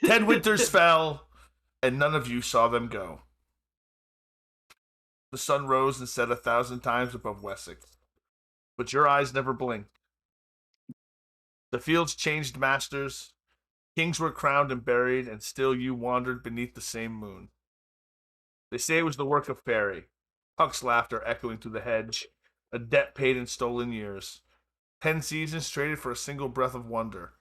10 winters fell, and none of you saw them go. The sun rose and set 1,000 times above Wessex, but your eyes never blinked. The fields changed masters, kings were crowned and buried, and still you wandered beneath the same moon. They say it was the work of fairy, Huck's laughter echoing through the hedge, a debt paid in stolen years. 10 seasons traded for a single breath of wonder,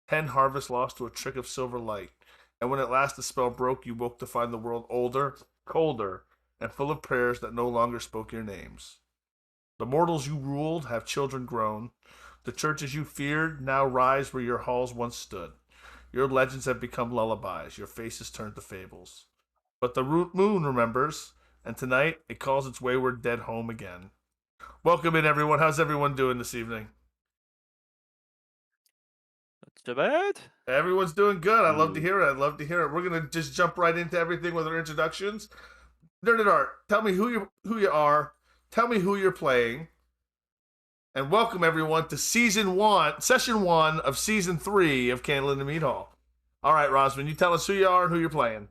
10 harvests lost to a trick of silver light, and when at last the spell broke, you woke to find the world older, colder, and full of prayers that no longer spoke your names. The mortals you ruled have children grown. The churches you feared now rise where your halls once stood. Your legends have become lullabies, your faces turned to fables. But the moon remembers, and tonight it calls its wayward dead home again. Welcome in, everyone. How's everyone doing this evening? Not too bad. Everyone's doing good. I love to hear it. We're gonna just jump right into everything with our introductions. NerdedArt, tell me who you are. Tell me who you're playing. And welcome everyone to session 1 of season 3 of Candle in the Mead Hall. All right, Roswynn, you tell us who you are and who you're playing.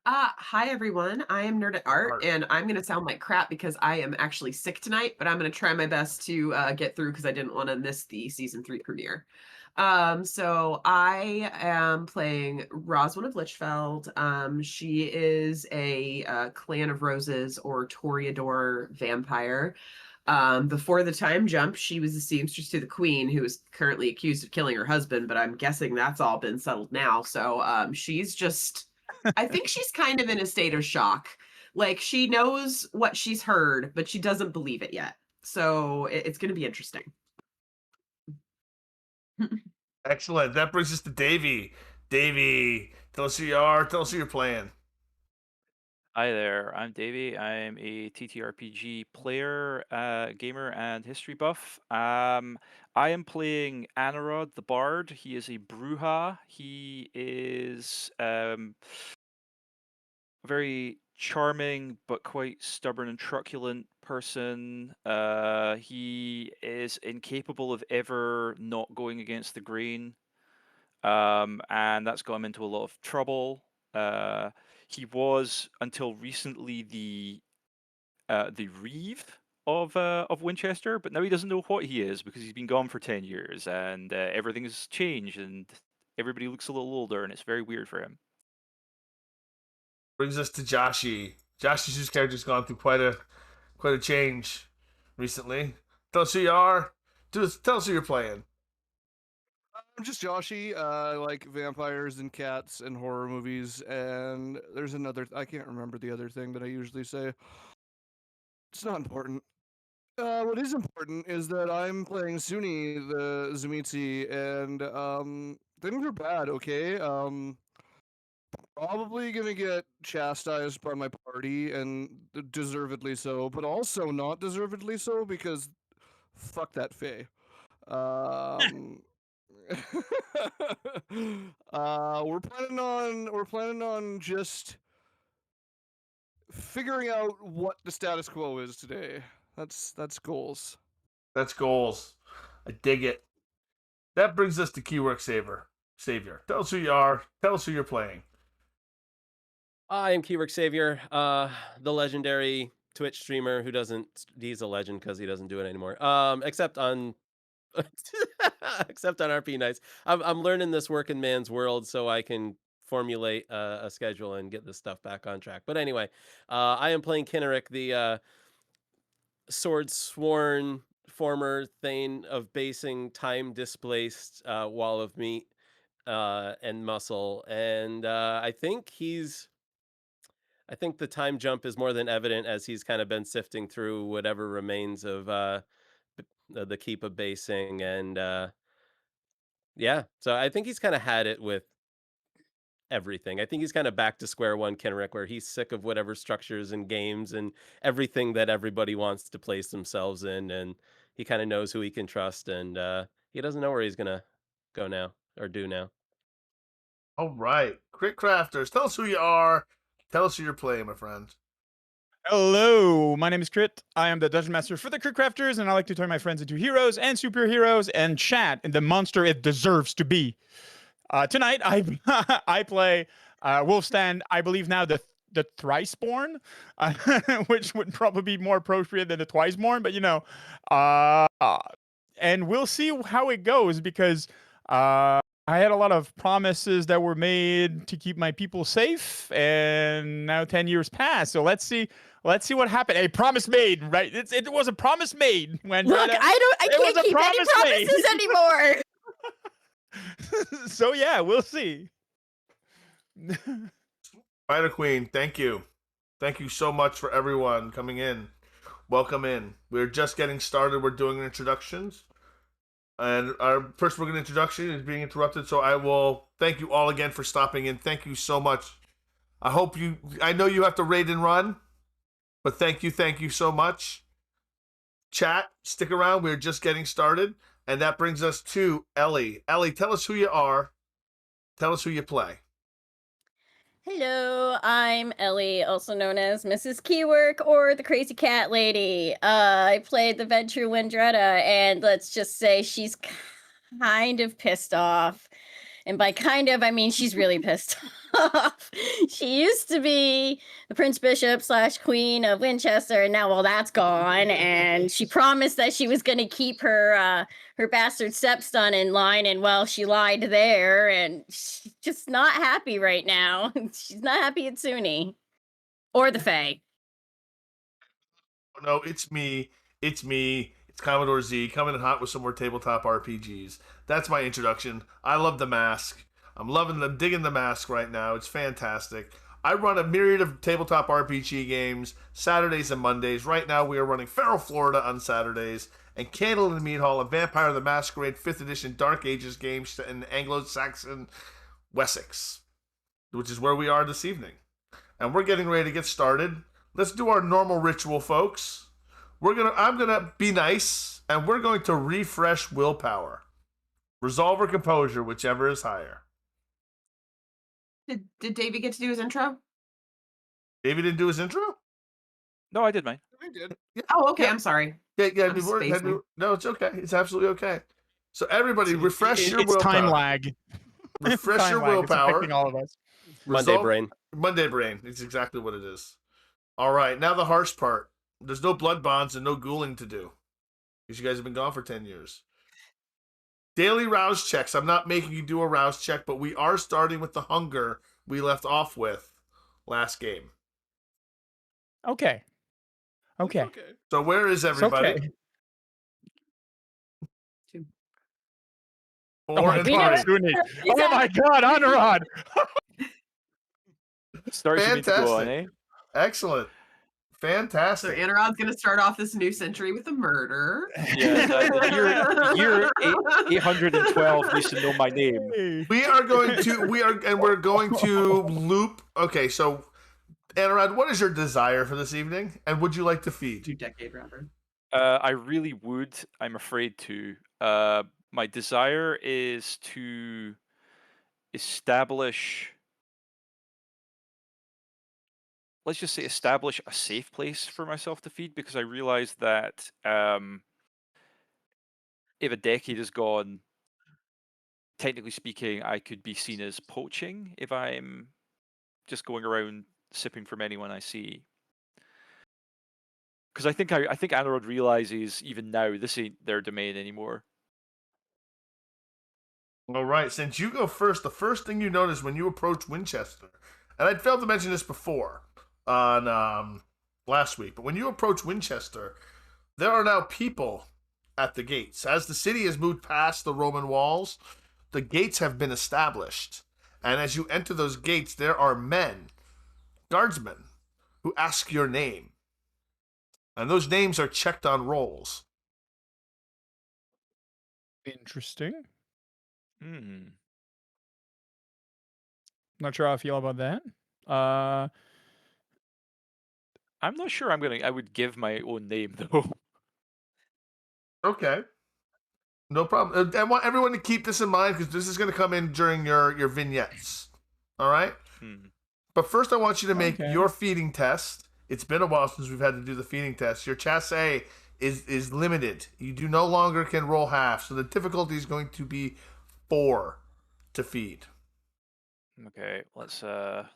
Hi everyone, I am NerdedArt, and I'm going to sound like crap because I am actually sick tonight, but I'm going to try my best to get through because I didn't want to miss the season 3 premiere. So I am playing Roswynn of Lichfeld. She is a Clan of Roses or Toreador vampire. Before the time jump, she was the seamstress to the queen, who is currently accused of killing her husband, but I'm guessing that's all been settled now. So she's just, I think she's kind of in a state of shock. Like, she knows what she's heard, but she doesn't believe it yet. So it's going to be interesting. Excellent. That brings us to Davy. Davy, tell us who you are. Tell us who you're playing. Hi there, I'm Davy. I'm a TTRPG player, gamer, and history buff. I am playing Anarawd the Bard. He is a Bruja. He is a very charming but quite stubborn and truculent person. He is incapable of ever not going against the grain. And that's got him into a lot of trouble. He was until recently the Reeve of Winchester, but now he doesn't know what he is because he's been gone for 10 years, and everything has changed, and everybody looks a little older, and it's very weird for him. Brings us to Joshy. Joshy's character's gone through quite a change recently. Tell us who you are. Tell us who you're playing. I'm just Joshy. I like vampires and cats and horror movies, and there's another. I can't remember the other thing that I usually say. It's not important. What is important is that I'm playing Suni the Zumitsi, and things are bad. Okay. Probably gonna get chastised by my party, and deservedly so, but also not deservedly so because fuck that Fae. We're planning on just figuring out what the status quo is today. That's goals. That's goals. I dig it. That brings us to KeyWorkSavior. Tell us who you are. Tell us who you're playing. I am KeyWorkSavior, the legendary Twitch streamer who doesn't. He's a legend because he doesn't do it anymore. Except on, except on RP nights. I'm learning this working man's world so I can formulate a schedule and get this stuff back on track. But anyway, I am playing Kinnerick, the sword sworn former Thane of Basing, time displaced wall of meat and muscle, and I think the time jump is more than evident as he's kind of been sifting through whatever remains of the keep of basing, and yeah, so I think he's kind of had it with everything. I think he's kind of back to square one, Kenrick, where he's sick of whatever structures and games and everything that everybody wants to place themselves in, and he kind of knows who he can trust, and he doesn't know where he's gonna go now or do now. All right. CritCrafters, tell us who you are. Tell us who you're playing, my friend. Hello, my name is Crit. I am the Dungeon Master for the CritCrafters, and I like to turn my friends into heroes and superheroes and chat in the monster it deserves to be. Tonight, I I play Wulfstann. I believe now the Thriceborn, which would probably be more appropriate than the Twiceborn. But and we'll see how it goes because I had a lot of promises that were made to keep my people safe, and now 10 years pass. So let's see what happened. A promise made, right? It was a promise made. Wendreda. Look, I can't keep any promises anymore. So yeah, we'll see. Spider Queen, thank you. Thank you so much for everyone coming in. Welcome in. We're just getting started. We're doing introductions. And our first introduction is being interrupted, so I will thank you all again for stopping in. Thank you so much. I know you have to raid and run, but thank you so much. Chat, stick around. We're just getting started. And that brings us to Ellie. Ellie, tell us who you are. Tell us who you play. Hello, I'm Ellie, also known as Mrs. Keywork or the Crazy Cat Lady. I played the Venture Wendreda, and let's just say she's kind of pissed off. And by kind of, I mean she's really pissed off. She used to be the Prince Bishop / Queen of Winchester, and now all that's gone. And she promised that she was going to keep her bastard stepson in line, and well, she lied there, and she's just not happy right now. She's not happy at Suni or the Fae. No, it's me. It's Commodore Z coming in hot with some more tabletop RPGs. That's my introduction. I love the mask. I'm digging the mask right now. It's fantastic. I run a myriad of tabletop RPG games Saturdays and Mondays. Right now we are running Feral Florida on Saturdays and Candle in the Mead Hall, a Vampire the Masquerade 5th edition Dark Ages game set in Anglo-Saxon Wessex, which is where we are this evening. And we're getting ready to get started. Let's do our normal ritual, folks. I'm gonna be nice, and we're going to refresh willpower. Resolve or composure, whichever is higher. Did Davy get to do his intro? Davey didn't do his intro? No, I did mine. I did. Oh, okay. Yeah. I'm sorry. Yeah. I'm spacing. No, it's okay. It's absolutely okay. So everybody, refresh your It's willpower. time lag. Refresh Time your lag. It's willpower. affecting all of us. Monday brain. Monday brain. It's exactly what it is. All right, now the harsh part. There's no blood bonds and no ghouling to do, because you guys have been gone for 10 years. Daily rouse checks. I'm not making you do a rouse check, but we are starting with the hunger we left off with last game. Okay. Okay. So where is It's everybody? okay. Four Oh my and God, three. Suni. Oh my God, Anarawd. Stars you need to go on, Fantastic. eh? Excellent. So Fantastic. Anarawd's going to start off this new century with a murder. Yes, the year 812 needs to know my name. Hey. We're going to loop. Okay, so Anarawd, what is your desire for this evening, and would you like to feed? 2 decade rather. I really would. I'm afraid to. My desire is to establish, let's just say, establish a safe place for myself to feed, because I realize that if a decade is gone, technically speaking, I could be seen as poaching if I'm just going around sipping from anyone I see. Because I think Anarawd realizes even now this ain't their domain anymore. All right, since you go first, the first thing you notice when you approach Winchester, and I failed to mention this before on last week, but when you approach Winchester, there are now people at the gates. As the city has moved past the Roman walls, the gates have been established. And as you enter those gates, there are men, guardsmen, who ask your name. And those names are checked on rolls. Interesting. Hmm. Not sure how I feel about that. I'm not sure I would give my own name though. Okay. No problem. I want everyone to keep this in mind because this is going to come in during your vignettes. All right? Hmm. But first, I want you to make Okay. your feeding test. It's been a while since we've had to do the feeding test. Your chasse is limited. You no longer can roll half, so the difficulty is going to be 4. to feed. Okay, let's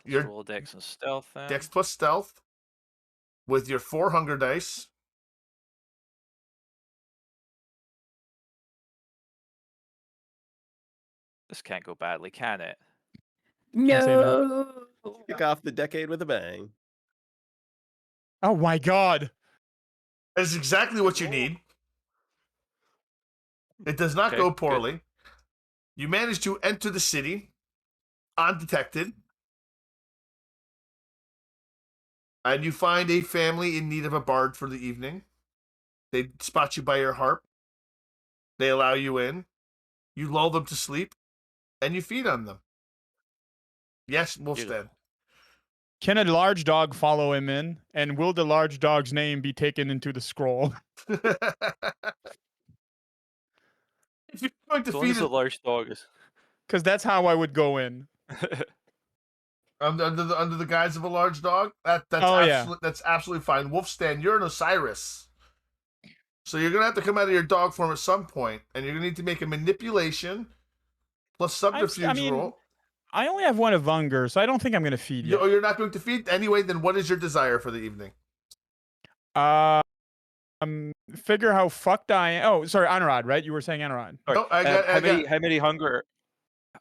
Your roll a dex and stealth then. Dex plus stealth with your 4 hunger dice. This can't go badly, can it? Can't say no. No. Kick off the decade with a bang. Oh my god. That is exactly what you need. It does not Okay, go good. poorly. You manage to enter the city undetected. And you find a family in need of a bard for the evening. They spot you by your harp. They allow you in. You lull them to sleep. And you feed on them. Yes, Wulfstann. Beautiful. Can a large dog follow him in? And will the large dog's name be taken into the scroll? If you're going to As long feed as the it large dog is. Because that's how I would go in. under the guise of a large dog, that's absolutely fine. Wulfstann, you're an Osiris. So you're gonna have to come out of your dog form at some point, and you're gonna need to make a manipulation plus subterfuge roll. I only have one of hunger, so I don't think I'm going to feed you. You're not going to feed anyway. Then what is your desire for the evening? Figure how fucked I am. Oh, sorry, Anarawd, right? You were saying Anarawd. Sorry, No, how many hunger?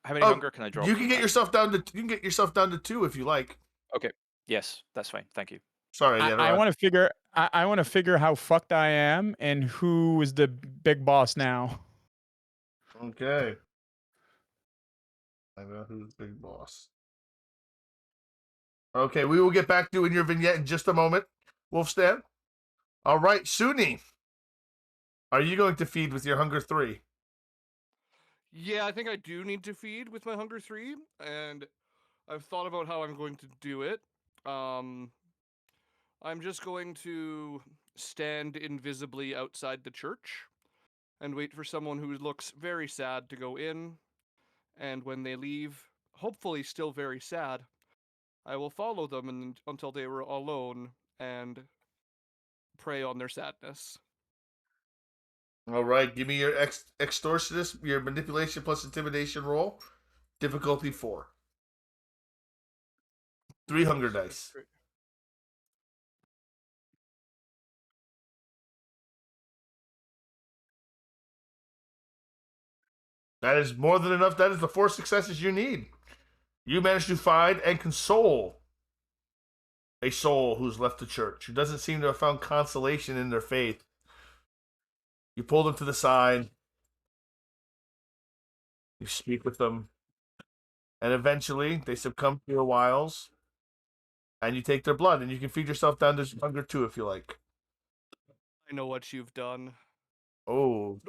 How many hunger can I drop? You can get yourself down to 2 if you like. Okay. Yes, that's fine. Thank you. Sorry, I want to figure. I want to figure how fucked I am and who is the big boss now. Okay. I know who's the big boss. Okay, we will get back to you in your vignette in just a moment, Wulfstann. All right, Suni. Are you going to feed with your hunger 3? Yeah, I think I do need to feed with my hunger 3, and I've thought about how I'm going to do it. I'm just going to stand invisibly outside the church and wait for someone who looks very sad to go in. And when they leave, hopefully still very sad, I will follow them until they were alone and prey on their sadness. All right, give me your extortionist, your manipulation plus intimidation roll. Difficulty 4. 3 hunger dice. That is more than enough. That is the 4 successes you need. You managed to find and console a soul who's left the church, who doesn't seem to have found consolation in their faith. You pull them to the side. You speak with them. And eventually, they succumb to your wiles. And you take their blood, and you can feed yourself down to hunger 2 if you like. I know what you've done. Oh.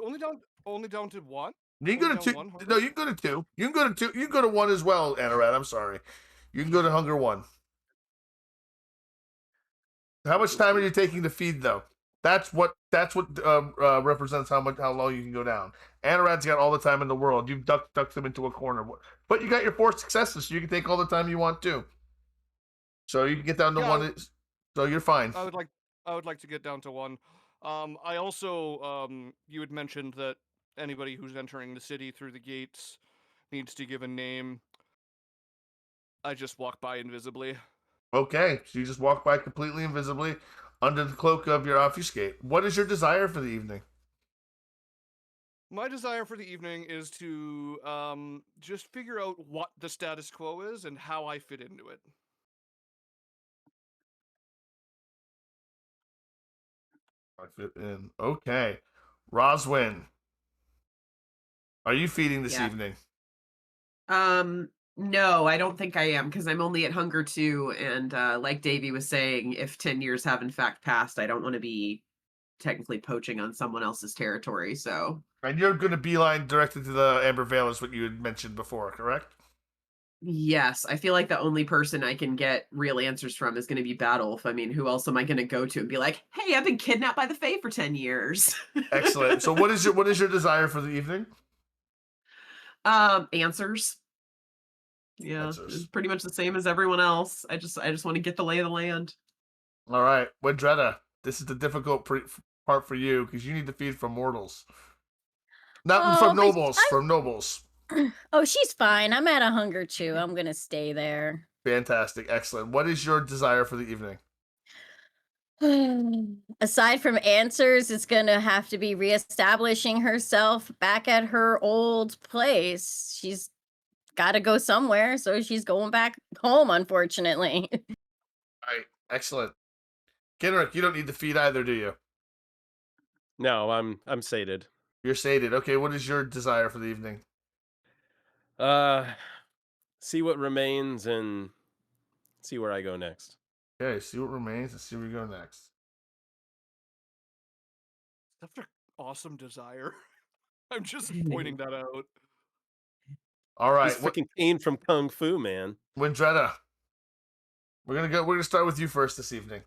Only down to 1? You can go to 2. No, you can go to 2. You can go to 2. You can go to 1 as well, Anarawd. I'm sorry. You can go to hunger 1. How much time are you taking to feed, though? That's what represents how long you can go down. Anarad's got all the time in the world. You've ducked them into a corner, but you got your 4 successes, so you can take all the time you want to. So you can get down to 1. So you're fine. I would like to get down to 1. I also you had mentioned that anybody who's entering the city through the gates needs to give a name. I just walk by invisibly. Okay, so you just walk by completely invisibly under the cloak of your obfuscate. What is your desire for the evening? My desire for the evening is to just figure out what the status quo is and how I fit into it. I fit in. Okay. Roswynn. Are you feeding this evening? No, I don't think I am, because I'm only at hunger 2, and like Davy was saying, if 10 years have in fact passed, I don't want to be technically poaching on someone else's territory, so... And you're going to beeline directly to the Amber Vale is what you had mentioned before, correct? Yes, I feel like the only person I can get real answers from is going to be Battlef. I mean, who else am I going to go to and be like, hey, I've been kidnapped by the Fae for 10 years. Excellent. So what is your desire for the evening? Answers. Yeah, Answers. it's pretty much the same as everyone else. I just want to get the lay of the land. All right, Wendreda, this is the difficult part for you because you need to feed from mortals. Not from nobles, from nobles. Oh, she's fine. I'm at a hunger chew. I'm gonna stay there. Fantastic. Excellent. What is your desire for the evening? Aside from answers, it's gonna have to be reestablishing herself back at her old place. She's got to go somewhere, so she's going back home, unfortunately. All right. Excellent. Kenrick, you don't need to feed either, do you? No, I'm sated. You're sated. Okay, what is your desire for the evening? See what remains and see where I go next. Okay, see what remains and see where we go next. That's an awesome desire. I'm just pointing that out. All right. He's freaking Kane from Kung Fu, man. Wendreda. We're gonna start with you first this evening.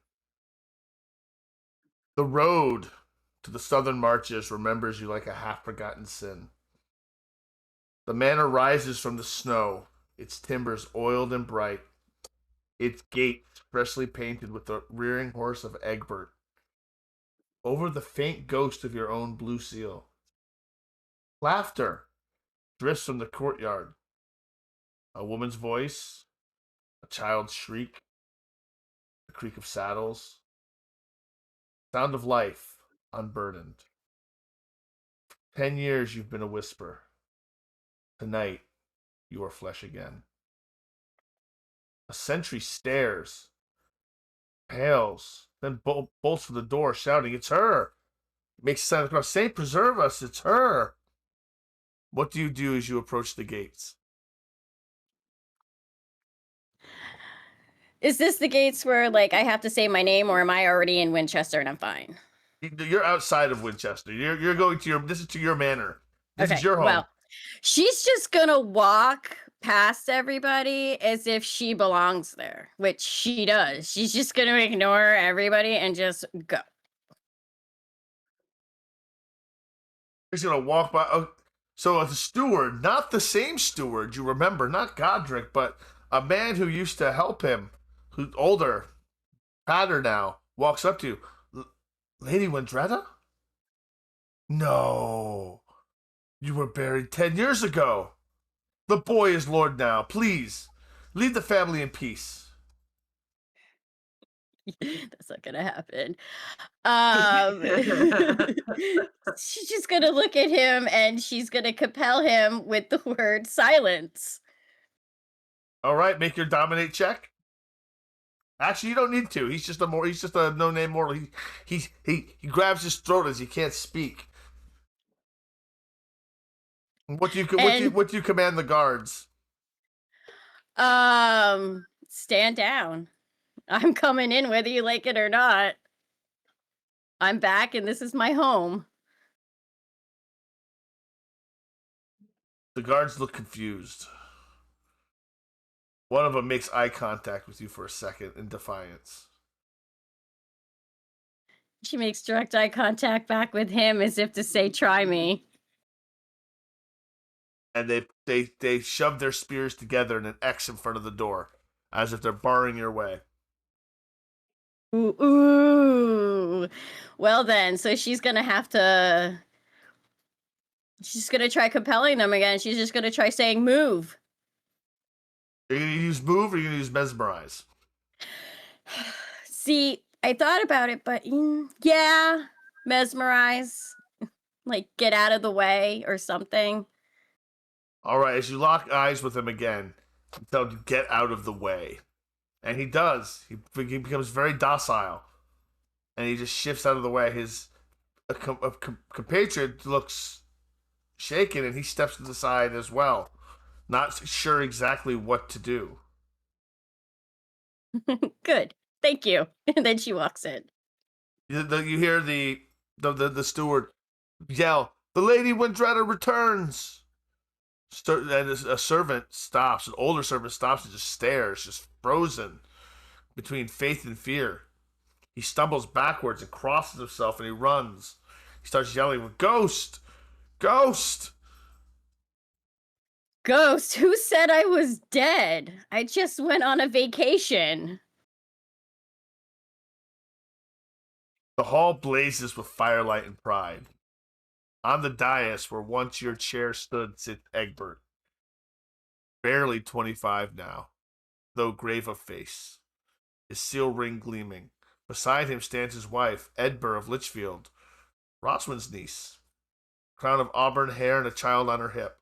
The road to the southern marches remembers you like a half-forgotten sin. The manor rises from the snow, its timbers oiled and bright, its gates freshly painted with the rearing horse of Egbert. Over the faint ghost of your own blue seal. Laughter drifts from the courtyard. A woman's voice, a child's shriek, the creak of saddles, sound of life unburdened. 10 years you've been a whisper. Tonight you are flesh again. A sentry stares, pales, then bolts for the door, shouting, "It's her!" Makes a sign across, "Saint preserve us, it's her!" What do you do as you approach the gates? Is this the gates where, like, I have to say my name, or am I already in Winchester and I'm fine? You're outside of Winchester. You're going to this is to your manor. This is your home. Well, she's just gonna walk past everybody as if she belongs there, which she does. She's just gonna ignore everybody and just go. He's gonna walk by. Oh, so the steward, not the same steward you remember, not Godric, but a man who used to help him, who's older, fatter now, walks up to you. Lady Wendreda? No. You were buried 10 years ago. The boy is Lord now. Please, leave the family in peace. That's not gonna happen. She's just gonna look at him and she's gonna compel him with the word silence. All right, make your dominate check. Actually, you don't need to. He's just a no-name mortal. He grabs his throat as he can't speak. What do you command the guards? Stand down. I'm coming in whether you like it or not. I'm back and this is my home. The guards look confused. One of them makes eye contact with you for a second in defiance. She makes direct eye contact back with him as if to say, "Try me." And they shove their spears together in an X in front of the door, as if they're barring your way. Ooh, ooh. Well then, so she's gonna have to. She's gonna try compelling them again. She's just gonna try saying, "Move." Are you gonna use move or are you gonna use mesmerize? See, I thought about it, but yeah, mesmerize. Like, get out of the way or something. All right, as you lock eyes with him again, you tell him to get out of the way. And he does. He becomes very docile. And he just shifts out of the way. His compatriot looks shaken and he steps to the side as well, not sure exactly what to do. Good. Thank you. And then she walks in. You hear the steward yell, "The Lady Wendreda returns!" And a servant stops, an older servant stops and just stares, just frozen between faith and fear. He stumbles backwards and crosses himself and he runs. He starts yelling, "Ghost! Ghost!" Ghost, who said I was dead? I just went on a vacation. The hall blazes with firelight and pride. On the dais where once your chair stood sits Egbert. Barely 25 now, though grave of face, his seal ring gleaming. Beside him stands his wife, Edbur of Lichfield, Roswynn's niece, crown of auburn hair and a child on her hip.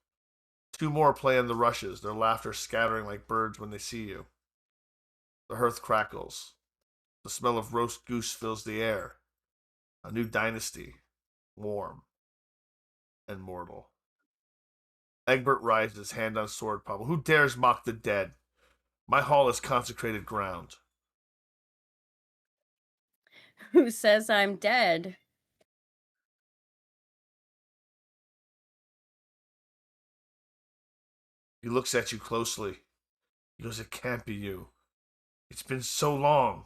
Two more play in the rushes, their laughter scattering like birds when they see you. The hearth crackles. The smell of roast goose fills the air. A new dynasty, warm and mortal. Egbert rises, hand on sword pommel. Who dares mock the dead? My hall is consecrated ground. Who says I'm dead? He looks at you closely. He goes, it can't be you. It's been so long.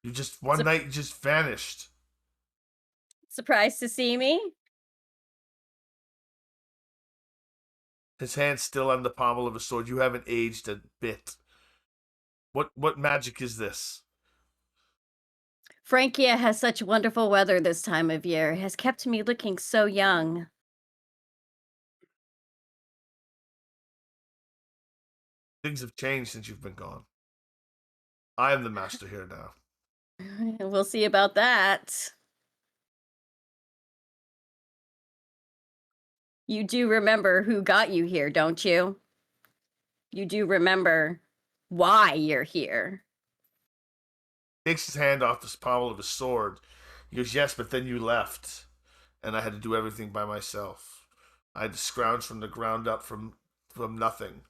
You just, one night, you just vanished. Surprised to see me? His hand still on the pommel of his sword. You haven't aged a bit. What magic is this? Frankia has such wonderful weather this time of year. It has kept me looking so young. Things have changed since you've been gone. I am the master here now. We'll see about that. You do remember who got you here, don't you? You do remember why you're here. Takes his hand off the pommel of his sword. He goes, yes, but then you left. And I had to do everything by myself. I had to scrounge from the ground up from nothing.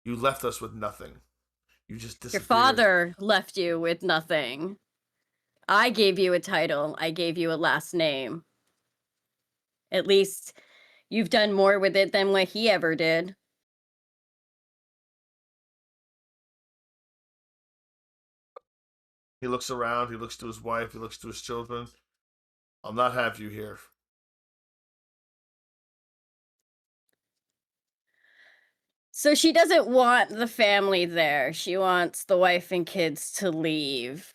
You left us with nothing. You just disappeared. Your father left you with nothing. I gave you a title. I gave you a last name. At least you've done more with it than what he ever did. He looks around. He looks to his wife. He looks to his children. I'll not have you here. So she doesn't want the family there. She wants the wife and kids to leave.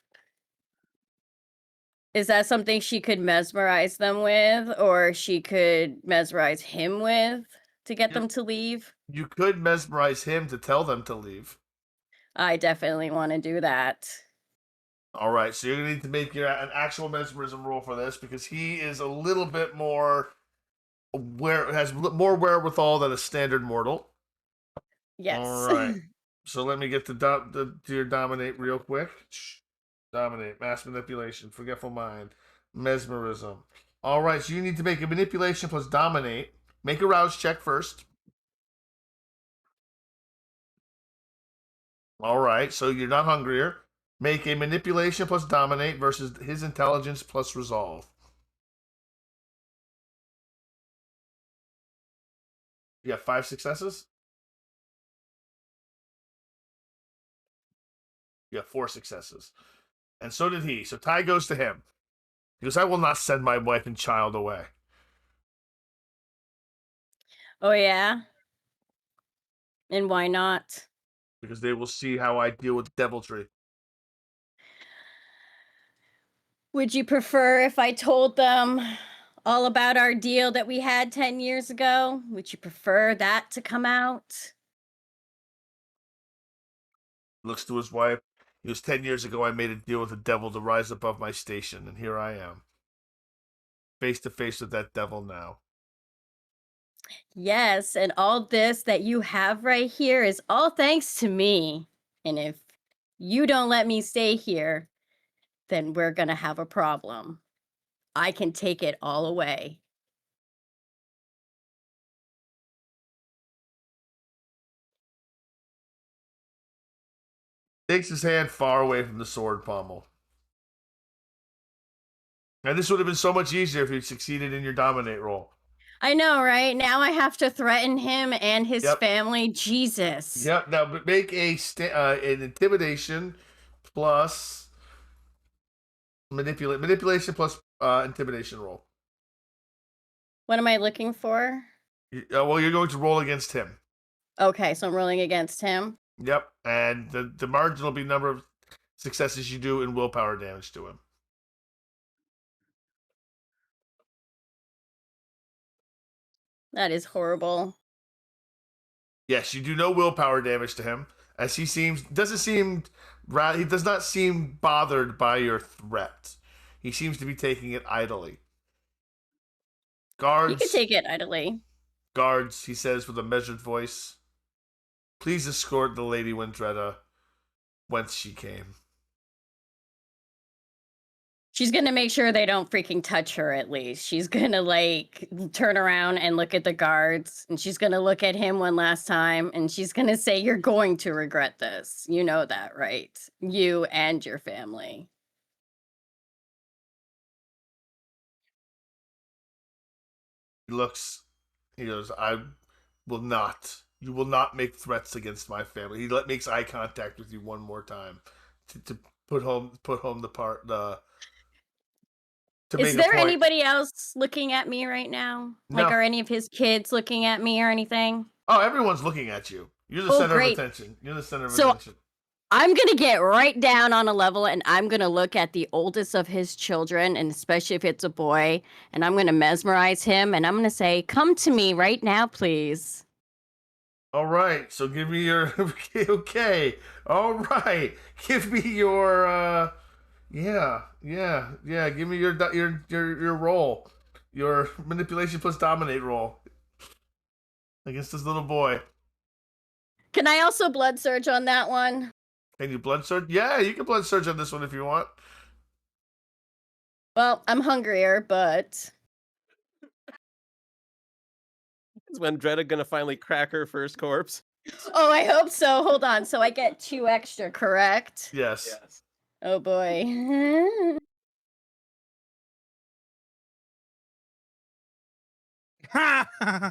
Is that something she could mesmerize them with, or she could mesmerize him with to get them to leave? You could mesmerize him to tell them to leave. I definitely want to do that. All right, so you're going to need to make an actual mesmerism roll for this because he is a little bit more has more wherewithal than a standard mortal. Yes. All right. So let me get to your dominate real quick. Dominate, mass manipulation, forgetful mind, mesmerism. All right, so you need to make a manipulation plus dominate. Make a rouse check first. All right, so you're not hungrier. Make a manipulation plus dominate versus his intelligence plus resolve. You got 5 successes? You got 4 successes. And so did he. So tie goes to him. He goes, I will not send my wife and child away. Oh, yeah? And why not? Because they will see how I deal with deviltry. Would you prefer if I told them all about our deal that we had 10 years ago? Would you prefer that to come out? Looks to his wife. He goes, 10 years ago, I made a deal with the devil to rise above my station, and here I am. Face to face with that devil now. Yes, and all this that you have right here is all thanks to me. And if you don't let me stay here, then we're going to have a problem. I can take it all away. Takes his hand far away from the sword pommel. And this would have been so much easier if you succeeded in your dominate roll. I know, right? Now I have to threaten him and his family. Jesus. Yep. Now make an intimidation plus manipulation plus intimidation roll. What am I looking for? Well, you're going to roll against him. Okay, so I'm rolling against him. Yep. And the margin will be number of successes you do in willpower damage to him. That is horrible. Yes, you do no willpower damage to him, as he does not seem bothered by your threat. He seems to be taking it idly. You could Guards, take it idly. guards, he says with a measured voice. Please escort the Lady Wendreda whence she came. She's gonna make sure they don't freaking touch her, at least. She's gonna, like, turn around and look at the guards, and she's gonna look at him one last time, and she's gonna say, "You're going to regret this. You know that, right? You and your family." He goes, you will not make threats against my family. He makes eye contact with you one more time to put home Is there anybody else looking at me right now? Like, No. are any of his kids looking at me or anything? Oh, everyone's looking at you. You're the center great. of attention. You're the center of So- attention. I'm gonna get right down on a level, and I'm gonna look at the oldest of his children, and especially if it's a boy, and I'm gonna mesmerize him, and I'm gonna say, "Come to me right now, please." All right, so give me your okay. All right, give me your yeah. Give me your roll, your manipulation plus dominate roll against this little boy. Can I also blood surge on that one? Can you blood surge? Yeah, you can blood surge on this one if you want. Well, I'm hungrier, but Is Wendreda gonna finally crack her first corpse? oh, I hope so. Hold on. So I get 2 extra, correct? Yes. Oh boy.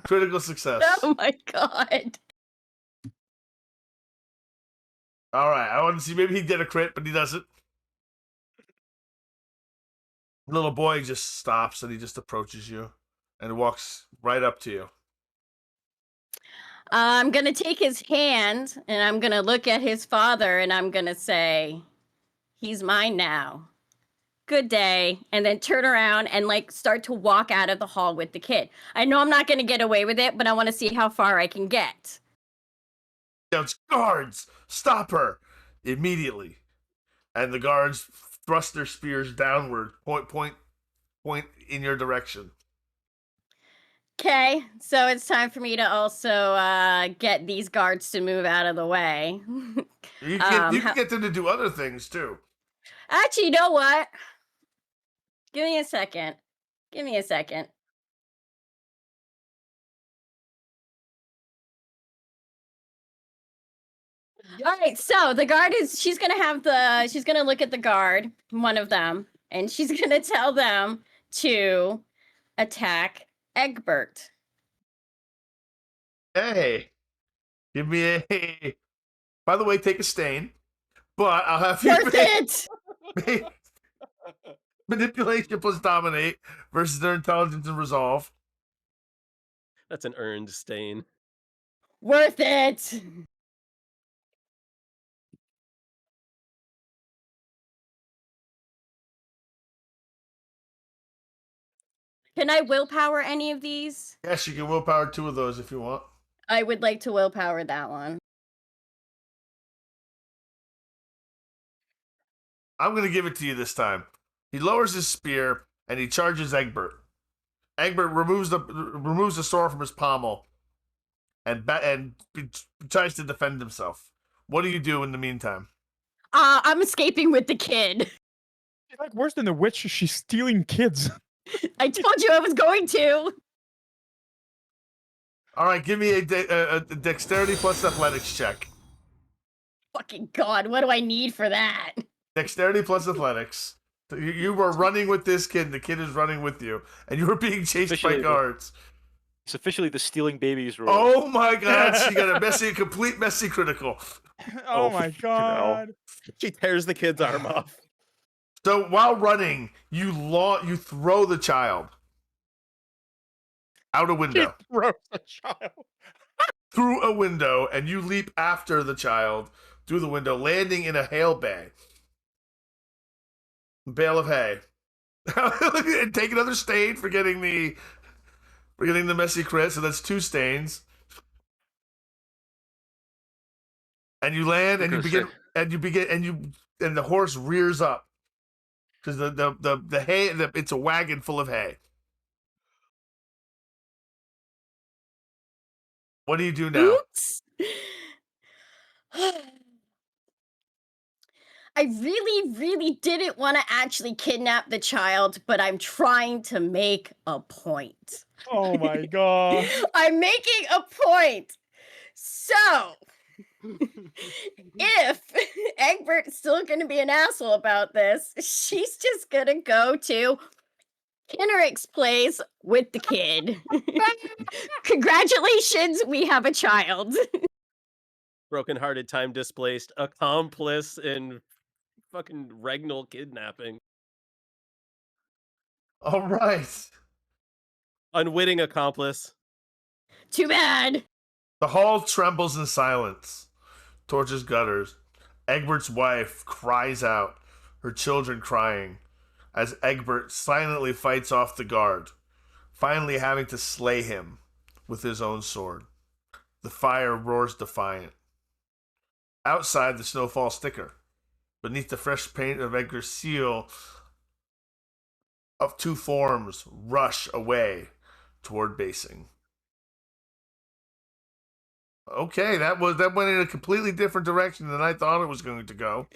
Critical success. Oh my god. All right, I want to see. Maybe he did a crit, but he doesn't. The little boy just stops and he just approaches you and walks right up to you. I'm gonna take his hand and I'm gonna look at his father and I'm gonna say, "He's mine now. Good day." And then turn around and like start to walk out of the hall with the kid. I know I'm not gonna get away with it, but I want to see how far I can get. Shouts, "Guards, stop her immediately!" And the guards thrust their spears downward, point in your direction. Okay, so it's time for me to also get these guards to move out of the way. You can get them to do other things too. Actually, you know what? Give me a second. All right, so the guard she's gonna look at the guard, one of them, and she's gonna tell them to attack Egbert. Hey, give me a. By the way, take a stain, but I'll have you Worth it! make manipulation plus dominate versus their intelligence and resolve. That's an earned stain. Worth it! Can I willpower any of these? Yes, you can willpower 2 of those if you want. I would like to willpower that one. I'm going to give it to you this time. He lowers his spear and he charges Egbert. Egbert removes the sword from his pommel and tries to defend himself. What do you do in the meantime? I'm escaping with the kid. Like worse than the witch, she's stealing kids. I told you I was going to. All right, give me a dexterity plus athletics check. Fucking God, what do I need for that? Dexterity plus athletics. You were running with this kid, the kid is running with you, and you were being chased by Officially, guards. It's officially the stealing babies rule. Oh my god, she got a complete messy critical. Oh my fucking hell. god. She tears the kid's arm off. So while running, you throw the child out a window. Throws a child. Through a window, and you leap after the child through the window, landing in a hail bale of hay. And take another stain for getting the messy crit, so that's 2 stains. And you land, and you Because, begin, and the horse rears up because the hay, it's a wagon full of hay. What do you do now? Oops. I really, really didn't want to actually kidnap the child, but I'm trying to make a point. Oh my god. I'm making a point. So, if Egbert's still going to be an asshole about this, she's just going to go to Kinneric's place with the kid. Congratulations, we have a child. Brokenhearted, time displaced, accomplice in fucking regnal kidnapping. All right. Unwitting accomplice. Too bad. The hall trembles in silence. Torches gutters. Egbert's wife cries out, her children crying, as Egbert silently fights off the guard, finally having to slay him with his own sword. The fire roars defiant. Outside, the snow falls thicker. Beneath the fresh paint of Egbert's seal, of two forms rush away toward basing. Okay, that went in a completely different direction than I thought it was going to go.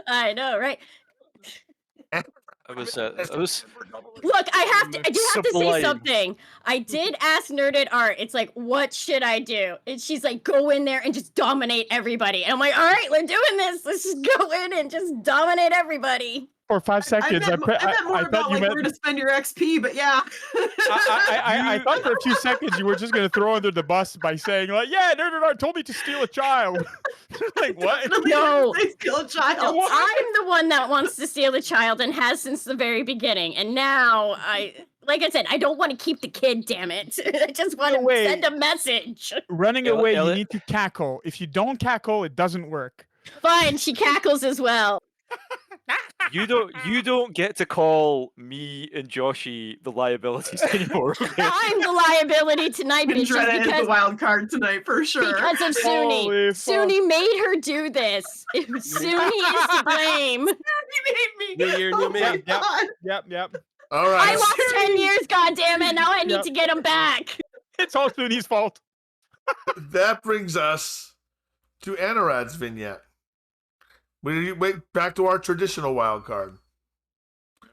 I know, right? I was Look, I do have to say Sublime. something. I did ask NerdedArt. It's like, what should I do? And she's like, go in there and just dominate everybody. And I'm like, all right, we're doing this. Let's just go in and just dominate everybody. For 5 seconds, I meant more about thought you like meant. where to spend your XP, but yeah. I thought for a few seconds you were just gonna throw under the bus by saying like, "Yeah, NerdedArt told me to steal a child." Like what? Definitely No. they steal a child. I'm the one that wants to steal the child and has since the very beginning. And now like I said, I don't want to keep the kid, damn it. I just want to wait. send a message. Running away, you Ellie- need to cackle. If you don't cackle, it doesn't work. Fine, she cackles as well. You don't get to call me and Joshy the liabilities anymore. Okay? I'm the liability tonight, bitches, Wendreda is the because wild card tonight for sure. because of Suni. Holy Suni made her do this. Suni is to blame. He made me. New year, new me. my God. Yep. All I right. lost 10 years, goddammit. Now I need Yep. to get him back. It's all Suni's fault. That brings us to Anarawd's vignette. We wait back to our traditional wild card.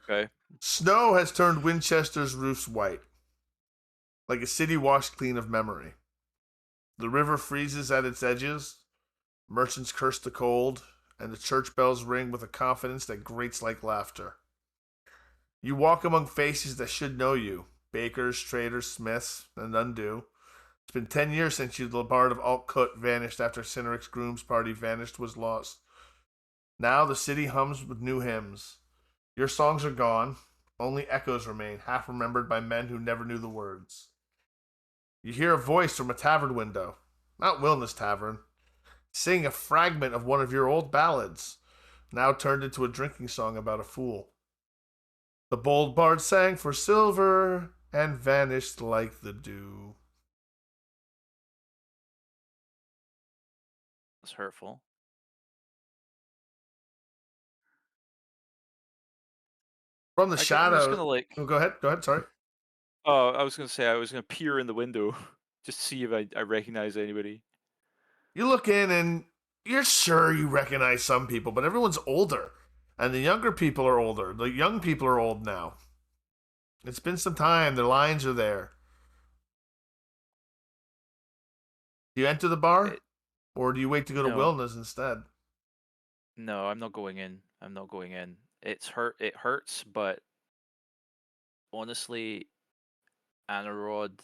Okay. Snow has turned Winchester's roofs white, like a city washed clean of memory. The river freezes at its edges, merchants curse the cold, and the church bells ring with a confidence that grates like laughter. You walk among faces that should know you, bakers, traders, smiths, and none do. It's been 10 years since you, the bard of Alt-Kut, vanished after Cineric's groom's party vanished was lost. Now the city hums with new hymns. Your songs are gone. Only echoes remain, half remembered by men who never knew the words. You hear a voice from a tavern window, not Wilna's tavern, singing a fragment of one of your old ballads, now turned into a drinking song about a fool. The bold bard sang for silver and vanished like the dew. That's hurtful. From the I'm shadow. just gonna like. Oh, go ahead, sorry. Oh, I was gonna say I was gonna peer in the window just to see if I recognize anybody. You look in and you're sure you recognize some people, but everyone's older. And the younger people are older. The young people are old now. It's been some time. Their lines are there. Do you enter the bar? Or do you wait to go to No. Wilna's instead? No, I'm not going in. I'm not going in. It hurts, but honestly, Anarawd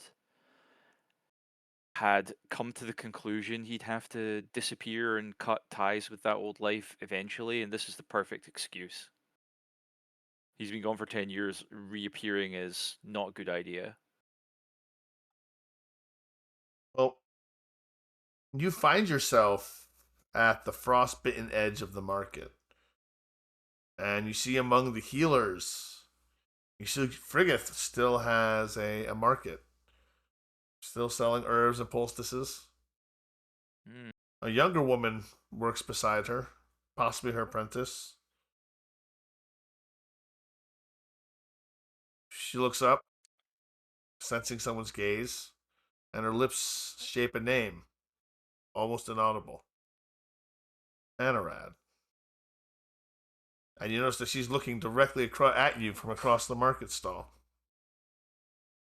had come to the conclusion he'd have to disappear and cut ties with that old life eventually, and this is the perfect excuse. He's been gone for 10 years. Reappearing is not a good idea. Well, you find yourself at the frostbitten edge of the market. And you see among the healers, you see Friggath still has a market. Still selling herbs and poultices. A younger woman works beside her, possibly her apprentice. She looks up, sensing someone's gaze, and her lips shape a name, almost inaudible. Anarawd. And you notice that she's looking directly at you from across the market stall.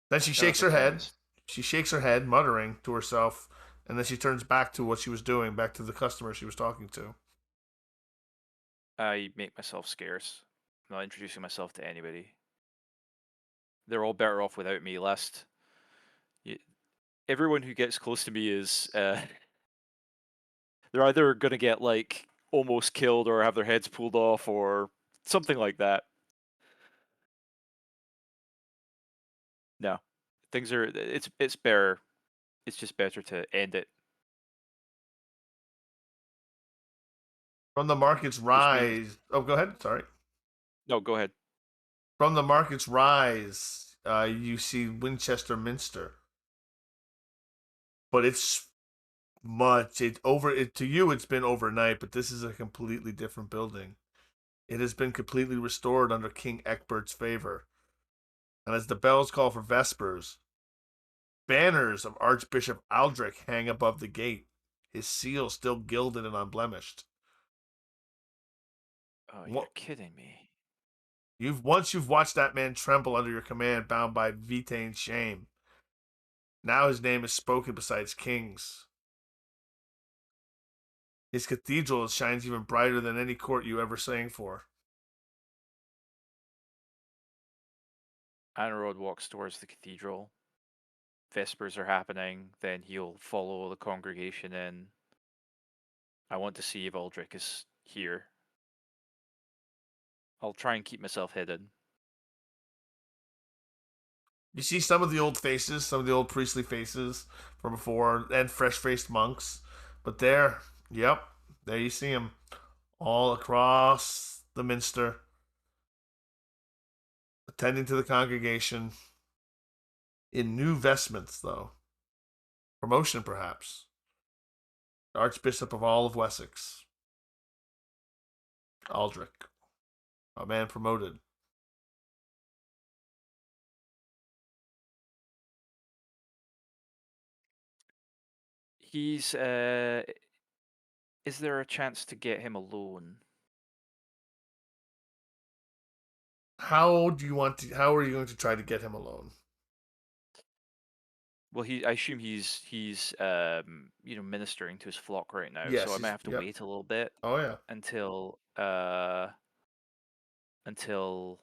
Then she shakes her head. She shakes her head, muttering to herself, and then she turns back to what she was doing, back to the customer she was talking to. I make myself scarce. I'm not introducing myself to anybody. They're all better off without me, lest everyone who gets close to me is they're either gonna get like almost killed or have their heads pulled off or something like that. No, things are it's better. It's just better to end it. From the market's rise. Oh, go ahead. Sorry. No, go ahead. From the market's rise, you see Winchester Minster. But it's to you it's been overnight, but this is a completely different building. It has been completely restored under King Ecbert's favor. And as the bells call for vespers, banners of Archbishop Aldrich hang above the gate, his seal still gilded and unblemished. Oh, you're kidding me. Once you've watched that man tremble under your command, bound by Vitain's shame. Now his name is spoken besides kings. His cathedral shines even brighter than any court you ever sang for. Anarawd walks towards the cathedral. Vespers are happening, then he'll follow the congregation in. I want to see if Aldrich is here. I'll try and keep myself hidden. You see some of the old faces, some of the old priestly faces from before, and fresh-faced monks. But there you see them all across the minster, attending to the congregation in new vestments, though. Promotion, perhaps. Archbishop of all of Wessex. Aldrich. A man promoted. He's is there a chance to get him alone? How are you going to try to get him alone? Well, I assume he's ministering to his flock right now, Yes, so I might have to wait a little bit. Oh yeah. Until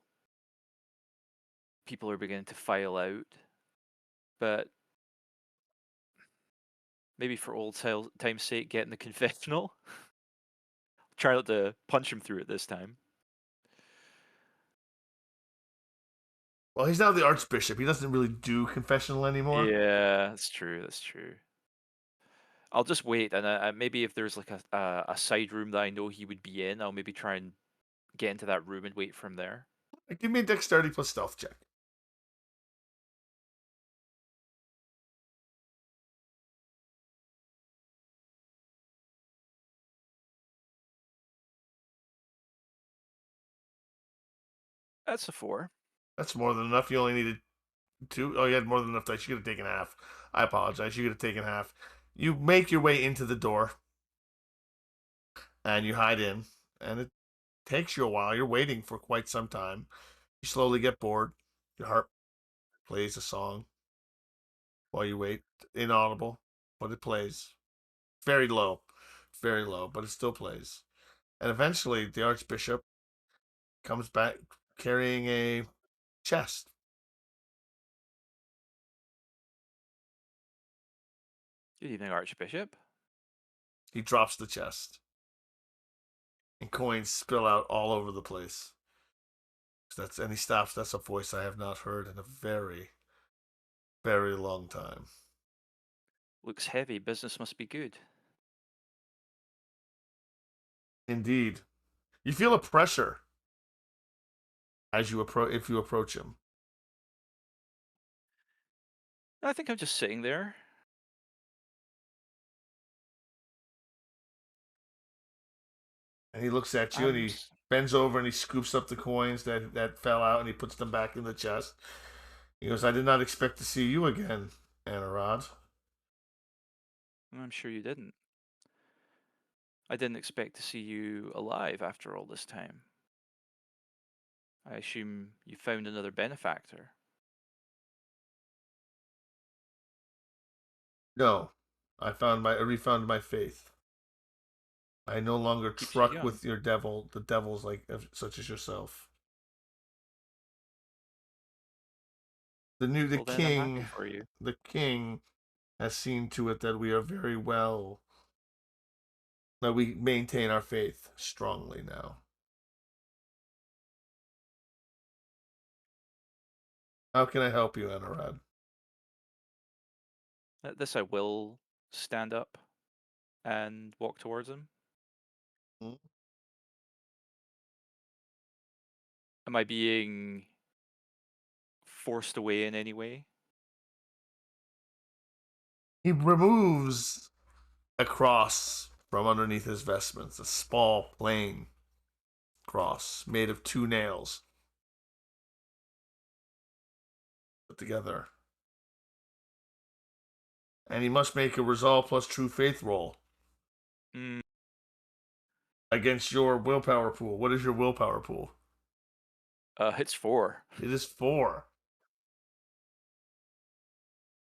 people are beginning to file out. But maybe for old time's sake, get in the confessional. Try not to punch him through it this time. Well, he's now the archbishop. He doesn't really do confessional anymore. Yeah, that's true. That's true. I'll just wait, and maybe if there's like a side room that I know he would be in, I'll maybe try and get into that room and wait from there. Give me a dexterity plus stealth check. That's a 4. That's more than enough. You only needed 2. Oh, you had more than enough dice. You could have taken half. I apologize. You could have taken half. You make your way into the door, and you hide in, and it takes you a while. You're waiting for quite some time. You slowly get bored. Your harp plays a song while you wait. Inaudible, but it plays. Very low, but it still plays. And eventually, the archbishop comes back carrying a chest. Good evening, Archbishop. He drops the chest, and coins spill out all over the place. And he stops. That's a voice I have not heard in a very, very long time. Looks heavy. Business must be good. Indeed. You feel a pressure as you approach him. I think I'm just sitting there. And he looks at you and he bends over and he scoops up the coins that fell out and he puts them back in the chest. He goes, I did not expect to see you again, Anarawd. I'm sure you didn't. I didn't expect to see you alive after all this time. I assume you found another benefactor. No, I refound my faith. I no longer Keeps you truck young. with the devils such as yourself. Well, then I'm happy king, for you. the king has seen to it that we are very well, that we maintain our faith strongly now. How can I help you, Anarawd? At this, I will stand up and walk towards him. Hmm? Am I being forced away in any way? He removes a cross from underneath his vestments, a small plain cross made of 2 nails put together. And he must make a resolve plus true faith roll against your willpower pool. What is your willpower pool? It's 4. It is 4.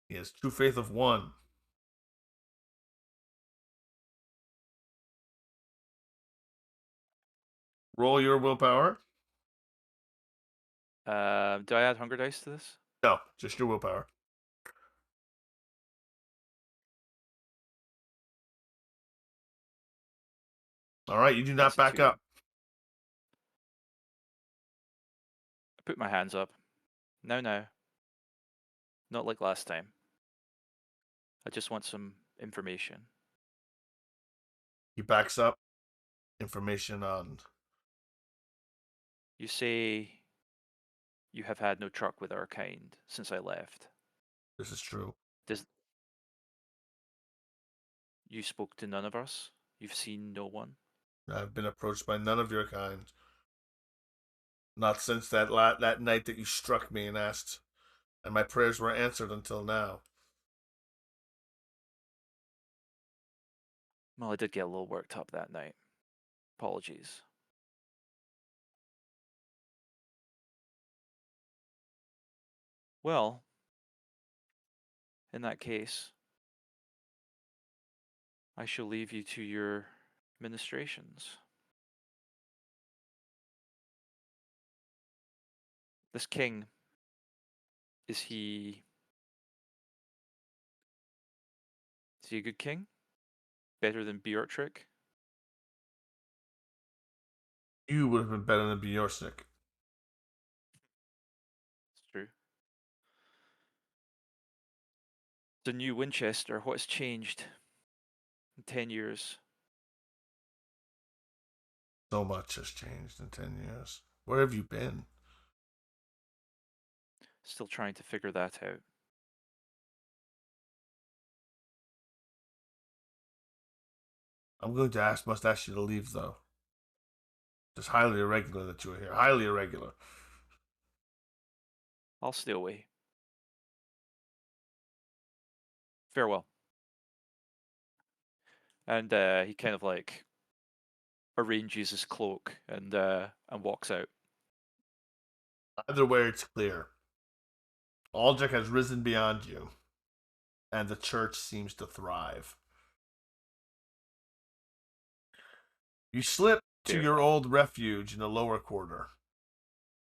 He has true faith of 1. Roll your willpower. Do I add hunger dice to this? No, just your willpower. All right, you do not That's a back 2. up. I put my hands up. No. Not like last time. I just want some information. He backs up. Information on. You say you have had no truck with our kind since I left. This is true. You spoke to none of us? You've seen no one? I've been approached by none of your kind. Not since that that night that you struck me and asked, and my prayers were answered until now. Well, I did get a little worked up that night. Apologies. Well, in that case, I shall leave you to your ministrations. This king, is he a good king? Better than Beortric? You would have been better than Bjornsik. It's true. The new Winchester, what's changed in 10 years? So much has changed in 10 years. Where have you been? Still trying to figure that out. I'm going to must ask you to leave, though. It's highly irregular that you are here. Highly irregular. I'll stay away. Farewell. And he kind of like arranges his cloak and walks out. Either way, it's clear. Aldrich has risen beyond you, and the church seems to thrive. You slip to Fair your enough. old refuge in the lower quarter.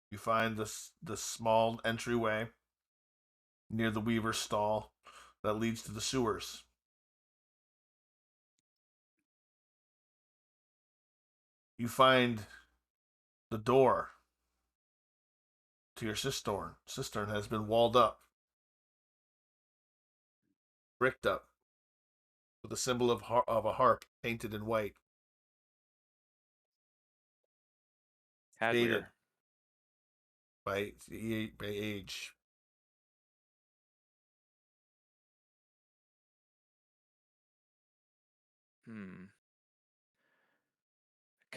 You find the small entryway near the weaver's stall that leads to the sewers. You find the door to your cistern. Cistern has been walled up, bricked up, with a symbol of a harp painted in white. Faded Hadware. by age.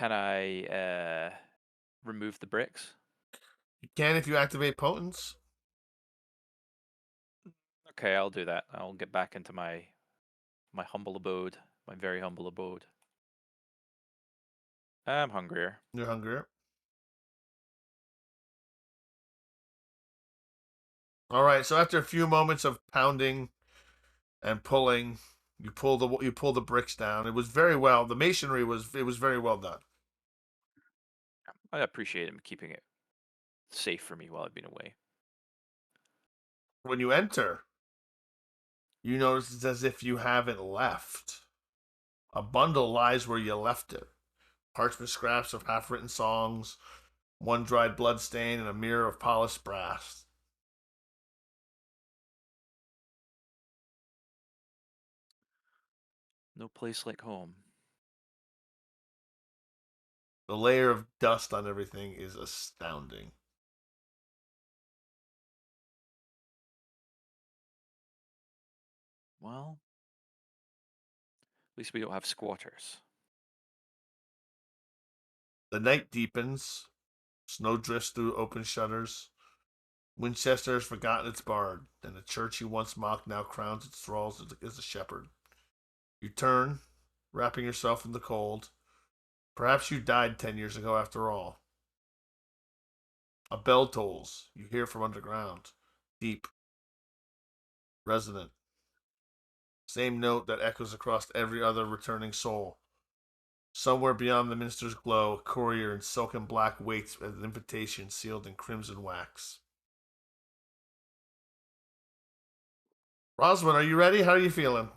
Can I remove the bricks? You can if you activate potence. Okay, I'll do that. I'll get back into my humble abode, my very humble abode. I'm hungrier. You're hungrier. All right. So after a few moments of pounding and pulling, you pull the bricks down. It was very well. The masonry was very well done. I appreciate him keeping it safe for me while I've been away. When you enter, you notice it's as if you haven't left. A bundle lies where you left it. Parchment scraps of half-written songs, one dried blood stain, and a mirror of polished brass. No place like home. The layer of dust on everything is astounding. Well, at least we don't have squatters. The night deepens. Snow drifts through open shutters. Winchester has forgotten its bard, and the church he once mocked now crowns its thralls as a shepherd. You turn, wrapping yourself in the cold. Perhaps you died 10 years ago after all. A bell tolls. You hear from underground. Deep. Resonant. Same note that echoes across every other returning soul. Somewhere beyond the minister's glow, a courier in silken black waits as an invitation sealed in crimson wax. Roswynn, are you ready? How are you feeling?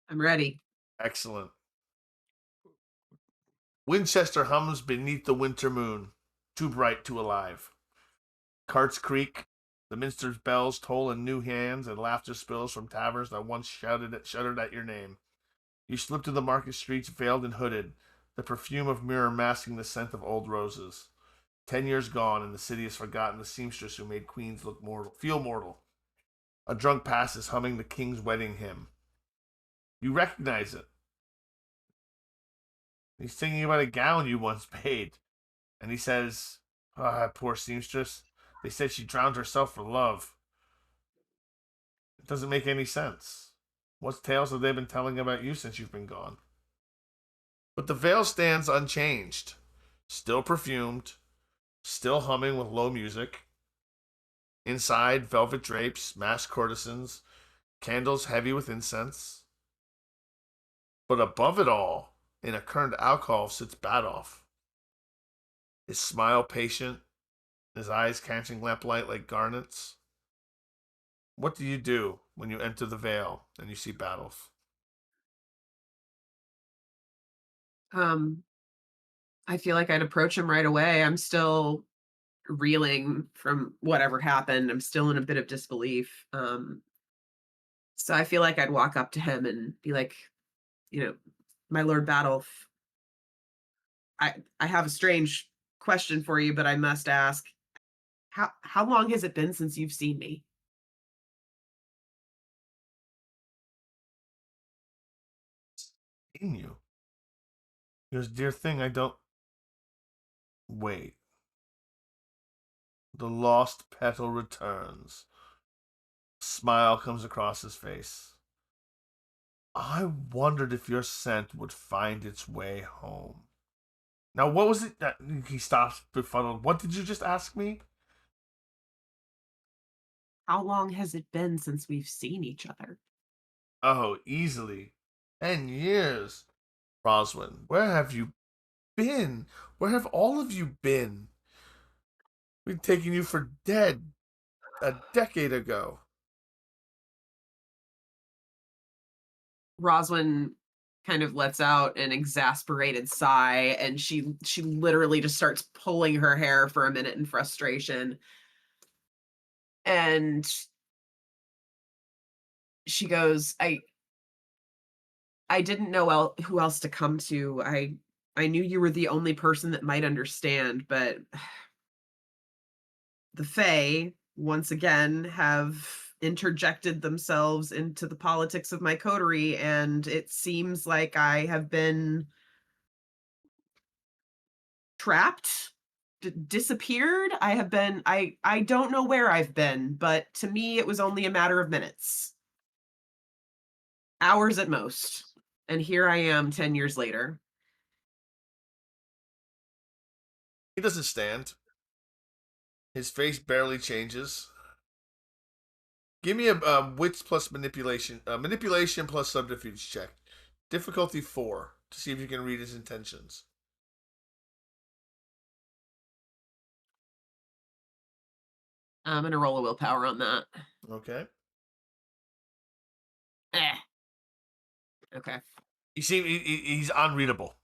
I'm ready. Excellent. Winchester hums beneath the winter moon, too bright, too alive. Carts creak, the minster's bells toll in new hands, and laughter spills from taverns that once shuddered at your name. You slip through the market streets veiled and hooded, the perfume of myrrh masking the scent of old roses. 10 years gone, and the city has forgotten the seamstress who made queens feel mortal. A drunk passes humming the king's wedding hymn. You recognize it. He's singing about a gown you once paid. And he says, "Ah, poor seamstress. They said she drowned herself for love." It doesn't make any sense. What tales have they been telling about you since you've been gone? But the veil stands unchanged. Still perfumed. Still humming with low music. Inside, velvet drapes, masked courtesans, candles heavy with incense. But above it all, in a current alcove, sits Badoff. His smile patient, his eyes catching lamplight like garnets. What do you do when you enter the veil and you see Badoff? I feel like I'd approach him right away. I'm still reeling from whatever happened. I'm still in a bit of disbelief. So I feel like I'd walk up to him and be like, my Lord Badoff, I have a strange question for you, but I must ask, how long has it been since you've seen me? In you. He goes, "Dear thing, I don't..." Wait. The lost petal returns. Smile comes across his face. "I wondered if your scent would find its way home." Now, what was it that he stops befuddled? What did you just ask me? How long has it been since we've seen each other? Oh, easily. 10 years. Roswynn, where have you been? Where have all of you been? We've taken you for dead a decade ago. Roswynn kind of lets out an exasperated sigh, and she literally just starts pulling her hair for a minute in frustration. And she goes, I didn't know who else to come to. I knew you were the only person that might understand, but the Fae once again have interjected themselves into the politics of my coterie, and it seems like I have been trapped, disappeared. I don't know where I've been, but to me it was only a matter of minutes. Hours at most. And here I am 10 years later. He doesn't stand. His face barely changes. Give me a wits plus manipulation, manipulation plus subterfuge check. Difficulty 4 to see if you can read his intentions. I'm gonna roll a willpower on that. Okay. Okay. He's unreadable.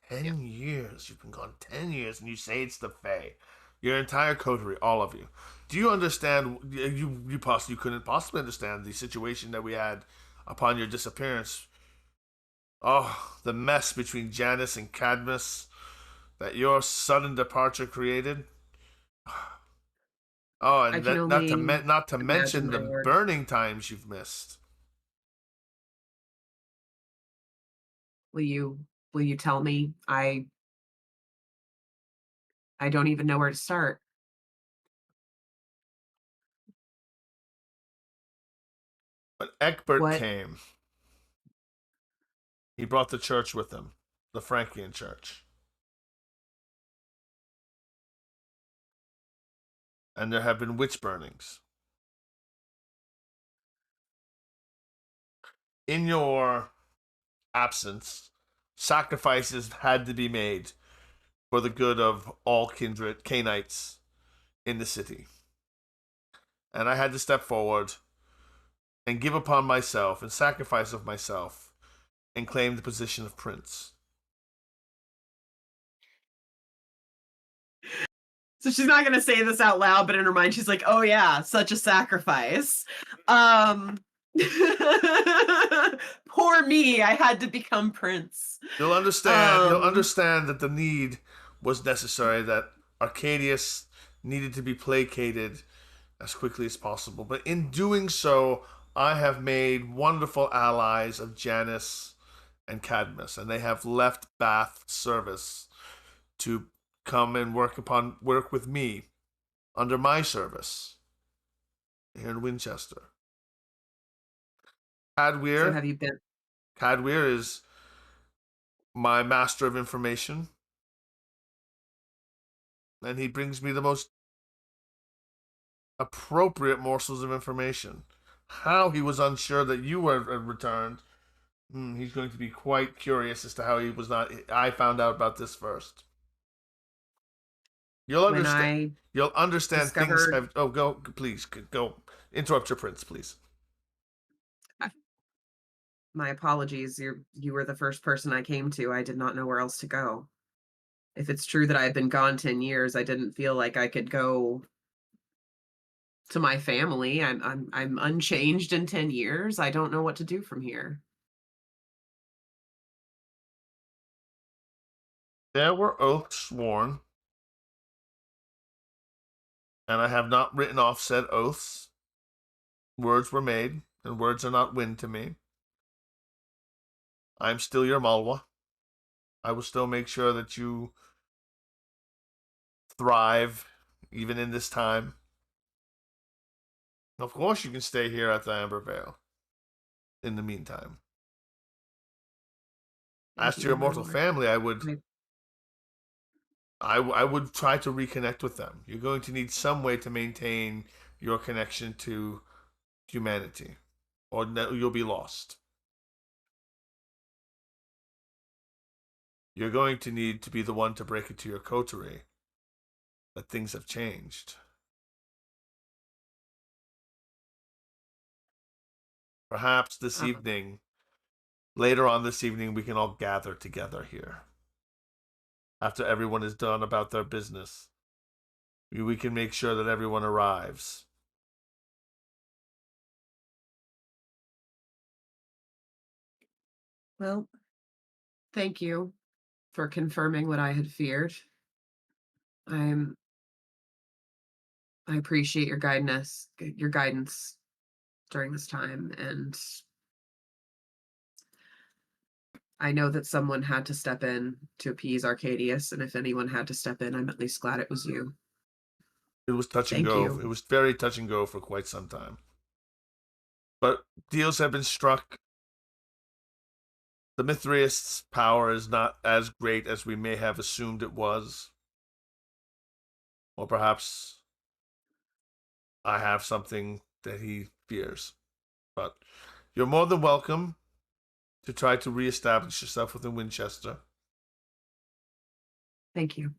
10 years. You've been gone 10 years and you say it's the Fae. Your entire coterie, all of you. Do you understand? You couldn't possibly understand the situation that we had upon your disappearance. Oh, the mess between Janus and Cadmus that your sudden departure created. Oh, I and can that, only not to imagine, mention my the lord. burning times you've missed. Will you tell me? I don't even know where to start. When Egbert What? came, he brought the church with him, the Frankian church. And there have been witch burnings. In your absence, sacrifices had to be made for the good of all kindred Canaanites in the city. And I had to step forward and give upon myself and sacrifice of myself and claim the position of prince. So she's not gonna say this out loud, but in her mind she's like, "Oh yeah, such a sacrifice." Um Poor me, I had to become prince. You'll understand. You'll Um, understand that the need was necessary. That Arcadius needed to be placated as quickly as possible. But in doing so, I have made wonderful allies of Janus and Cadmus, and they have left Bath service to come and work with me under my service here in Winchester. so Cadweir have you been is my master of information, and he brings me the most appropriate morsels of information. How he was unsure that you were returned, he's going to be quite curious as to how he was not. I found out about this first. You'll when understand. I You'll understand things discovered have. Oh, go, please, go. Interrupt your prince, please. my apologies, you were the first person I came to. I did not know where else to go. If it's true that I've been gone 10 years, I didn't feel like I could go to my family. I'm unchanged in 10 years. I don't know what to do from here. There were oaths sworn, and I have not written off said oaths. Words were made, and words are not wind to me. I'm still your Malwa. I will still make sure that you thrive, even in this time. Of course, you can stay here at the Amber Vale. In the meantime, as Thank to you, your my mortal lord. family, I would I- I would try to reconnect with them. You're going to need some way to maintain your connection to humanity, or you'll be lost. You're going to need to be the one to break it to your coterie that things have changed. Perhaps this evening, later on this evening, we can all gather together here. After everyone is done about their business, we can make sure that everyone arrives. Well, thank you for confirming what I had feared. I'm I appreciate your guidance during this time, and I know that someone had to step in to appease Arcadius, and if anyone had to step in, I'm at least glad it was you. It was touch and Thank go. you. It was very touch and go for quite some time. But deals have been struck. The Mithrist's power is not as great as we may have assumed it was. Or perhaps I have something that he fears. But you're more than welcome to try to reestablish yourself within Winchester. Thank you.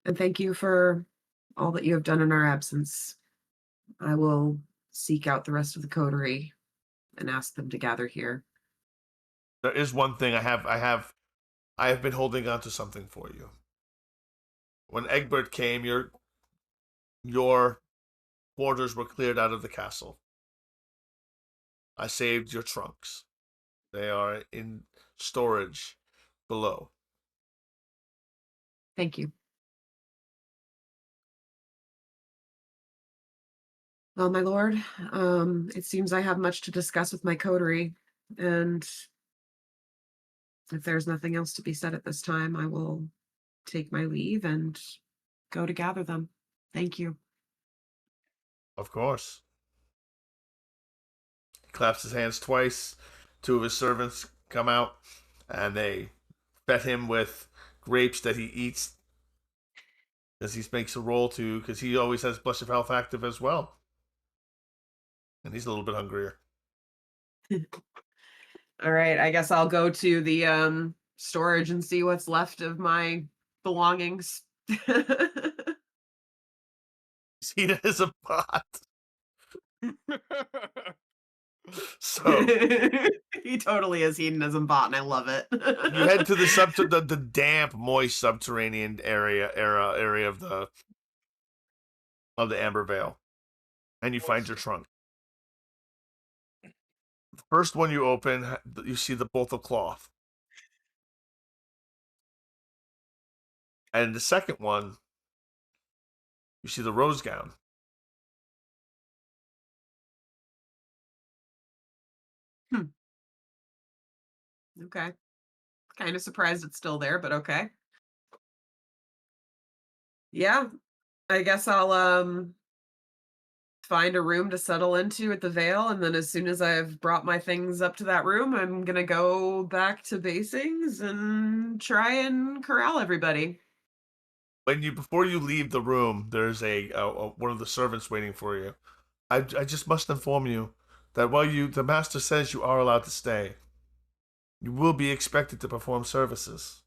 And thank you for all that you have done in our absence. I will seek out the rest of the coterie and ask them to gather here. There is one thing I have been holding on to something for you. When Egbert came, your quarters were cleared out of the castle. I saved your trunks. They are in storage below. Thank you. Well, my lord, it seems I have much to discuss with my coterie, and if there's nothing else to be said at this time, I will take my leave and go to gather them. Thank you. Of course. He claps his hands twice. Two of his servants come out, and they fet him with grapes that he eats as he makes a roll to, because he always has Blush of Health active as well. And he's a little bit hungrier. All right, I guess I'll go to the storage and see what's left of my belongings. Seen it as a pot. So he totally is hedonism bot, and I love it. you head to the damp, moist subterranean area of the Amber Vale, and you find your trunk. The first one you open, you see the bolt of cloth, and the second one, you see the rose gown. Okay. Kind of surprised it's still there, but okay. Yeah. I guess I'll find a room to settle into at the Vale, and then as soon as I've brought my things up to that room, I'm gonna go back to Basings and try and corral everybody. Before you leave the room, there's a one of the servants waiting for you. I just must inform you that while the master says you are allowed to stay, you will be expected to perform services.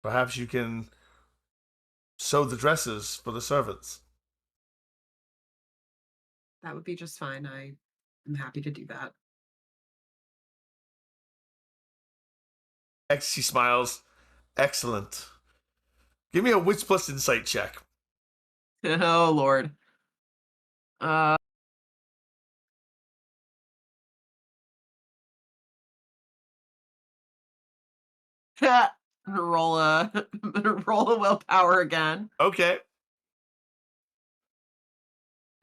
Perhaps you can sew the dresses for the servants. That would be just fine. I am happy to do that. She smiles. Excellent. Give me a wits plus insight check. Oh Lord. Uh roll a roll a willpower again. Okay.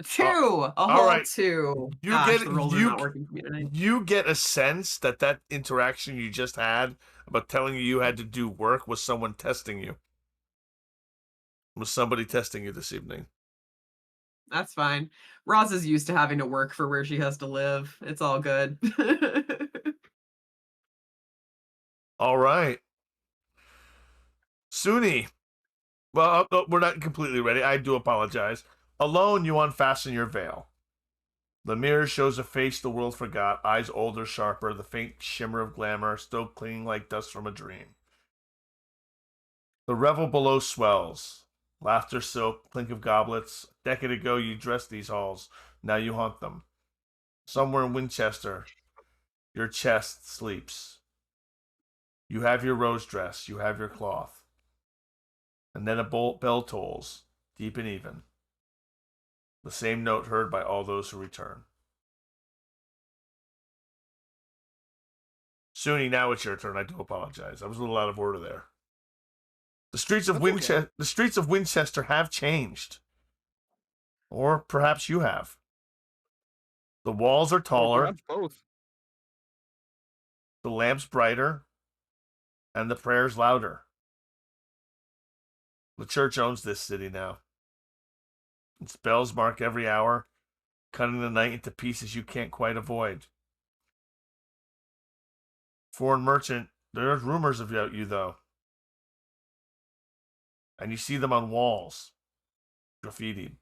2. A all whole right. 2. You Gosh, get the rolls are you not working for me tonight. you get a sense that interaction you just had about telling you had to do work was someone testing you. Was somebody testing you this evening? That's fine. Roz is used to having to work for where she has to live. It's all good. All right. Suni. Well, we're not completely ready. I do apologize. Alone, you unfasten your veil. The mirror shows a face the world forgot, eyes older, sharper, the faint shimmer of glamour still clinging like dust from a dream. The revel below swells. Laughter silk, clink of goblets. A decade ago you dressed these halls, now you haunt them. Somewhere in Winchester, your chest sleeps. You have your rose dress, you have your cloth. And then a bell tolls, deep and even. The same note heard by all those who return. Suni, now it's your turn. I do apologize. I was a little out of order there. The streets of That's okay. The streets of Winchester have changed, or perhaps you have. The walls are Or taller, perhaps both. the lamps brighter, and the prayers louder. The church owns this city now. Its bells mark every hour, cutting the night into pieces you can't quite avoid. Foreign merchant, there's rumors about you, though. And you see them on walls, graffitied.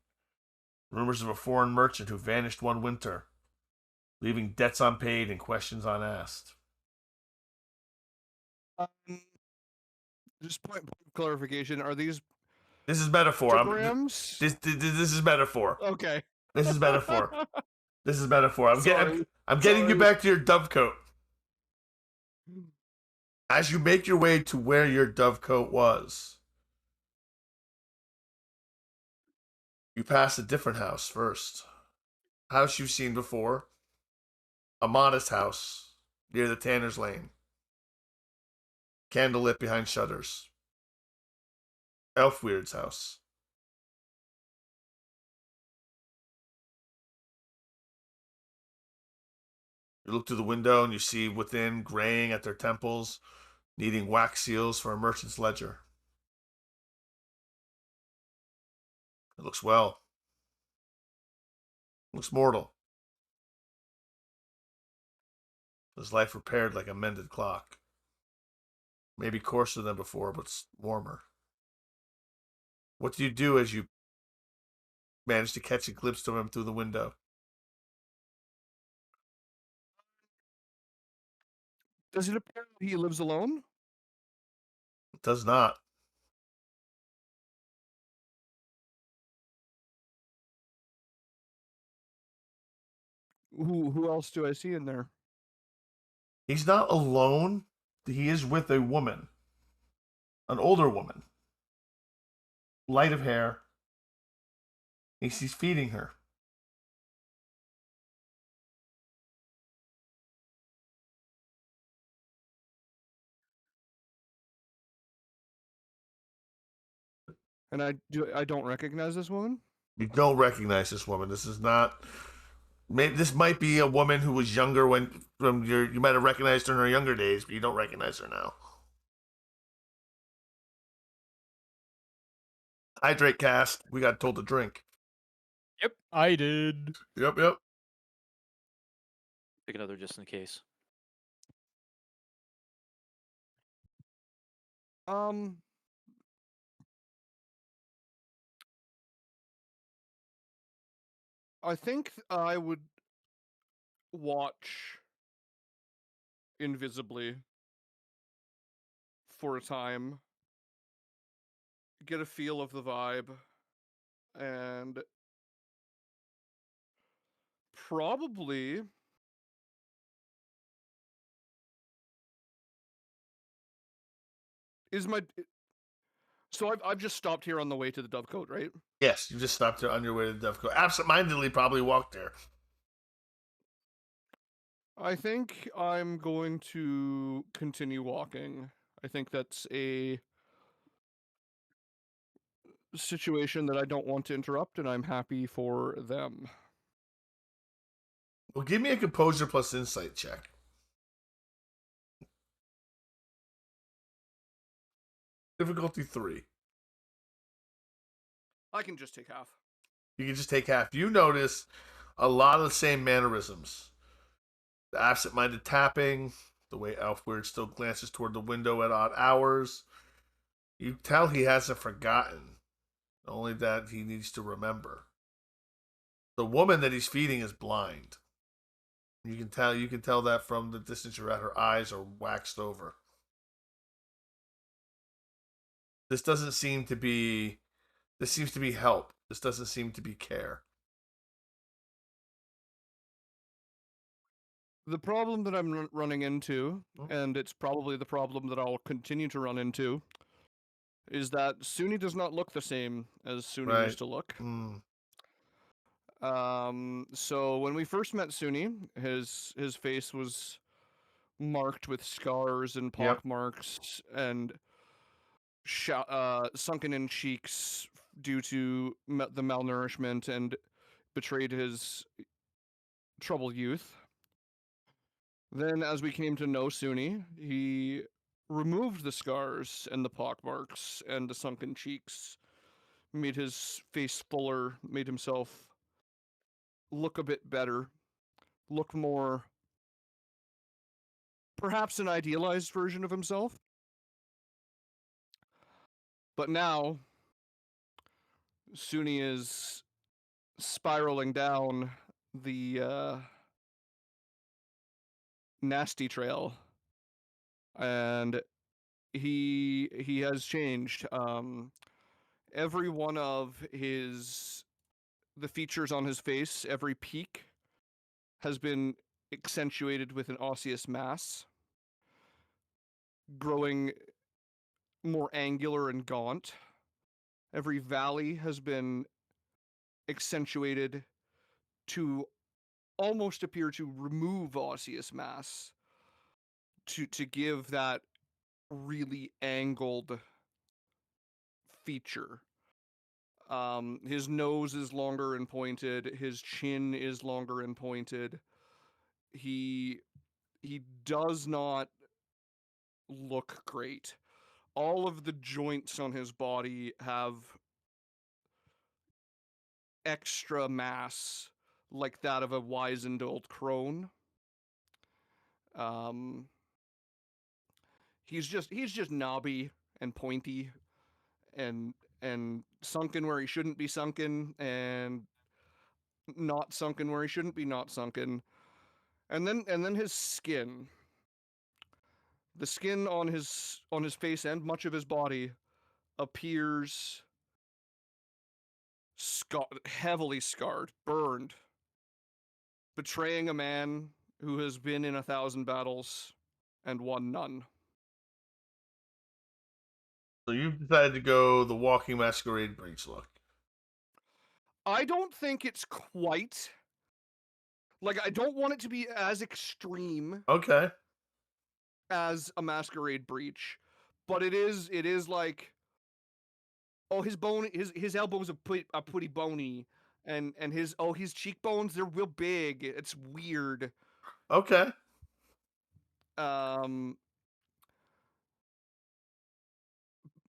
Rumors of a foreign merchant who vanished one winter, leaving debts unpaid and questions unasked. Just point of clarification: are these This is metaphor. pictograms? This is metaphor. Okay. This is metaphor. This is metaphor. I'm getting you Sorry. back to your dovecote. As you make your way to where your dovecote was, you pass a different house first. House you've seen before. A modest house near the Tanner's Lane. Candle lit behind shutters. Elfweird's house. You look through the window and you see within graying at their temples, needing wax seals for a merchant's ledger. It looks well. It looks mortal. His life repaired like a mended clock. Maybe coarser than before, but warmer. What do you do as you manage to catch a glimpse of him through the window? Does it appear he lives alone? It does not. Who else do I see in there? He's not alone. He is with a woman. An older woman. Light of hair. He's feeding her. And I don't recognize this woman? You don't recognize this woman. This is not. Maybe this might be a woman who was younger you might have recognized her in her younger days, but you don't recognize her now. Hydrate cast. We got told to drink. Yep, I did. Yep. Take another just in case. I think I would watch invisibly for a time, get a feel of the vibe, and probably so I've just stopped here on the way to the Dovecote, right? Yes, you just stopped on your way to the Dovecote. Absentmindedly, probably walked there. I think I'm going to continue walking. I think that's a situation that I don't want to interrupt, and I'm happy for them. Well, give me a composure plus insight check. Difficulty 3. I can just take half. You can just take half. You notice a lot of the same mannerisms. The absent-minded tapping, the way Elfweird still glances toward the window at odd hours. You tell he hasn't forgotten, only that he needs to remember. The woman that he's feeding is blind. You can tell that from the distance you're at. Her eyes are waxed over. This seems to be help. This doesn't seem to be care. The problem that I'm running into, and it's probably the problem that I'll continue to run into, is that Suni does not look the same as Suni used to look. So when we first met Suni, his face was marked with scars and pock marks, and sunken in cheeks due to the malnourishment and betrayed his troubled youth. Then, as we came to know Suni, he removed the scars and the pockmarks and the sunken cheeks, made his face fuller, made himself look a bit better, look more, perhaps an idealized version of himself. But now, Suni is spiraling down the nasty trail, and he has changed. Every one of the features on his face, every peak, has been accentuated with an osseous mass, growing more angular and gaunt. Every valley has been accentuated to almost appear to remove osseous mass to give that really angled feature. His nose is longer and pointed, his chin is longer and pointed. He does not look great. All of the joints on his body have extra mass like that of a wizened old crone. He's just knobby and pointy and sunken where he shouldn't be sunken and not sunken where he shouldn't be not sunken. And then his skin. The skin on his face and much of his body appears heavily scarred, burned, betraying a man who has been in 1,000 battles and won none. So you've decided to go the walking masquerade breach look. I don't think it's quite like, I don't want it to be as extreme Okay. as a masquerade breach, but it is like, oh, his elbows are pretty bony, and his cheekbones, they're real big. It's weird. Okay. And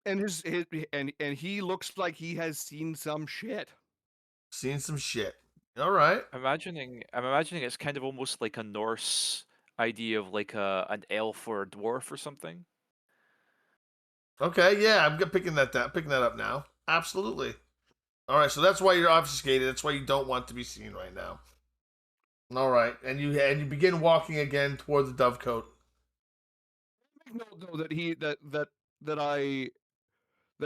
and he looks like he has seen some shit. Seen some shit. All right. I'm imagining it's kind of almost like a Norse idea of like an elf or a dwarf or something. Okay, yeah, I'm picking that up now. Absolutely. All right, so that's why you're obfuscated. That's why you don't want to be seen right now. All right, and you begin walking again toward the dovecote. No, that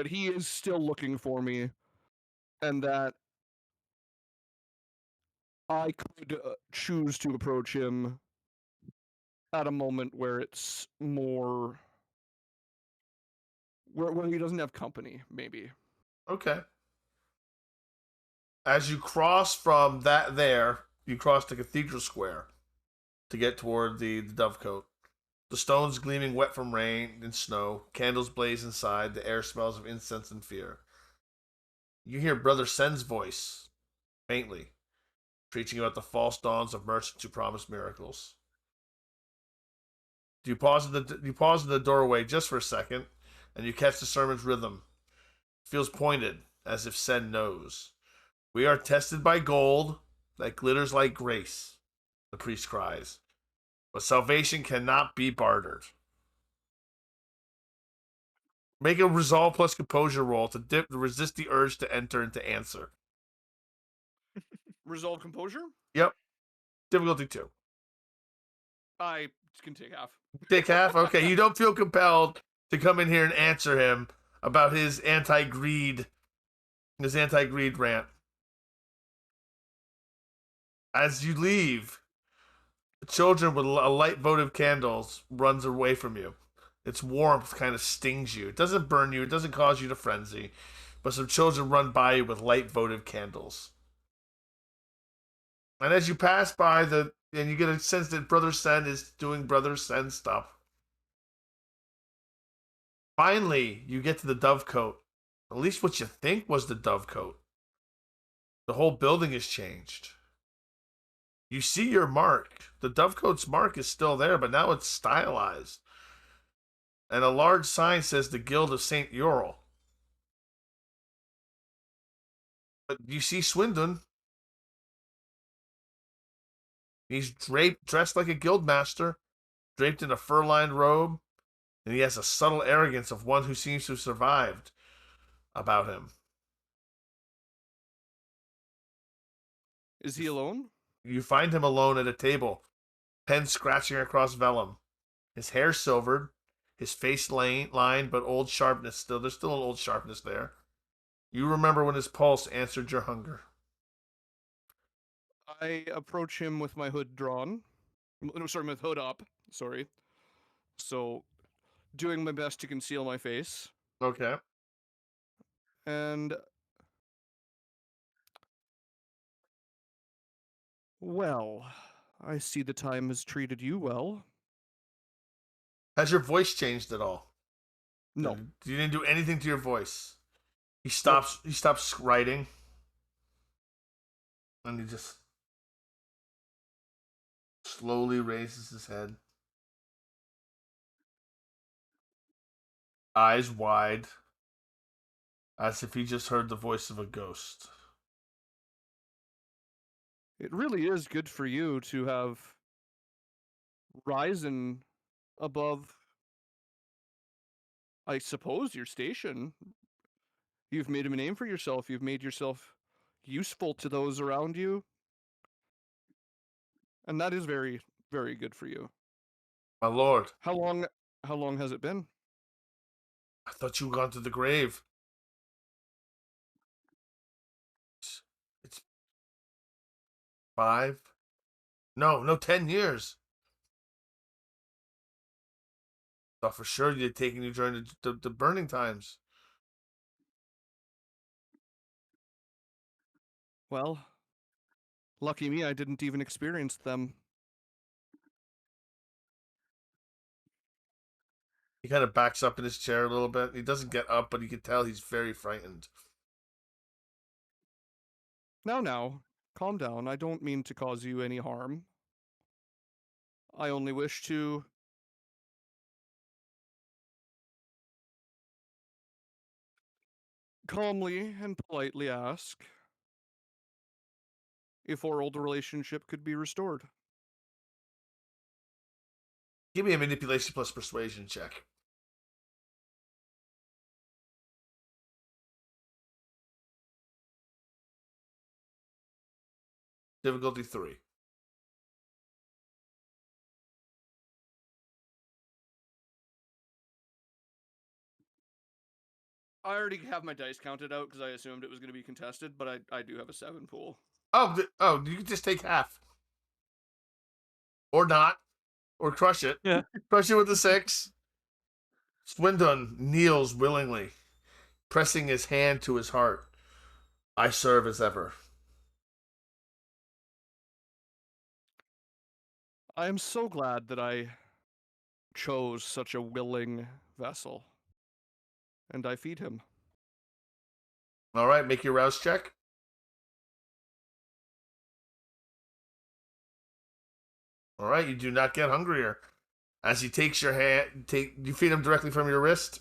he is still looking for me, and that I could choose to approach him at a moment where it's more where he doesn't have company, maybe. Okay. As you cross from you cross the cathedral square to get toward the dovecote. The stones gleaming wet from rain and snow, candles blaze inside, the air smells of incense and fear. You hear Brother Sen's voice, faintly, preaching about the false dawns of merchants who promise miracles. You pause in the doorway just for a second, and you catch the sermon's rhythm. It feels pointed, as if Sen knows. We are tested by gold that glitters like grace, the priest cries. But salvation cannot be bartered. Make a resolve plus composure roll to resist the urge to enter and to answer. Resolve composure? Yep. Difficulty 2. I can take half. Take half? Okay, you don't feel compelled to come in here and answer him about his anti-greed rant. As you leave, children with a light votive candles runs away from you. Its warmth kind of stings you. It doesn't burn you. It doesn't cause you to frenzy. But some children run by you with light votive candles. And as you pass by and you get a sense that Brother Sen is doing Brother Sen stuff. Finally, you get to the dovecote. At least what you think was the dovecote. The whole building has changed. You see your mark. The dovecote's mark is still there, but now it's stylized. And a large sign says the Guild of St. Ural. But you see Swindon. He's dressed like a guildmaster, draped in a fur-lined robe, and he has a subtle arrogance of one who seems to have survived about him. Is he alone? You find him alone at a table, pen scratching across vellum. His hair silvered, his face lined, but old sharpness still. There's still an old sharpness there. You remember when his pulse answered your hunger. I approach him with my hood drawn. No, sorry, with hood up. Sorry. So, doing my best to conceal my face. Okay. And well, I see the time has treated you well. Has your voice changed at all? No. You didn't do anything to your voice. He stops. He stops writing, and he just slowly raises his head, eyes wide, as if he just heard the voice of a ghost. It really is good for you to have risen above, I suppose, your station. You've made a name for yourself. You've made yourself useful to those around you. And that is very, very good for you. My lord, How long has it been? I thought you were gone to the grave. It's 5. No, 10 years. Thought for sure you'd taken you during the burning times. Well, lucky me, I didn't even experience them. He kind of backs up in his chair a little bit. He doesn't get up, but you can tell he's very frightened. Now, calm down. I don't mean to cause you any harm. I only wish to calmly and politely ask if our old relationship could be restored. Give me a manipulation plus persuasion check. Difficulty 3. I already have my dice counted out because I assumed it was going to be contested, but I do have a 7 pool. Oh, you can just take half. Or not. Or crush it. Yeah. Crush it with the 6. Swindon kneels willingly, pressing his hand to his heart. I serve as ever. I am so glad that I chose such a willing vessel. And I feed him. All right, make your rouse check. All right, you do not get hungrier. As he takes your hand, you feed him directly from your wrist.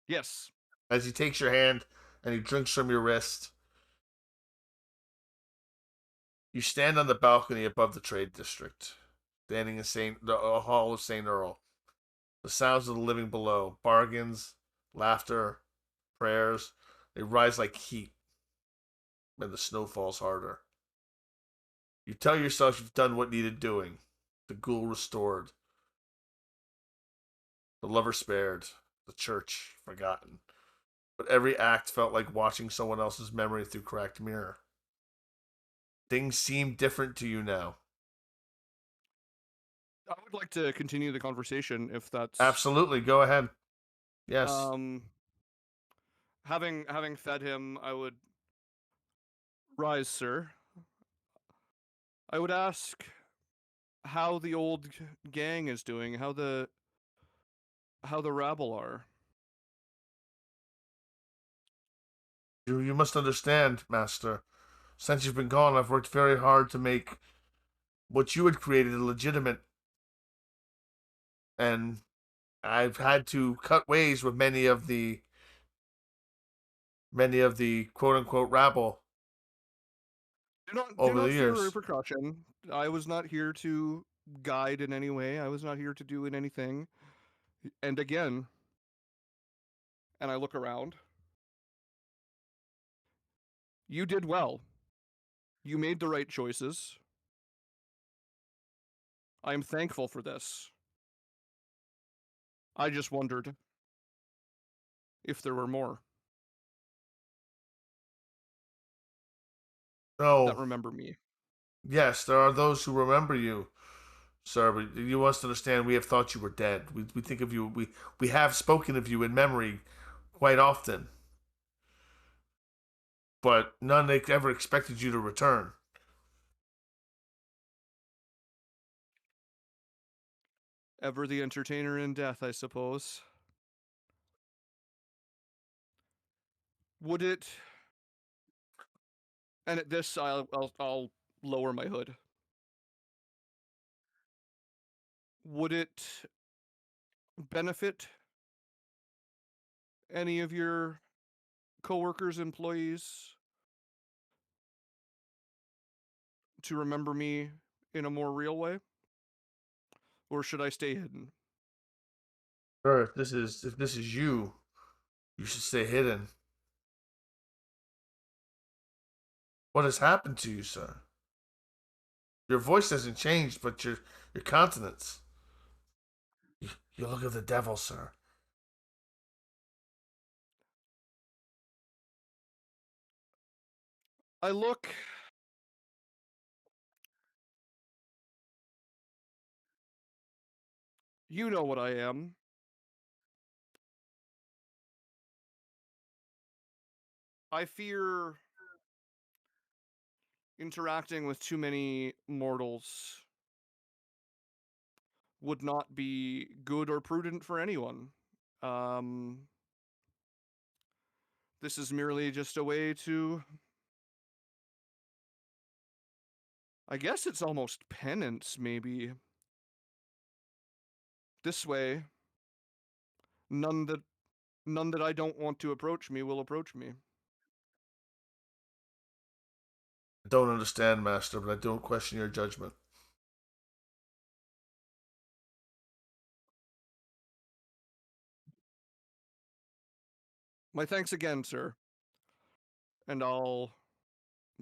Yes. As he takes your hand and he drinks from your wrist. You stand on the balcony above the trade district, standing in the hall of St. Earl. The sounds of the living below, bargains, laughter, prayers, they rise like heat when the snow falls harder. You tell yourself you've done what needed doing. The ghoul restored. The lover spared. The church forgotten. But every act felt like watching someone else's memory through cracked mirror. Things seem different to you now. I would like to continue the conversation if that's Absolutely, go ahead. Yes. Having fed him, I would rise, sir. I would ask how the old gang is doing, how the how the rabble are. You must understand, Master. Since you've been gone, I've worked very hard to make what you had created legitimate, and I've had to cut ways with many of the quote unquote rabble Do over not the fear years. repercussion. I was not here to guide in any way. I was not here to do in anything. And again, and I look around. You did well. You made the right choices. I am thankful for this. I just wondered if there were more that No, remember me. yes, there are those who remember you, sir, but you must understand we have thought you were dead. We think of you, we have spoken of you in memory quite often, but none ever expected you to return. Ever the entertainer in death, I suppose. Would it... And at this, I'll lower my hood. Would it benefit any of your coworkers, employees, to remember me in a more real way? Or should I stay hidden? Sir, if this is you, you should stay hidden. What has happened to you, sir? Your voice hasn't changed, but your countenance. You look of the devil, sir. I look... You know what I am. I fear interacting with too many mortals would not be good or prudent for anyone. This is merely just a way to... I guess it's almost penance, maybe. This way, none that I don't want to approach me will approach me. I don't understand, Master, but I don't question your judgment. My thanks again, sir. And I'll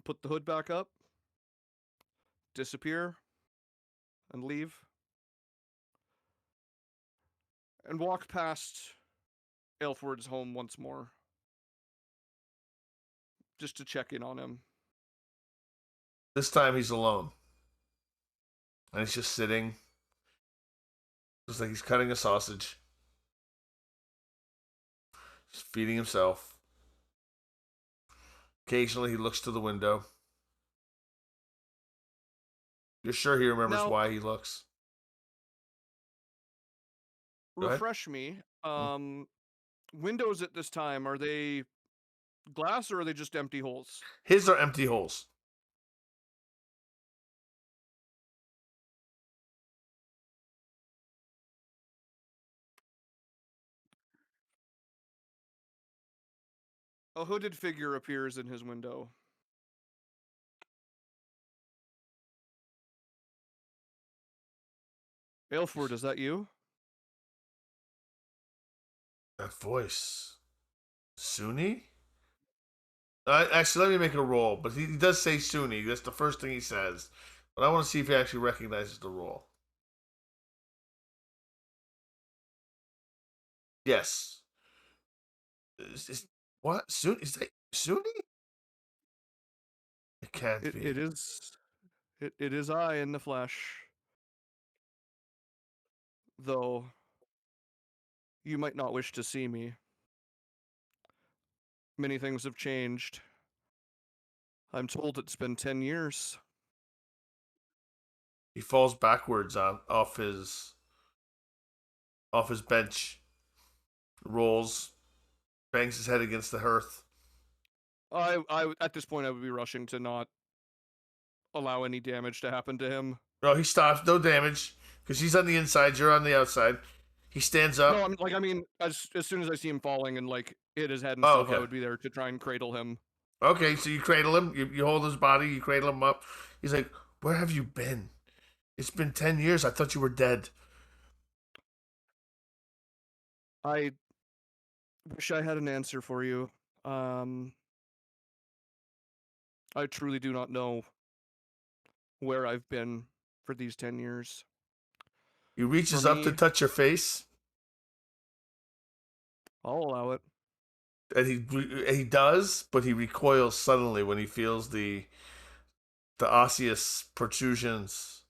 put the hood back up, disappear, and leave. And walk past Aelfward's home once more. Just to check in on him. This time he's alone. And he's just sitting. Just like he's cutting a sausage. He's feeding himself. Occasionally he looks to the window. You're sure he remembers Now, why he looks? Go ahead. refresh me. Windows at this time, are they glass or are they just empty holes? His are empty holes. A hooded figure appears in his window. Aelfward, is that you? That voice. Sunni? Actually, let me make a roll. But he does say Sunni. That's the first thing he says. But I want to see if he actually recognizes the roll. Yes. What? Sunni? Is that Sunni? It can't be. It is. It is I in the flesh. Though you might not wish to see me. Many things have changed. I'm told it's been 10 years. He falls backwards off his bench rolls, bangs his head against the hearth. I at this point I would be rushing to not allow any damage to happen to him. No, he stops. No damage. Because he's on the inside, you're on the outside. He stands up. No, I mean, as soon as I see him falling and like hit his head and Oh, stuff, okay. I would be there to try and cradle him. Okay, so you cradle him. You hold his body. You cradle him up. He's like, "Where have you been? It's been 10 years. I thought you were dead." I wish I had an answer for you. I truly do not know where I've been for these 10 years. He reaches For up to me- touch your face, I'll allow it. and he does, but he recoils suddenly when he feels the osseous protrusions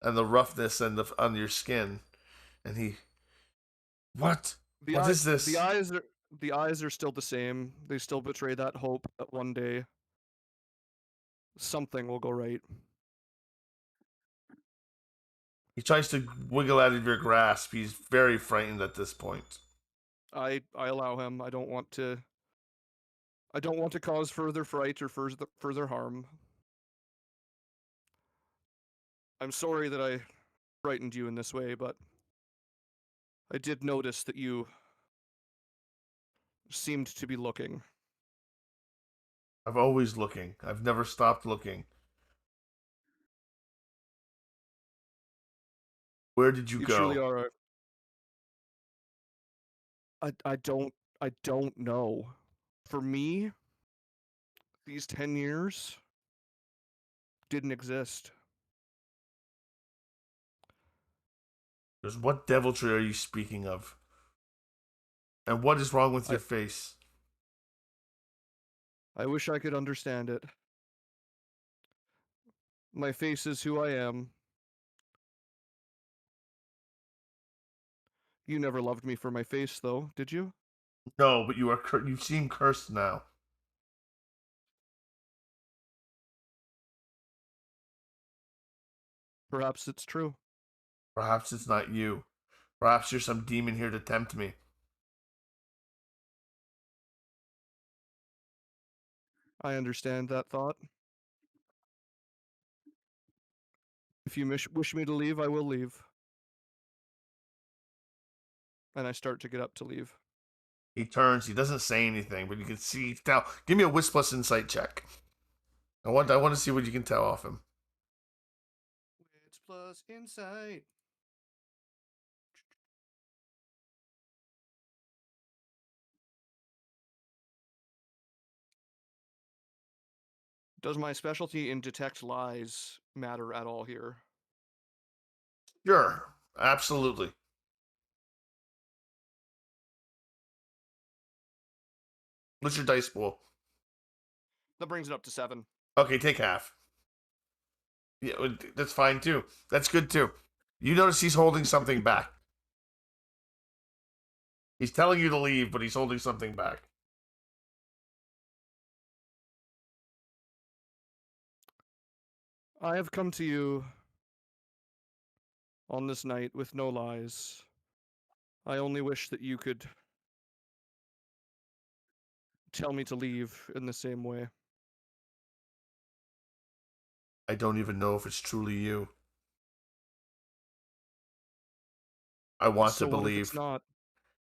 and the roughness on your skin, and he, what? What is this? The eyes are still the same. They still betray that hope that one day something will go right. He tries to wiggle out of your grasp. He's very frightened at this point. I allow him. I don't want to cause further fright or further harm. I'm sorry that I frightened you in this way, but I did notice that you seemed to be looking. I'm always looking. I've never stopped looking. Where did you You go? truly are. I don't know. For me, these 10 years didn't exist. Because what deviltry are you speaking of? And what is wrong with your face? I wish I could understand it. My face is who I am. You never loved me for my face, though, did you? No, but you seem cursed now. Perhaps it's true. Perhaps it's not you. Perhaps you're some demon here to tempt me. I understand that thought. If you wish me to leave, I will leave. And I start to get up to leave. He turns. He doesn't say anything, but you can see. Now, give me a Wits plus insight check. I want to see what you can tell off him. Wits plus insight. Does my specialty in detect lies matter at all here? Sure, absolutely. What's your dice pool? That brings it up to 7. Okay, take half. Yeah, that's fine too. That's good too. You notice he's holding something back. He's telling you to leave, but he's holding something back. I have come to you on this night with no lies. I only wish that you could tell me to leave in the same way. I don't even know if it's truly you. I want So to what if believe. it's not?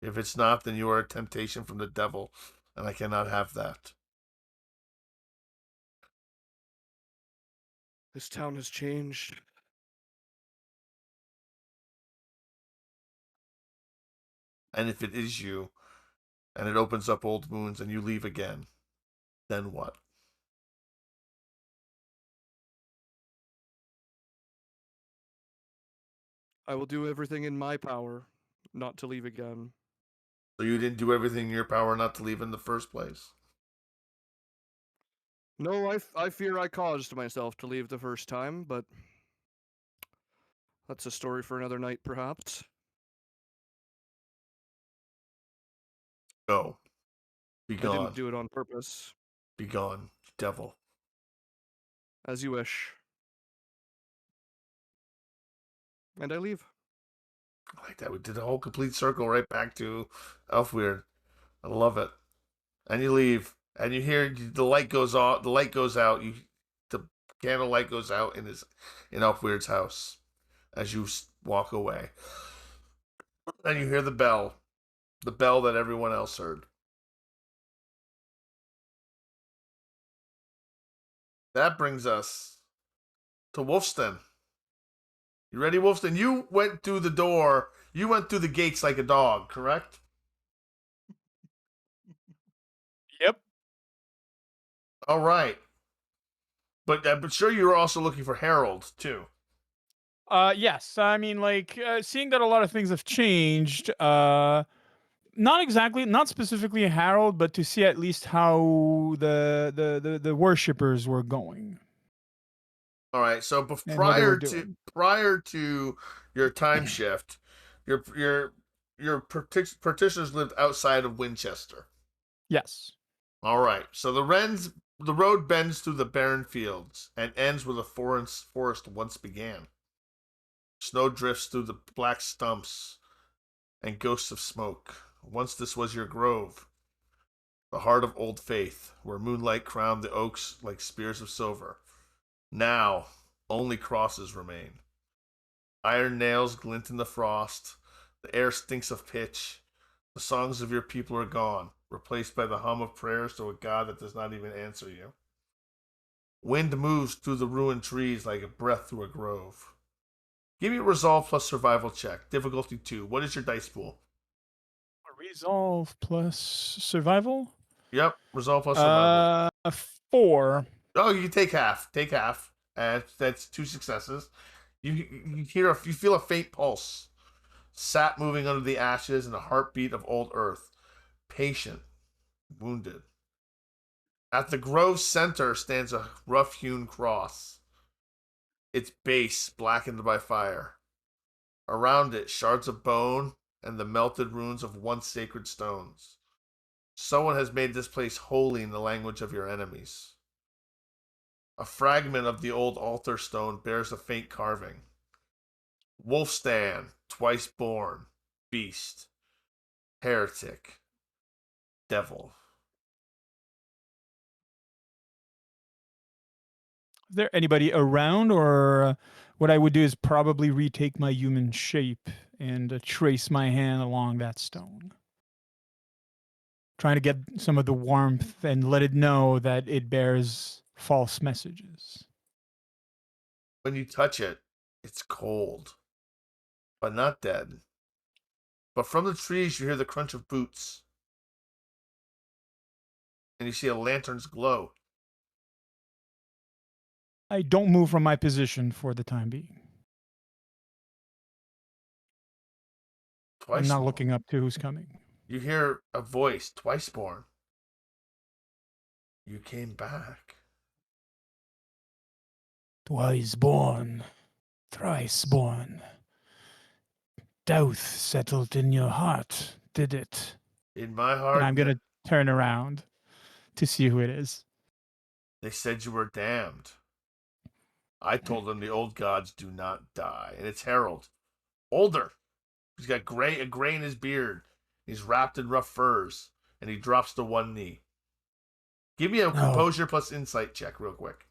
If it's not, then you are a temptation from the devil, and I cannot have that. This town has changed. And if it is you, and it opens up old wounds, and you leave again, then what? I will do everything in my power not to leave again. So you didn't do everything in your power not to leave in the first place? No, I fear I caused myself to leave the first time, but that's a story for another night, perhaps. Go. Be I gone. didn't do it on purpose. Be gone, devil. As you wish. And I leave. I like that. We did a whole complete circle right back to Elfweird. I love it. And you leave, and you hear the light goes off. The light goes out. The candle light goes out in Elfweird's house as you walk away. And you hear the bell that everyone else heard. That brings us to Wulfstann. You ready, Wulfstann? You went through the door. You went through the gates like a dog, correct? Yep. All right. But sure, you were also looking for Harold too. Yes. I mean, like, seeing that a lot of things have changed. Not specifically Harold, but to see at least how the worshippers were going All right. So and what they were doing. prior to your time shift, your partitioners lived outside of Winchester. Yes. All right. So the road bends through the barren fields and ends where the forest once began. Snow drifts through the black stumps and ghosts of smoke. Once this was your grove, the heart of old faith, where moonlight crowned the oaks like spears of silver. Now, only crosses remain. Iron nails glint in the frost. The air stinks of pitch. The songs of your people are gone, replaced by the hum of prayers to a god that does not even answer you. Wind moves through the ruined trees like a breath through a grove. Give me a resolve plus survival check. Difficulty 2. What is your dice pool? Resolve plus survival. Yep, resolve plus survival. 4. Oh, you can take half. Take half. That's 2 successes. You feel a faint pulse. Sap moving under the ashes and a heartbeat of old earth. Patient. Wounded. At the grove's center stands a rough-hewn cross. Its base blackened by fire. Around it, shards of bone and the melted ruins of once sacred stones. Someone has made this place holy in the language of your enemies. A fragment of the old altar stone bears a faint carving. Wulfstann, twice born, beast, heretic, devil. Is there anybody around, or what I would do is probably retake my human shape and trace my hand along that stone, trying to get some of the warmth and let it know that it bears false messages. When you touch it, it's cold, but not dead. But from the trees, you hear the crunch of boots, and you see a lantern's glow. I don't move from my position for the time being. Twice I'm not born. looking up to who's coming. You hear a voice, twice born. You came back. Twice born, thrice born. Doubt settled in your heart, did it? In my heart, And I'm going to turn around to see who it is. they said you were damned. I told them the old gods do not die. And it's Harold. Older. He's got a gray in his beard. He's wrapped in rough furs. And he drops to one knee. Give me a composure plus insight check real quick.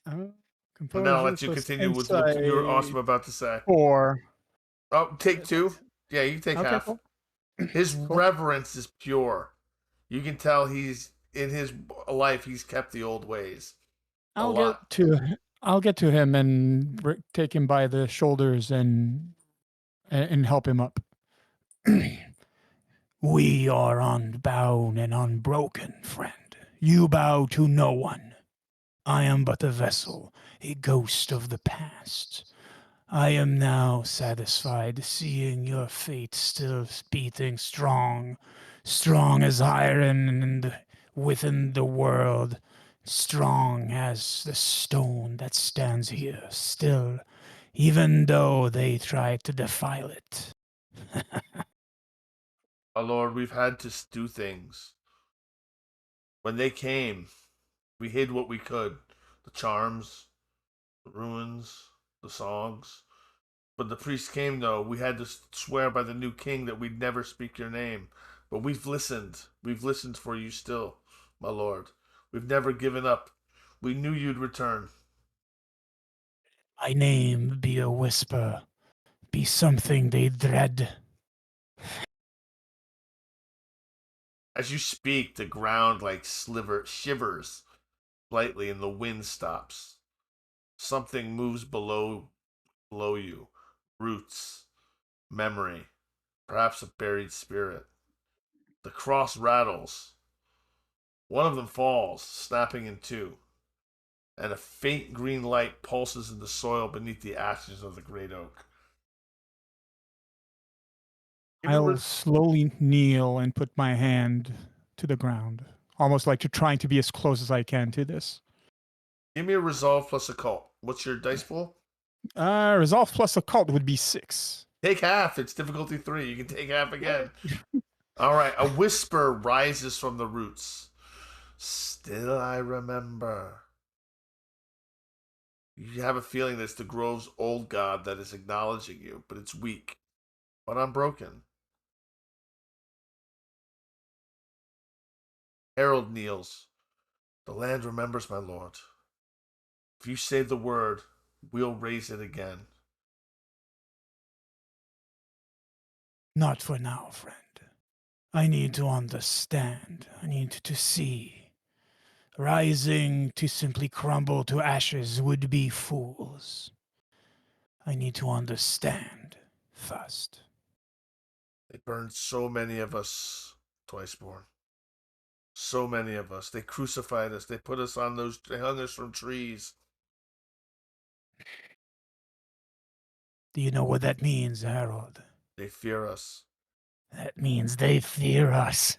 And then I'll let you continue with what you were awesome about to say. 4. Oh, take 2. Yeah, you can take half. Cool. His reverence is pure. You can tell he's in his life he's kept the old ways. I'll get to him and take him by the shoulders and help him up. We are unbound and unbroken, friend. You bow to no one. I am but a vessel, a ghost of the past. I am now satisfied seeing your fate still beating strong as iron and within the world, strong as the stone that stands here still, even though they try to defile it. Oh Lord, we've had to do things. When they came, we hid what we could. The charms, the ruins, the songs. But the priest came, though. We had to swear by the new king that we'd never speak your name. But we've listened. We've listened for you still, my lord. We've never given up. We knew you'd return. My name be a whisper, be something they dread. As you speak, the ground like shivers slightly and the wind stops. Something moves below you. Roots, memory, perhaps a buried spirit. The cross rattles. One of them falls, snapping in two, and a faint green light pulses in the soil beneath the ashes of the great oak. I'll slowly kneel and put my hand to the ground, almost like trying to be as close as I can to this. Give me a resolve plus occult. What's your dice pool? Resolve plus occult would be 6. Take half. It's difficulty 3. You can take half again. All right. A whisper rises from the roots. Still I remember. You have a feeling that it's the grove's old god that is acknowledging you, but it's weak, but unbroken. Harold kneels. The land remembers, my lord. If you say the word, we'll raise it again. Not for now, friend. I need to understand. I need to see. Rising to simply crumble to ashes would be fools. I need to understand first. They burned so many of us, Twiceborn. So many of us. They crucified us. They put us on those. They hung us from trees. Do you know what that means, Harold? They fear us. That means they fear us.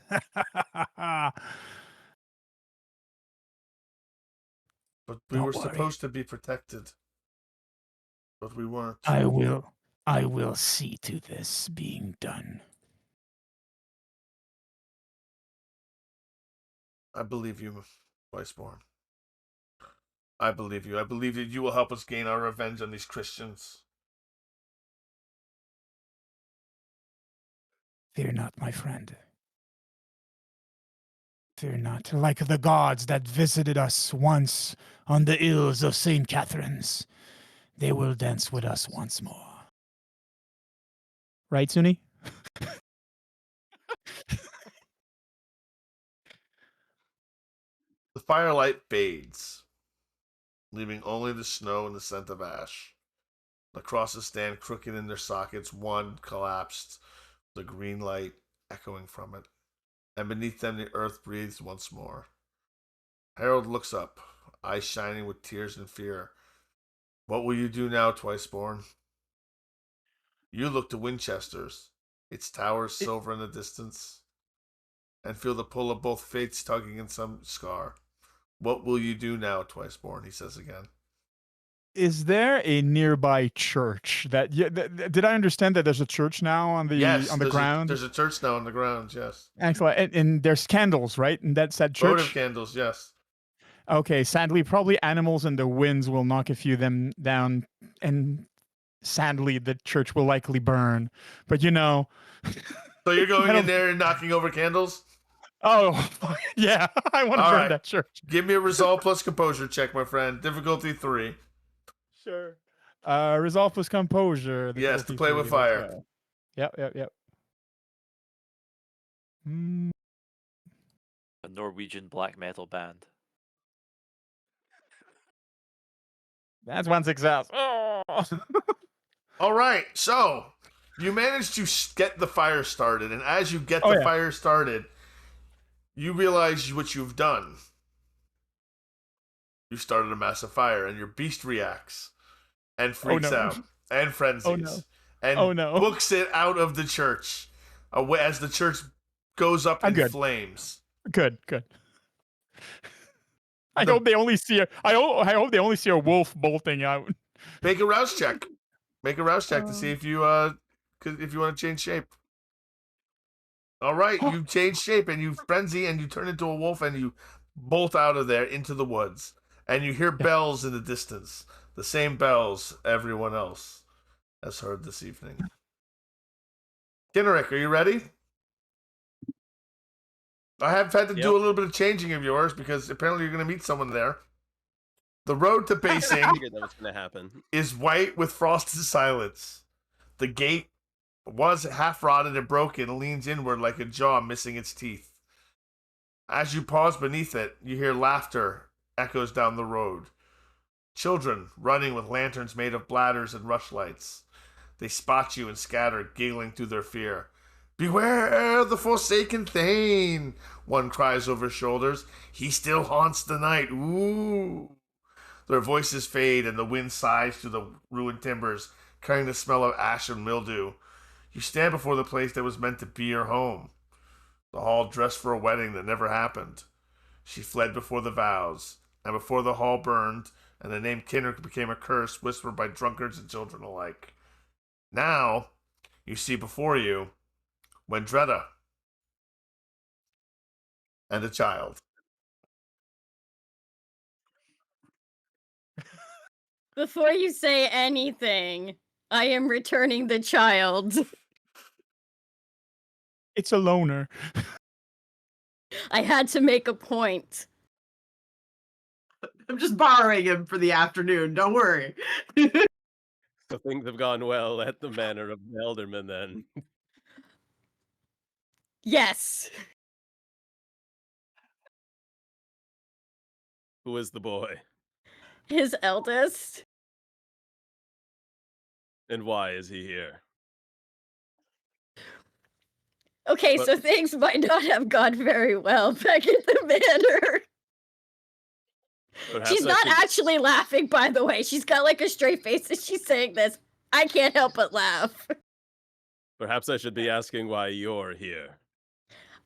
But we Don't were worry. supposed to be protected. But we weren't. I will see to this being done. I believe you, Twiceborn. I believe you. I believe that you will help us gain our revenge on these Christians. Fear not, my friend. Fear not, like the gods that visited us once on the hills of St. Catherine's. They will dance with us once more. Right, Suni? The firelight fades, leaving only the snow and the scent of ash. The crosses stand crooked in their sockets, one collapsed, the green light echoing from it. And beneath them the earth breathes once more. Harold looks up, eyes shining with tears and fear. What will you do now, Twiceborn? You look to Winchester's, its towers silver in the distance, and feel the pull of both fates tugging in some scar. What will you do now, Twiceborn? He says again. Is there a nearby church that? Yeah, did I understand that there's a church now on the ground? There's a church now on the ground. Yes. Excellent, and there's candles, right? And that's that church. Votive candles. Yes. Okay, sadly, probably animals and the winds will knock a few of them down, and sadly, the church will likely burn. But you know. So you're going in there and knocking over candles? Oh, yeah. I want to burn that church. Give me a resolve plus composure check, my friend. Difficulty 3. Sure. Resolve plus composure. Yes, to play with fire. Yep. A Norwegian black metal band. That's one success. Oh. All right, so you managed to get the fire started, and as you get the fire started, you realize what you've done. You started a massive fire, and your beast reacts and freaks out and frenzies and books it out of the church as the church goes up in flames. Good. I hope they only see I hope they only see a wolf bolting out. Make a rouse check. To see if you want to change shape. All right, you change shape and you frenzy and you turn into a wolf and you bolt out of there into the woods. And you hear bells in the distance. The same bells everyone else. as heard this evening. Kinerick, are you ready? I have had to do a little bit of changing of yours because apparently you're going to meet someone there. The road to basing I figured that was going to happen. is white with frosted silence. The gate was half rotted and broken and leans inward like a jaw missing its teeth. As you pause beneath it, you hear laughter echoes down the road. Children running with lanterns made of bladders and rushlights. They spot you and scatter, giggling through their fear. "Beware the forsaken Thane," one cries over shoulders. "He still haunts the night." Ooh. Their voices fade and the wind sighs through the ruined timbers, carrying the smell of ash and mildew. You stand before the place that was meant to be your home. The hall dressed for a wedding that never happened. She fled before the vows, and before the hall burned, and the name Kinrick became a curse whispered by drunkards and children alike. Now, you see before you Wendreda and a child. Before you say anything, I am returning the child. It's a loner. I had to make a point. I'm just borrowing him for the afternoon. Don't worry. So things have gone well at the Manor of the Elderman then. Yes. Who is the boy? His eldest. And why is he here? Okay, But- so things might not have gone very well back at the manor. Perhaps She's I not should- actually laughing, by the way. She's got like a straight face as she's saying this. I can't help but laugh. Perhaps I should be asking why you're here.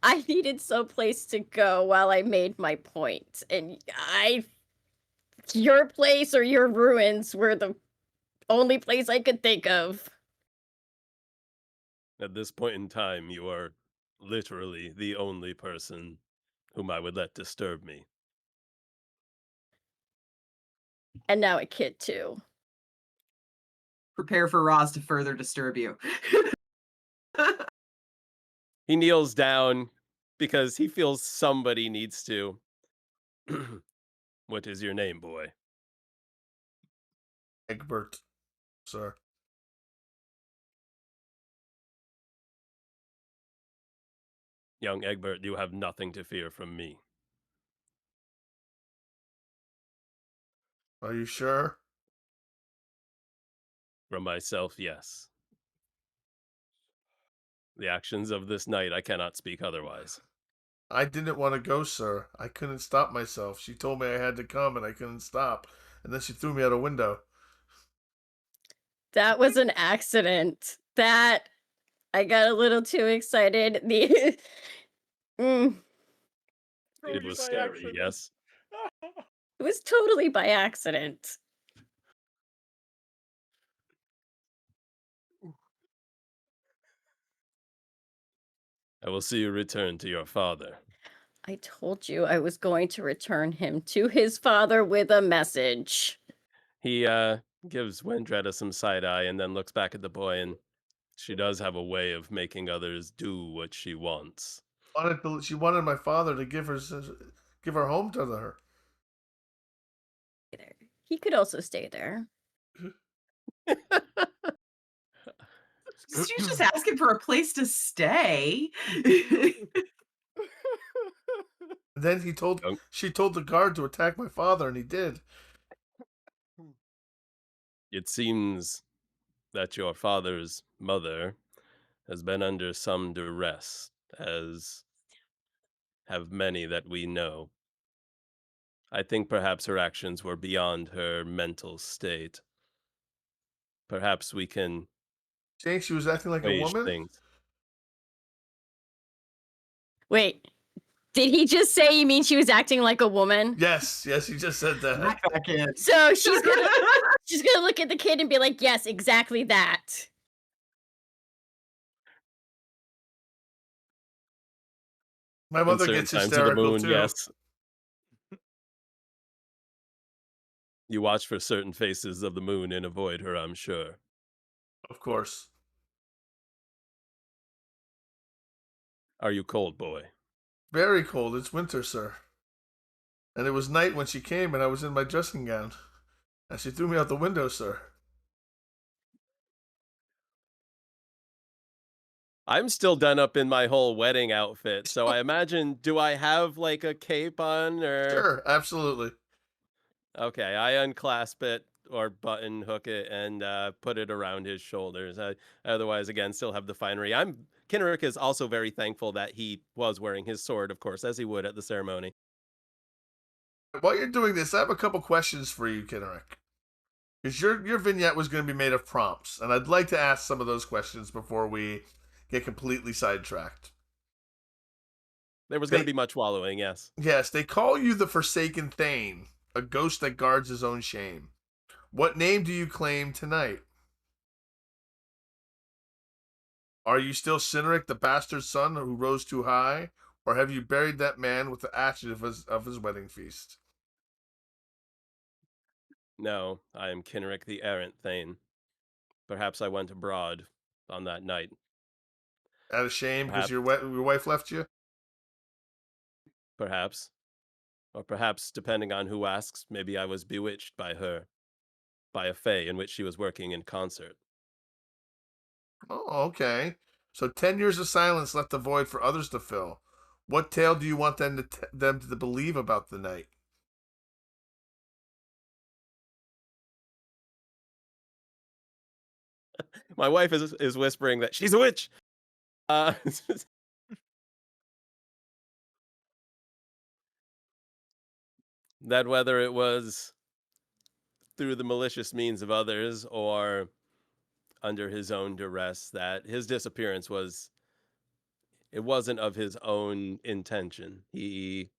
I needed someplace to go while I made my point. And your place or your ruins were the only place I could think of. At this point in time, you are literally the only person whom I would let disturb me. And now a kid too. Prepare for Roz to further disturb you. He kneels down because he feels somebody needs to. What is your name, boy? Egbert, sir. Young Egbert, you have nothing to fear from me. Are you sure? From myself, yes. The actions of this night, I cannot speak otherwise. I didn't want to go, sir. I couldn't stop myself. She told me I had to come and I couldn't stop. And then she threw me out a window. That was an accident. That I got a little too excited. The It was scary, yes? It was totally by accident. I will see you return to your father. I told you I was going to return him to his father with a message. He gives Wendreda some side eye and then looks back at the boy, and she does have a way of making others do what she wants. She wanted my father to give her home to her. He could also stay there. She was just asking for a place to stay. Then she told the guard to attack my father, and he did. It seems that your father's mother has been under some duress, as have many that we know. I think perhaps her actions were beyond her mental state. Perhaps we can Saying she was acting like a wage woman? things. Wait, did he just say you mean she was acting like a woman? Yes, he just said that. Back in. So she's gonna look at the kid and be like, yes, exactly that. My In mother certain gets times of the hysterical moon, too. yes. You watch for certain phases of the moon and avoid her, I'm sure. Of course. Are you cold, boy? Very cold. It's winter, sir. And it was night when she came, and I was in my dressing gown. And she threw me out the window, sir. I'm still done up in my whole wedding outfit, so I imagine, do I have like a cape on or? Sure, absolutely. Okay, I unclasp it or button hook it and put it around his shoulders. Otherwise, again, still have the finery. Kenrick is also very thankful that he was wearing his sword, of course, as he would at the ceremony. While you're doing this, I have a couple questions for you, Kenrick. Because your vignette was going to be made of prompts, and I'd like to ask some of those questions before we get completely sidetracked. There was going to be much wallowing, yes. Yes, they call you the Forsaken Thane, a ghost that guards his own shame. What name do you claim tonight? Are you still Cynric, the bastard son who rose too high, or have you buried that man with the ashes of his wedding feast? No, I am Kenrick the errant Thane. Perhaps I went abroad on that night. Out of shame because Perhaps. your wife left you? Perhaps. Or perhaps, depending on who asks, maybe I was bewitched by her, by a fae in which she was working in concert. Oh, okay. So 10 years of silence left a void for others to fill. What tale do you want them to believe about the night? My wife is whispering that she's a witch. That whether it was through the malicious means of others or under his own duress, that his disappearance wasn't of his own intention. He,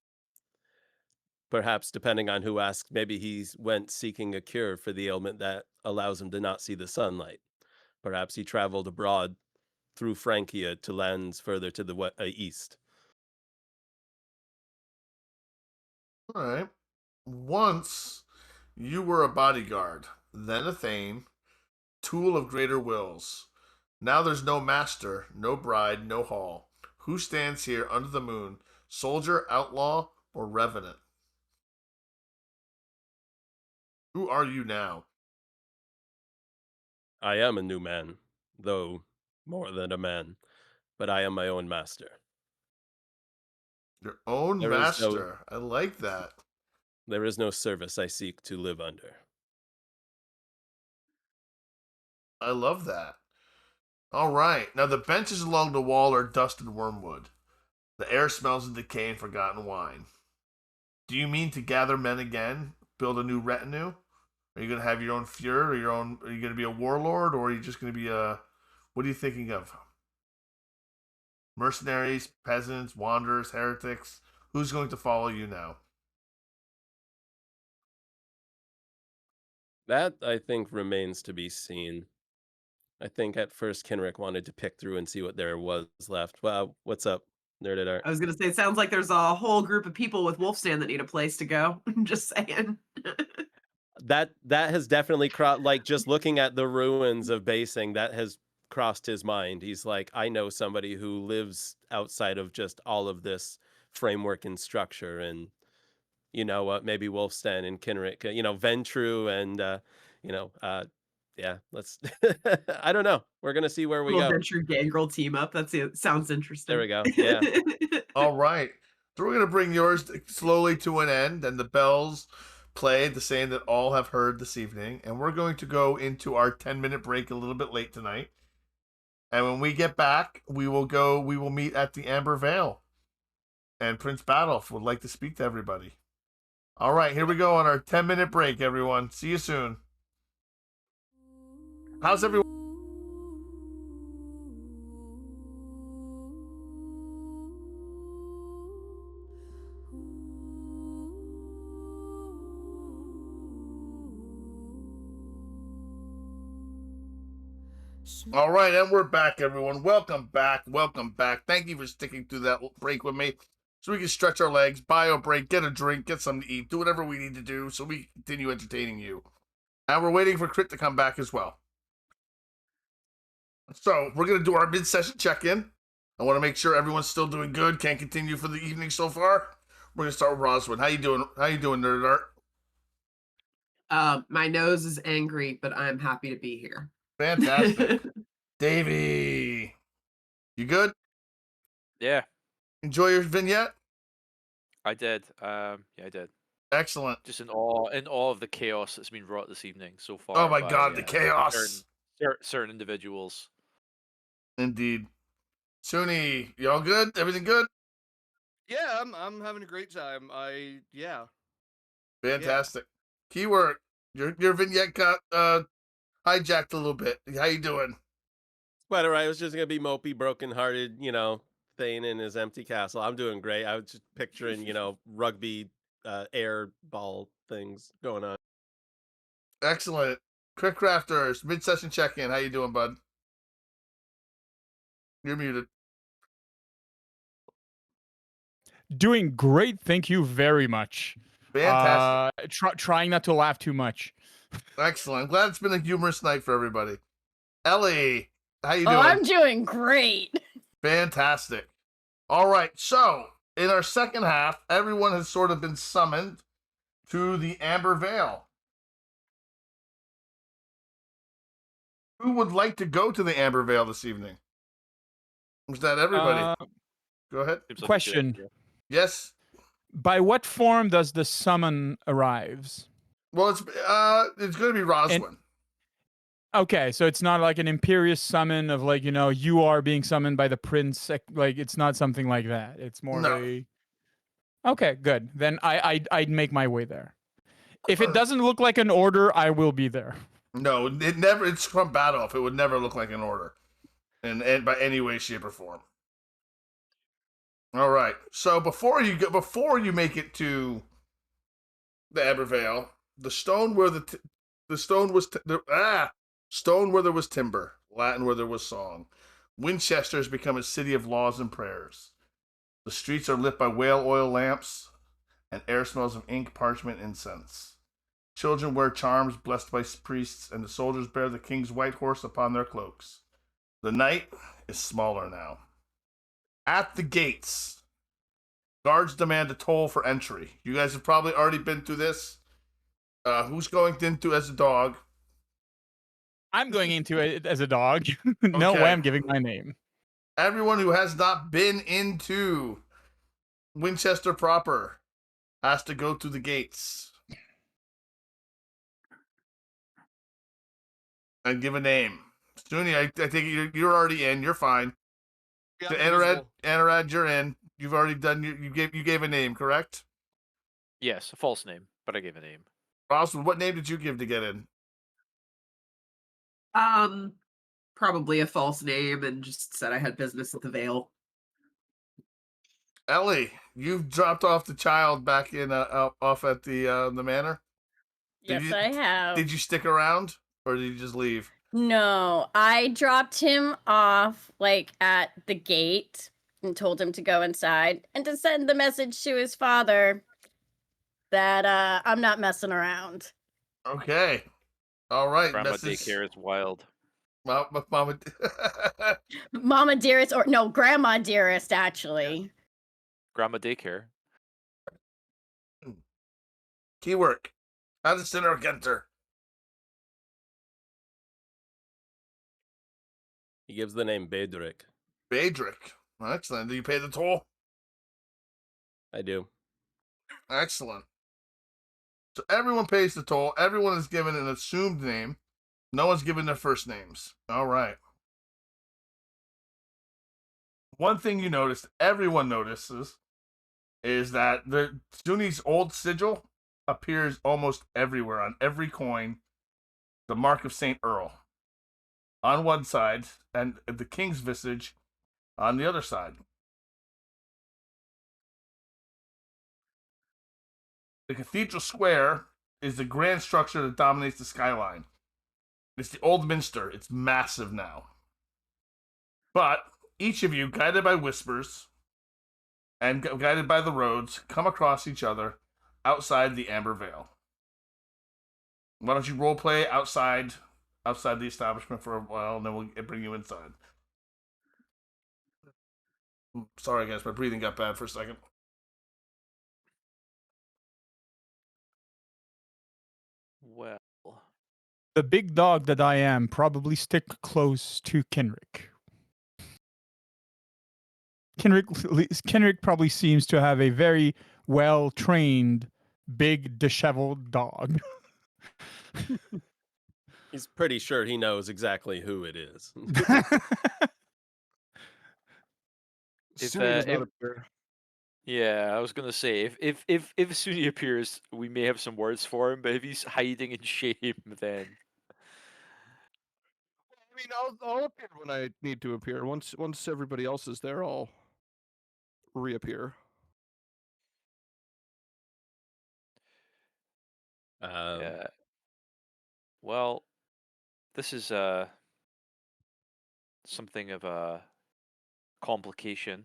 perhaps depending on who asks, maybe he went seeking a cure for the ailment that allows him to not see the sunlight. Perhaps he traveled abroad through Francia to lands further to the east. All right. Once you were a bodyguard, then a thane, tool of greater wills. Now there's no master, no bride, no hall. Who stands here under the moon, soldier, outlaw, or revenant? Who are you now? I am a new man, though more than a man, but I am my own master. Your own There is no master. I like that. There is no service I seek to live under. I love that. All right. Now the benches along the wall are dusted wormwood. The air smells of decay and forgotten wine. Do you mean to gather men again? Build a new retinue? Are you going to have your own Fuhrer or your own? Are you going to be a warlord, or are you just going to be a? What are you thinking of? Mercenaries, peasants, wanderers, heretics. Who's going to follow you now? That, I think, remains to be seen. I think at first Kenrick wanted to pick through and see what there was left. Well, what's up, NerdedArt? I was gonna say, it sounds like there's a whole group of people with Wulfstann that need a place to go. I'm just saying. That has definitely like just looking at the ruins of Basing, that has crossed his mind. He's like, I know somebody who lives outside of just all of this framework and structure, and you know what, maybe Wulfstann and Kenrick, Ventru and yeah, let's I don't know. We're gonna see where we Little go. Venture Gangrel team up. Sounds interesting. There we go. Yeah. All right. So we're going to bring yours slowly to an end, and the bells play the same that all have heard this evening. And we're going to go into our 10-minute break a little bit late tonight. And when we get back, we will meet at the Amber Vale. And Prince Badolf would like to speak to everybody. All right, here we go on our 10-minute break, everyone. See you soon. How's everyone? All right, and we're back, everyone. Welcome back. Welcome back. Thank you for sticking through that break with me so we can stretch our legs, bio break, get a drink, get something to eat, do whatever we need to do so we continue entertaining you. And we're waiting for Crit to come back as well. So we're gonna do our mid-session check-in. I want to make sure everyone's still doing good. Can't continue for the evening so far. We're gonna start with Roswynn. How you doing? How you doing, NerdedArt? My nose is angry, but I'm happy to be here. Fantastic. Davy, you good? Yeah, Enjoy your vignette. I did. Yeah, I did. Excellent. Just in awe of the chaos that's been wrought this evening so far. Oh my by, God, the chaos! Certain individuals. Indeed. Suni, you all good? Everything good? Yeah, I'm having a great time. Fantastic. Keyword. Your vignette got hijacked a little bit. How you doing? Quite all right. I was just gonna be mopey, brokenhearted, Thane in his empty castle. I'm doing great. I was just picturing, rugby air ball things going on. Excellent. CritCrafters, mid-session check-in. How you doing, bud? You're muted. Doing great. Thank you very much. Fantastic. Trying not to laugh too much. Excellent. I'm glad it's been a humorous night for everybody. Ellie, how you doing? Oh, I'm doing great. Fantastic. All right. So, in our second half, everyone has sort of been summoned to the Amber Vale. Who would like to go to the Amber Vale this evening? Was that everybody? Go ahead. Seems like a Question. good idea. Yes. By what form does the summon arrives? Well, it's going to be Roswynn. Okay, so it's not like an imperious summon of like, you are being summoned by the prince. Like, it's not something like that. It's more No. of a... Okay, good. Then I'd make my way there. If it doesn't look like an order, I will be there. No, it never. It's from Badolf. It would never look like an order, and by any way, shape, or form. All right. So before you make it to the Amber Vale, the stone where stone where there was timber, Latin where there was song. Winchester has become a city of laws and prayers. The streets are lit by whale oil lamps, and air smells of ink, parchment, incense. Children wear charms blessed by priests, and the soldiers bear the king's white horse upon their cloaks. The night is smaller now. At the gates, guards demand a toll for entry. You guys have probably already been through this. Who's going into as a dog? I'm going into it as a dog. No Okay. way I'm giving my name. Everyone who has not been into Winchester proper has to go through the gates and give a name. Suni, I think you're already in. You're fine. Yeah, So I'm visible. Anarawd, you're in. You've already done. You gave a name, correct? Yes, a false name, but I gave a name. Roswynn, what name did you give to get in? Probably a false name and just said I had business at the Vale. Ellie, you've dropped off the child back in off at the manor. Yes, I have. Did you stick around or did you just leave? No, I dropped him off like at the gate and told him to go inside and to send the message to his father that I'm not messing around. Okay. All right. Grandma message- daycare is wild. Mama. Mama dearest, or no, grandma dearest, actually. Grandma daycare. Keywork. How does Sinner enter? He gives the name Bedrick. Badrick. Excellent. Do you pay the toll? I do. Excellent. So everyone pays the toll. Everyone is given an assumed name. No one's given their first names. All right. One thing you noticed, everyone notices, is that the Suni's old sigil appears almost everywhere on every coin. The mark of Saint Earl on one side, and the king's visage on the other side. The cathedral square is the grand structure that dominates the skyline. It's the old minster. It's massive now. But each of you, guided by whispers and guided by the roads, come across each other outside the Amber Vale. Why don't you roleplay outside outside the establishment for a while, and then we'll bring you inside. Sorry, guys, my breathing got bad for a second. Well, The big dog that I am probably stick close to Kenrick. Kenrick probably seems to have a very well trained, big disheveled dog. He's pretty sure he knows exactly who it is. If, Suni does not if- appear. yeah, I was gonna say if Suni appears, we may have some words for him. But if he's hiding in shame, then I mean, I'll appear when I need to appear. Once everybody else is there, I'll reappear. yeah. Well, this is something of a complication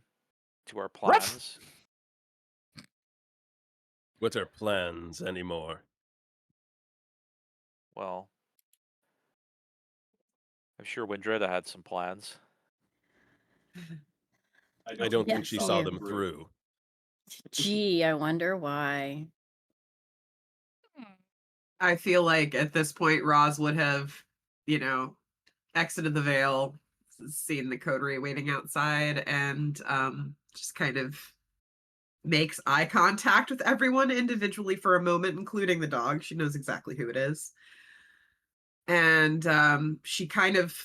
to our Ruff! plans. What's our plans anymore? Well, I'm sure Wendreda had some plans. I don't think Yes, she you saw do. them through. Gee, I wonder why. I feel like at this point, Roz would have, exited the veil, seen the coterie waiting outside, and just kind of makes eye contact with everyone individually for a moment, including the dog. She knows exactly who it is. And she kind of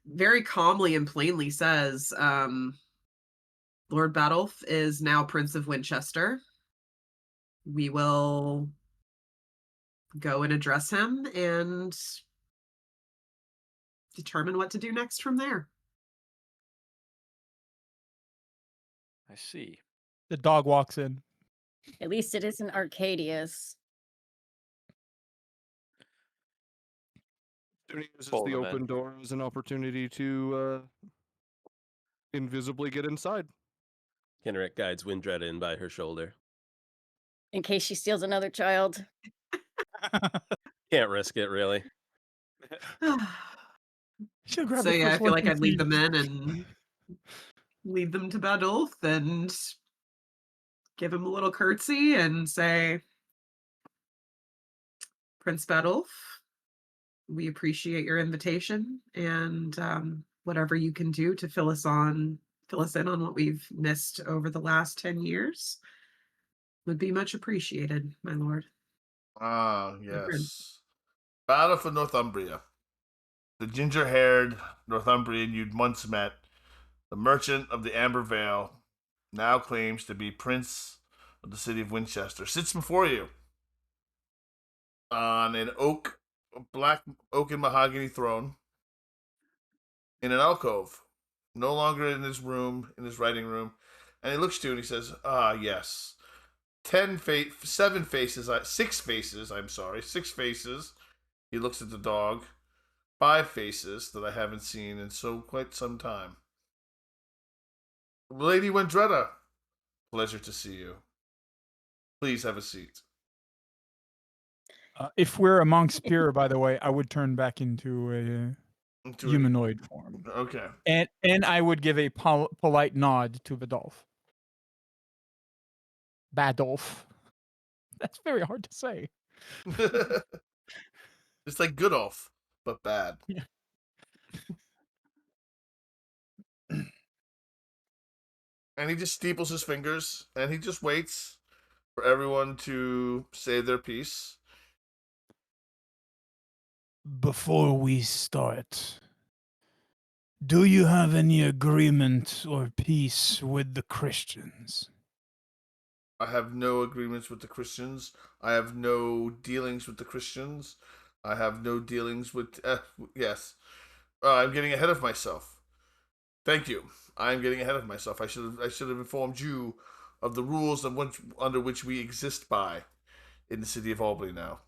very calmly and plainly says, Lord Badolf is now Prince of Winchester. We will go and address him and determine what to do next from there. I see. The dog walks in. At least it isn't Arcadius. Suni uses Follow the them in. open door as an opportunity to invisibly get inside. Kenrick guides Windreda in by her shoulder. In case she steals another child. Can't risk it, really. She'll grab So the yeah, I first feel one like she I'd lead them sees. in and lead them to Badolf and give him a little curtsy and say, Prince Badolf, we appreciate your invitation and whatever you can do to fill us in on what we've missed over the last 10 years would be much appreciated, my lord. Ah, My friend. yes. Battle for Northumbria. The ginger-haired Northumbrian you'd once met, the merchant of the Amber Vale, now claims to be Prince of the city of Winchester, sits before you on an black oak and mahogany throne in an alcove, no longer in his room, in his writing room. And he looks to you and he says, "Ah, yes. 6 faces, I'm sorry, 6 faces." He looks at the dog. 5 faces that I haven't seen in quite some time. Lady Wendreda, pleasure to see you. Please have a seat. If we're among Spear, by the way, I would turn back into a humanoid form. Okay. And I would give a polite nod to Badolf. Badolf. That's very hard to say. It's like Goodolf, but bad. Yeah. And he just steeples his fingers and he just waits for everyone to say their piece. Before we start, do you have any agreement or peace with the Christians? I have no agreements with the Christians. I have no dealings with the Christians. I have no dealings with. Yes. I'm getting ahead of myself. Thank you. I'm getting ahead of myself. I should have informed you of the rules under which we exist by in the city of Albany now.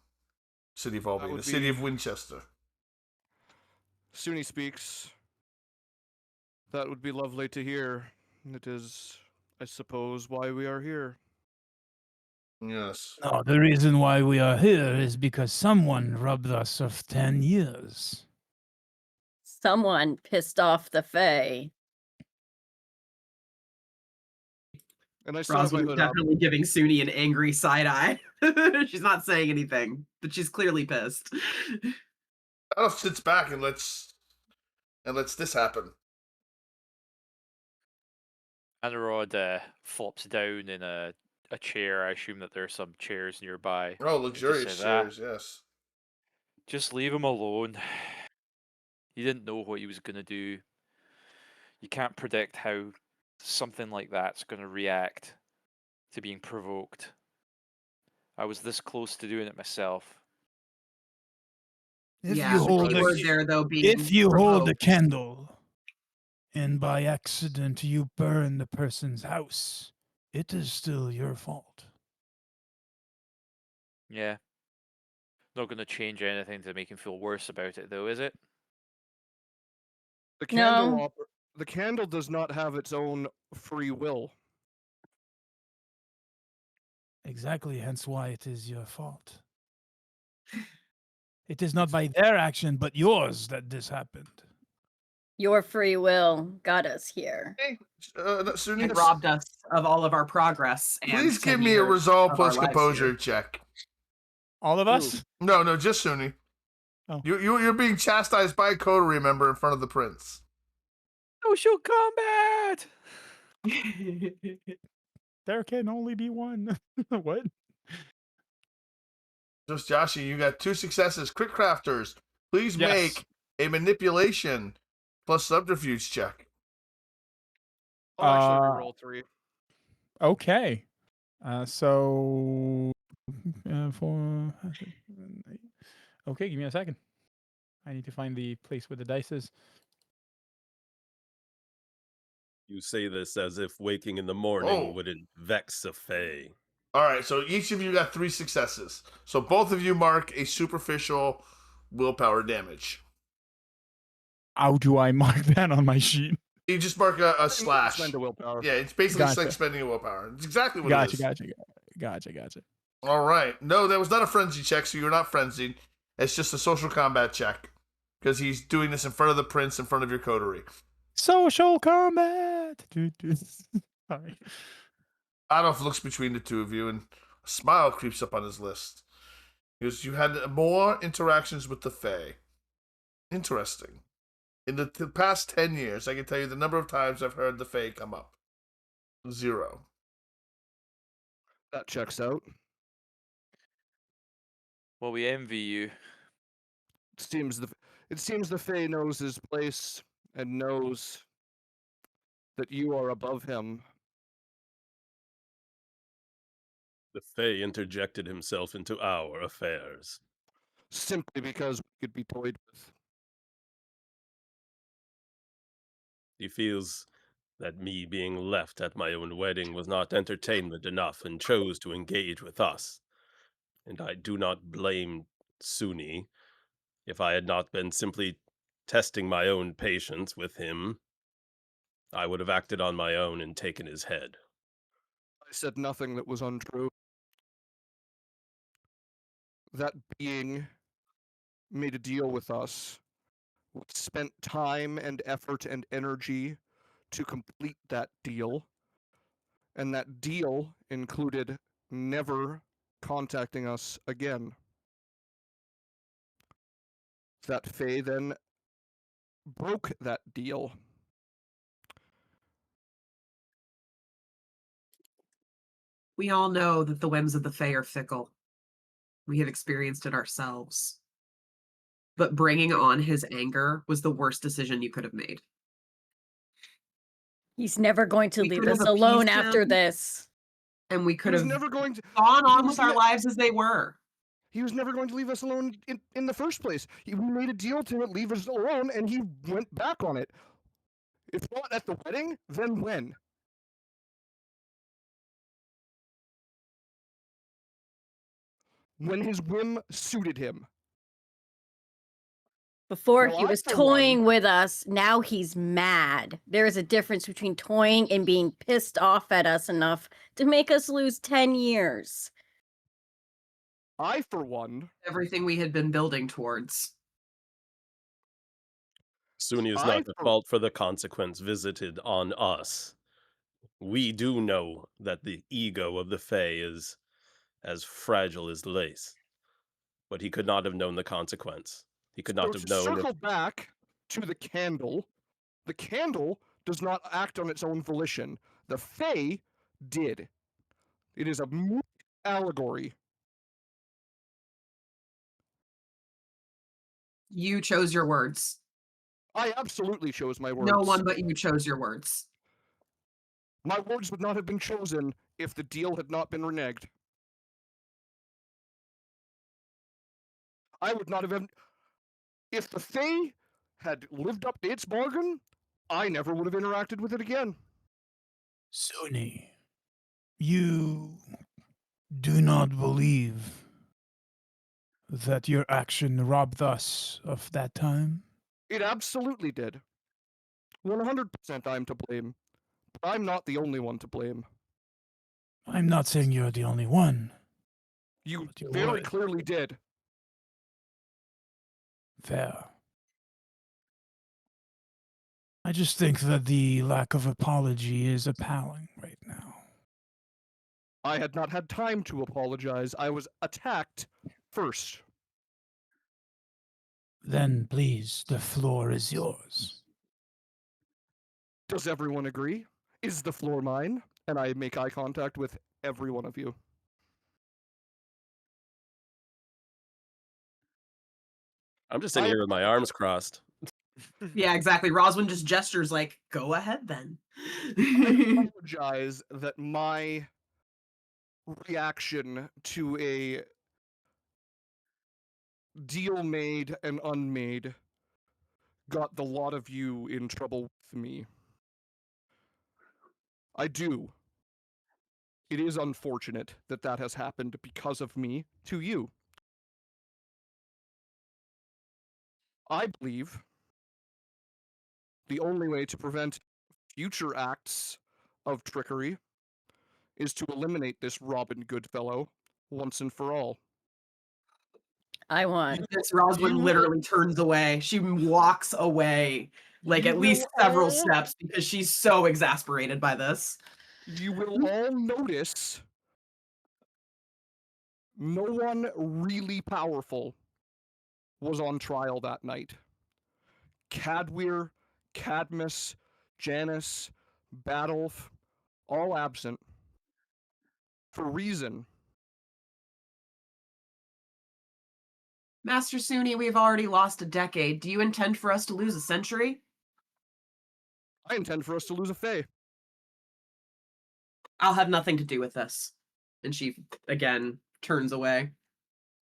City of Albany, the city of Winchester. Suni speaks. That would be lovely to hear. It is, I suppose, why we are here. Yes. No, the reason why we are here is because someone robbed us of 10 years. Someone pissed off the Fae. And I still have my Roswynn is hood up. definitely giving Suni an angry side eye. She's not saying anything, but she's clearly pissed. Adolf sits back and lets this happen. Anarawd flops down in a chair. I assume that there are some chairs nearby. Oh, It just luxurious says, chairs, yes. Just leave him alone. He didn't know what he was going to do. You can't predict how something like that's going to react to being provoked. I was this close to doing it myself. If yeah, you the hold key word a, there though being if you hold a provoked. candle and by accident you burn the person's house, it is still your fault. Yeah. Not going to change anything to make him feel worse about it, though, is it? The No. the candle does not have its own free will. Exactly, hence why it is your fault. It is not by their action, but yours that this happened. Your free will got us here. Hey, Suni, It robbed us of all of our progress. And please 10 give me a years resolve of our plus lives composure here. check. All of us? No, just Suni. Oh. You're being chastised by a coterie member in front of the prince. Social combat! There can only be one. What? Just Joshy, you got 2 successes. CritCrafters, please Yes. make a manipulation plus subterfuge check. I'll actually reroll 3. Okay. So 4. Okay, give me a second. I need to find the place where the dice is. You say this as if waking in the morning Oh. wouldn't vex a fae. All right, so each of you got 3 successes. So both of you mark a superficial willpower damage. How do I mark that on my sheet? You just mark a slash. Spend a willpower. Yeah, it's basically Gotcha. like spending a willpower. It's exactly what Gotcha, it is. gotcha. All right. No, that was not a frenzy check, so you're not frenzied. It's just a social combat check. Because he's doing this in front of the prince, in front of your coterie. Social combat. Sorry. Adolf looks between the two of you, and a smile creeps up on his list. He goes, you had more interactions with the Fae. Interesting. In the past 10 years, I can tell you the number of times I've heard the Fae come up. 0. That checks out. Well, we envy you. It seems the Fae knows his place and knows that you are above him. The fae interjected himself into our affairs. Simply because we could be toyed with. He feels that me being left at my own wedding was not entertainment enough and chose to engage with us. And I do not blame Suni. If I had not been simply testing my own patience with him, I would have acted on my own and taken his head. I said nothing that was untrue. That being made a deal with us. We spent time and effort and energy to complete that deal. And that deal included never contacting us again. That Fae then broke that deal. We all know that the whims of the Fae are fickle. We have experienced it ourselves. But bringing on his anger was the worst decision you could have made. He's never going to We leave could us have alone appeased after him. this. And we He could was have never going to. gone on was with our ne- lives as they were. He was never going to leave us alone in the first place. We made a deal to leave us alone, and he went back on it. If not at the wedding, then when? When his whim suited him. Before Well, he I, was for toying with us, now he's mad. There is a difference between toying and being pissed off at us enough to make us lose 10 years. I, for one, Everything we had been building towards. Suni is not at fault for the consequence visited on us. We do know that the ego of the Fae is as fragile as lace, but he could not have known the consequence. He could not So have to known. circle back to the candle does not act on its own volition. The Fae did. It is a moot allegory. You chose your words. I absolutely chose my words. No one but you chose your words. My words would not have been chosen if the deal had not been reneged. I would not have... If the Fae had lived up to its bargain, I never would have interacted with it again. Suni, you do not believe that your action robbed us of that time? It absolutely did. 100% I'm to blame. But I'm not the only one to blame. I'm not saying you're the only one. You But you very would. clearly did. Fair. I just think that the lack of apology is appalling right now. I had not had time to apologize. I was attacked first. Then, please, the floor is yours. Does everyone agree? Is the floor mine? And I make eye contact with every one of you. I'm just sitting here with my arms crossed. Yeah, exactly. Roswynn just gestures like, go ahead then. I apologize that my reaction to a deal made and unmade got the lot of you in trouble with me. I do. It is unfortunate that that has happened because of me to you. I believe the only way to prevent future acts of trickery is to eliminate this Robin Goodfellow once and for all. I won. This Roswynn literally turns away. She walks away, like You at least will several all- steps, because she's so exasperated by this. You will all notice no one really powerful was on trial that night. Cadweir, Cadmus, Janus, Badolf, all absent. For reason. Master Suni, we've already lost a decade. Do you intend for us to lose a century? I intend for us to lose a Fae. I'll have nothing to do with this. And she, again, turns away.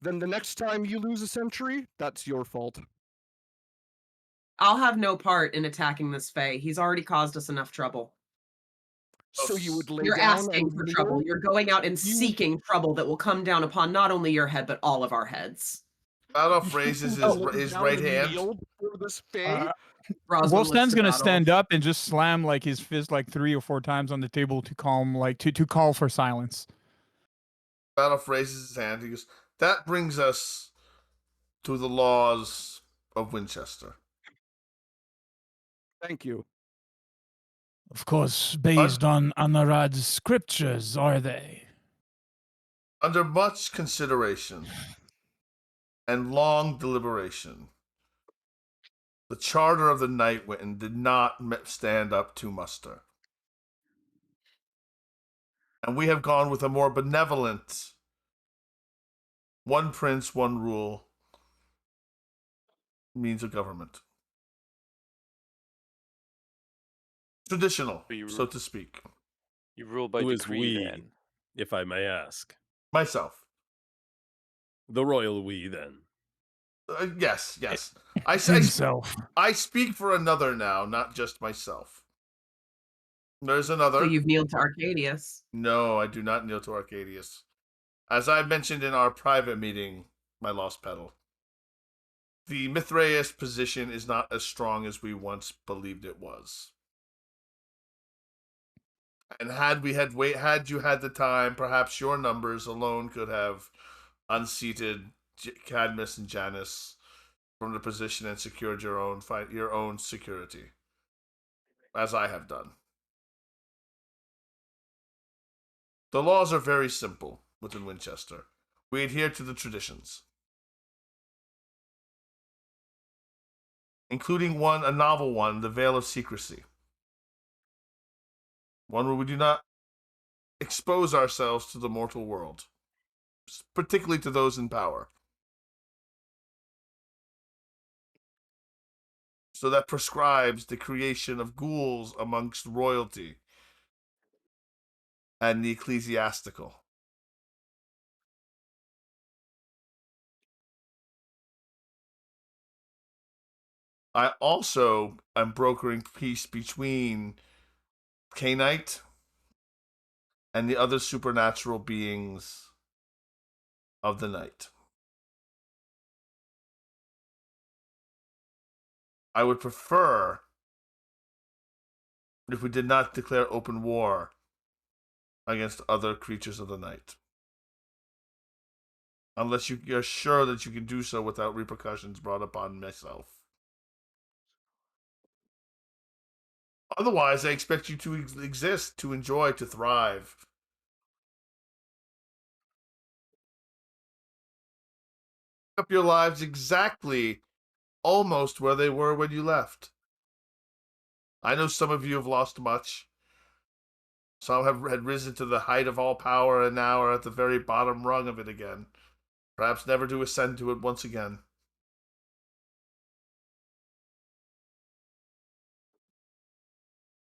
Then the next time you lose a century, that's your fault. I'll have no part in attacking this Fae. He's already caused us enough trouble. So you would lay You're down asking and for kneel? trouble. You're going out and seeking trouble that will come down upon not only your head, but all of our heads. Badolf raises his Down right and hand. kneel before this Fae? Roswynn looks Wulfstann's to gonna Badolf. stand up and just slam like his fist like 3 or 4 times on the table to calm, like to call for silence. Badolf raises his hand. He goes, that brings us to the laws of Winchester. Thank you. Of course, based on Anarawd's scriptures, are they? Under much consideration and long deliberation, the charter of the Nightwind did not stand up to muster. And we have gone with a more benevolent one prince, one rule means of government. Traditional, so to speak. You rule by Who is decree, we, then. if I may ask? Myself. The royal we, then. Yes. Himself. I speak for another now, not just myself. There's another. So you've kneeled to Arcadius. No, I do not kneel to Arcadius. As I mentioned in our private meeting, my lost pedal, the Mithraeus position is not as strong as we once believed it was. And had you had the time, perhaps your numbers alone could have unseated Cadmus and Janus from the position and secured your own security, as I have done. The laws are very simple within Winchester. We adhere to the traditions, including a novel one, The Veil of Secrecy. One where we do not expose ourselves to the mortal world, particularly to those in power. So that prescribes the creation of ghouls amongst royalty and the ecclesiastical. I also am brokering peace between Cainite and the other supernatural beings of the night. I would prefer if we did not declare open war against other creatures of the night. Unless you're sure that you can do so without repercussions brought upon myself. Otherwise, I expect you to exist, to enjoy, to thrive. Up your lives exactly, almost where they were when you left. I know some of you have lost much. Some had risen to the height of all power and now are at the very bottom rung of it again. Perhaps never to ascend to it once again.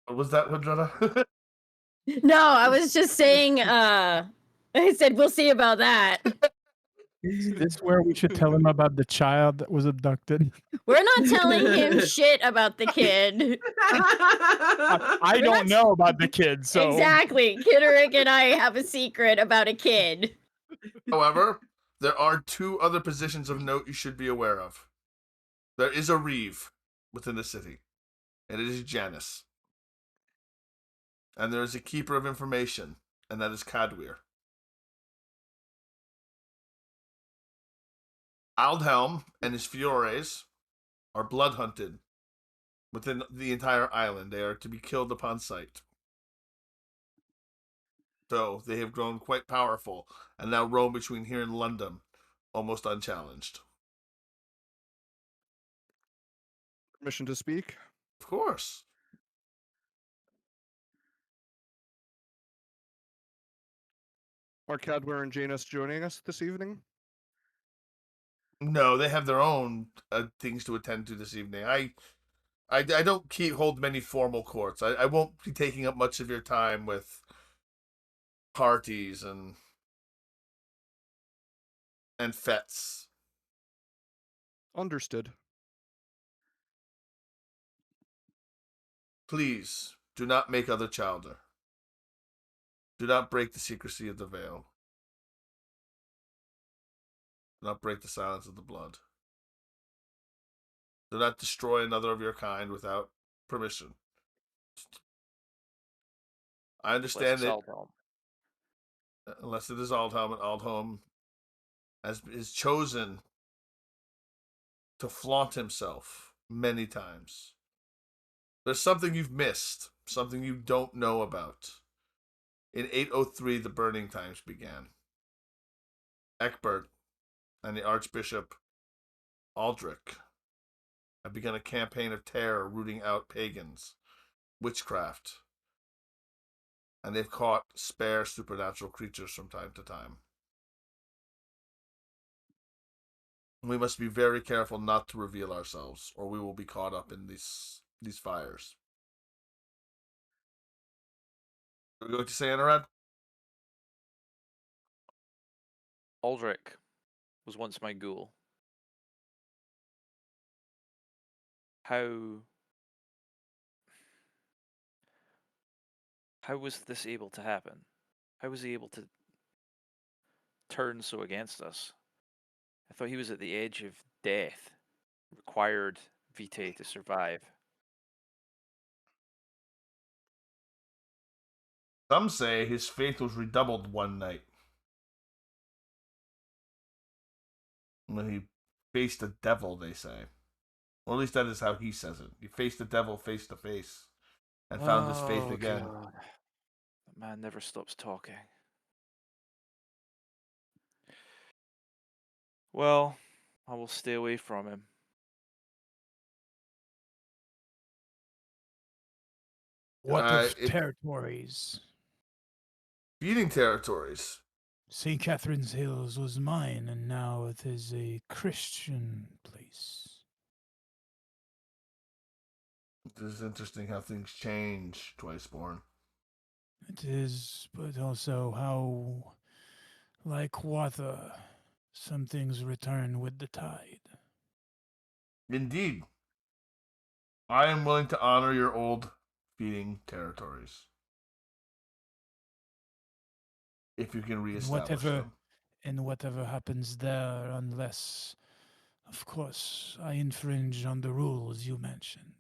What was that, Wendreda? No, I was just saying, I said, we'll see about that. Is this where we should tell him about the child that was abducted? We're not telling him shit about the kid. I don't know about the kid, so... Exactly. Kitterick and I have a secret about a kid. However, there are two other positions of note you should be aware of. There is a reeve within the city, and it is Janus. And there is a keeper of information, and that is Cadwir. Aldhelm and his Fiores are blood hunted within the entire island. They are to be killed upon sight. So they have grown quite powerful and now roam between here and London almost unchallenged. Permission to speak? Of course. Are Cadware and Janus joining us this evening? No, they have their own things to attend to this evening. I don't hold many formal courts. I won't be taking up much of your time with parties and fetes. Understood. Please do not make other childer. Do not break the secrecy of the veil. Do not break the silence of the blood. Do not destroy another of your kind without permission. I understand that unless it is Aldhelm, and Aldhelm is chosen to flaunt himself many times. There's something you've missed, something you don't know about. In 803, the burning times began. Egbert and the Archbishop Aldrich have begun a campaign of terror rooting out pagans, witchcraft, and they've caught spare supernatural creatures from time to time. We must be very careful not to reveal ourselves, or we will be caught up in these fires. Are we going to say Anarawd? Aldrich was once my ghoul. How was this able to happen? How was he able to turn so against us? I thought he was at the edge of death, required vitae to survive. Some say his faith was redoubled one night. When he faced the devil, they say. Or at least that is how he says it. He faced the devil face to face and found his faith again. God. The man never stops talking. Well, I will stay away from him. What of It- territories? Feeding territories. St. Catherine's Hills was mine, and now it is a Christian place. It is interesting how things change, Twiceborn. It is, but also how, like water, some things return with the tide. Indeed. I am willing to honor your old feeding territories. If you can reestablish them. And whatever happens there, unless, of course, I infringe on the rules you mentioned.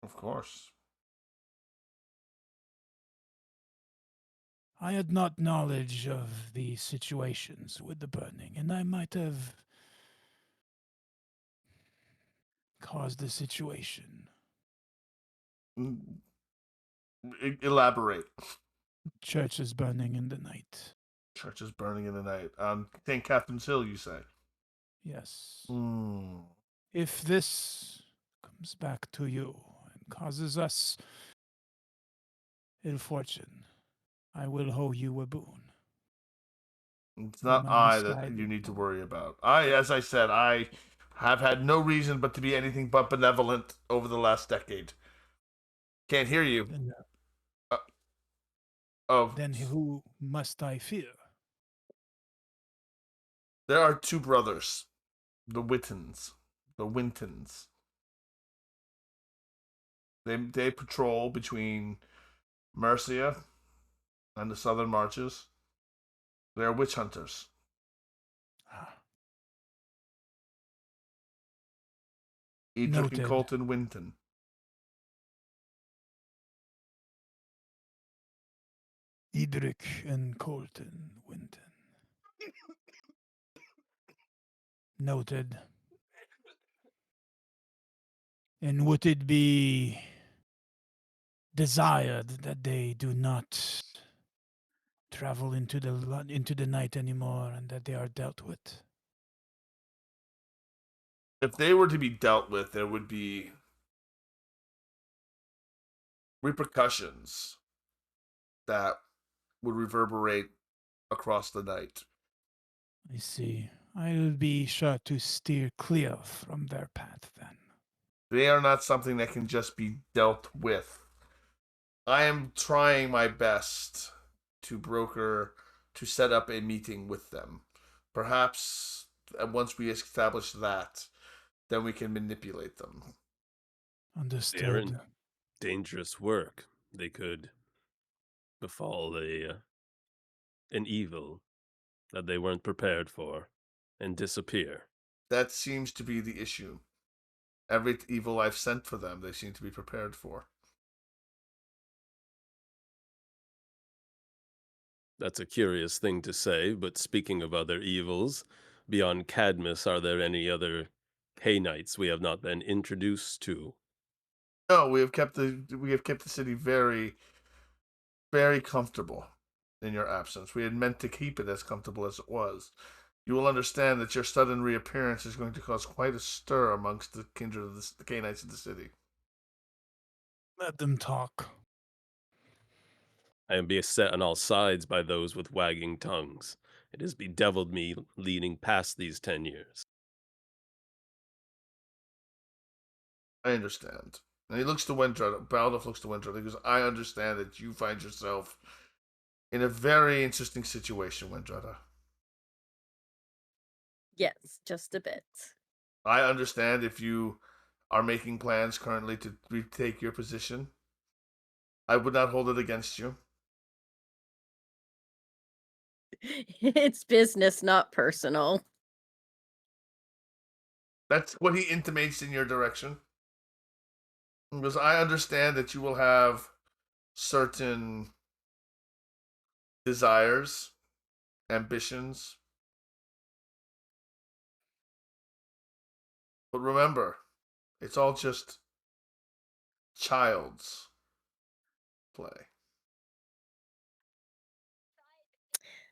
Of course. I had not knowledge of the situations with the burning, and I might have caused the situation. Elaborate. Churches burning in the night. Churches burning in the night. On St. Catherine's Hill, you say? Yes. Mm. If this comes back to you and causes us ill fortune, I will owe you a boon. It's not my I that misguided you need to thought. worry about. As I said, I have had no reason but to be anything but benevolent over the last decade. Can't hear you. Then who must I fear? There are two brothers, the Wintons. They patrol between Mercia and the southern marches. They are witch hunters. Edric and Colton Winton. Edric and Colton Winton. Noted. And would it be desired that they do not travel into the night anymore, and that they are dealt with? If they were to be dealt with, there would be repercussions that would reverberate across the night. I see. I'll be sure to steer clear from their path then. They are not something that can just be dealt with. I am trying my best to set up a meeting with them. Perhaps once we establish that, then we can manipulate them. Understood. They're in dangerous work. They could befall an evil that they weren't prepared for and disappear. That seems to be the issue. Every evil I've sent for them, they seem to be prepared for. That's a curious thing to say, but speaking of other evils, beyond Cadmus, are there any other Canaanites we have not been introduced to? No, we have kept the city very, very comfortable in your absence. We had meant to keep it as comfortable as it was. You will understand that your sudden reappearance is going to cause quite a stir amongst the kindred of the Canaanites of the city. Let them talk. I am beset on all sides by those with wagging tongues. It has bedeviled me leading past these 10 years. I understand. And he looks to Wendreda. Baldoff looks to Wendreda. He goes, I understand that you find yourself in a very interesting situation, Wendreda. Yes, just a bit. I understand if you are making plans currently to retake your position. I would not hold it against you. It's business, not personal. That's what he intimates in your direction. Because I understand that you will have certain desires, ambitions, But remember, it's all just child's play.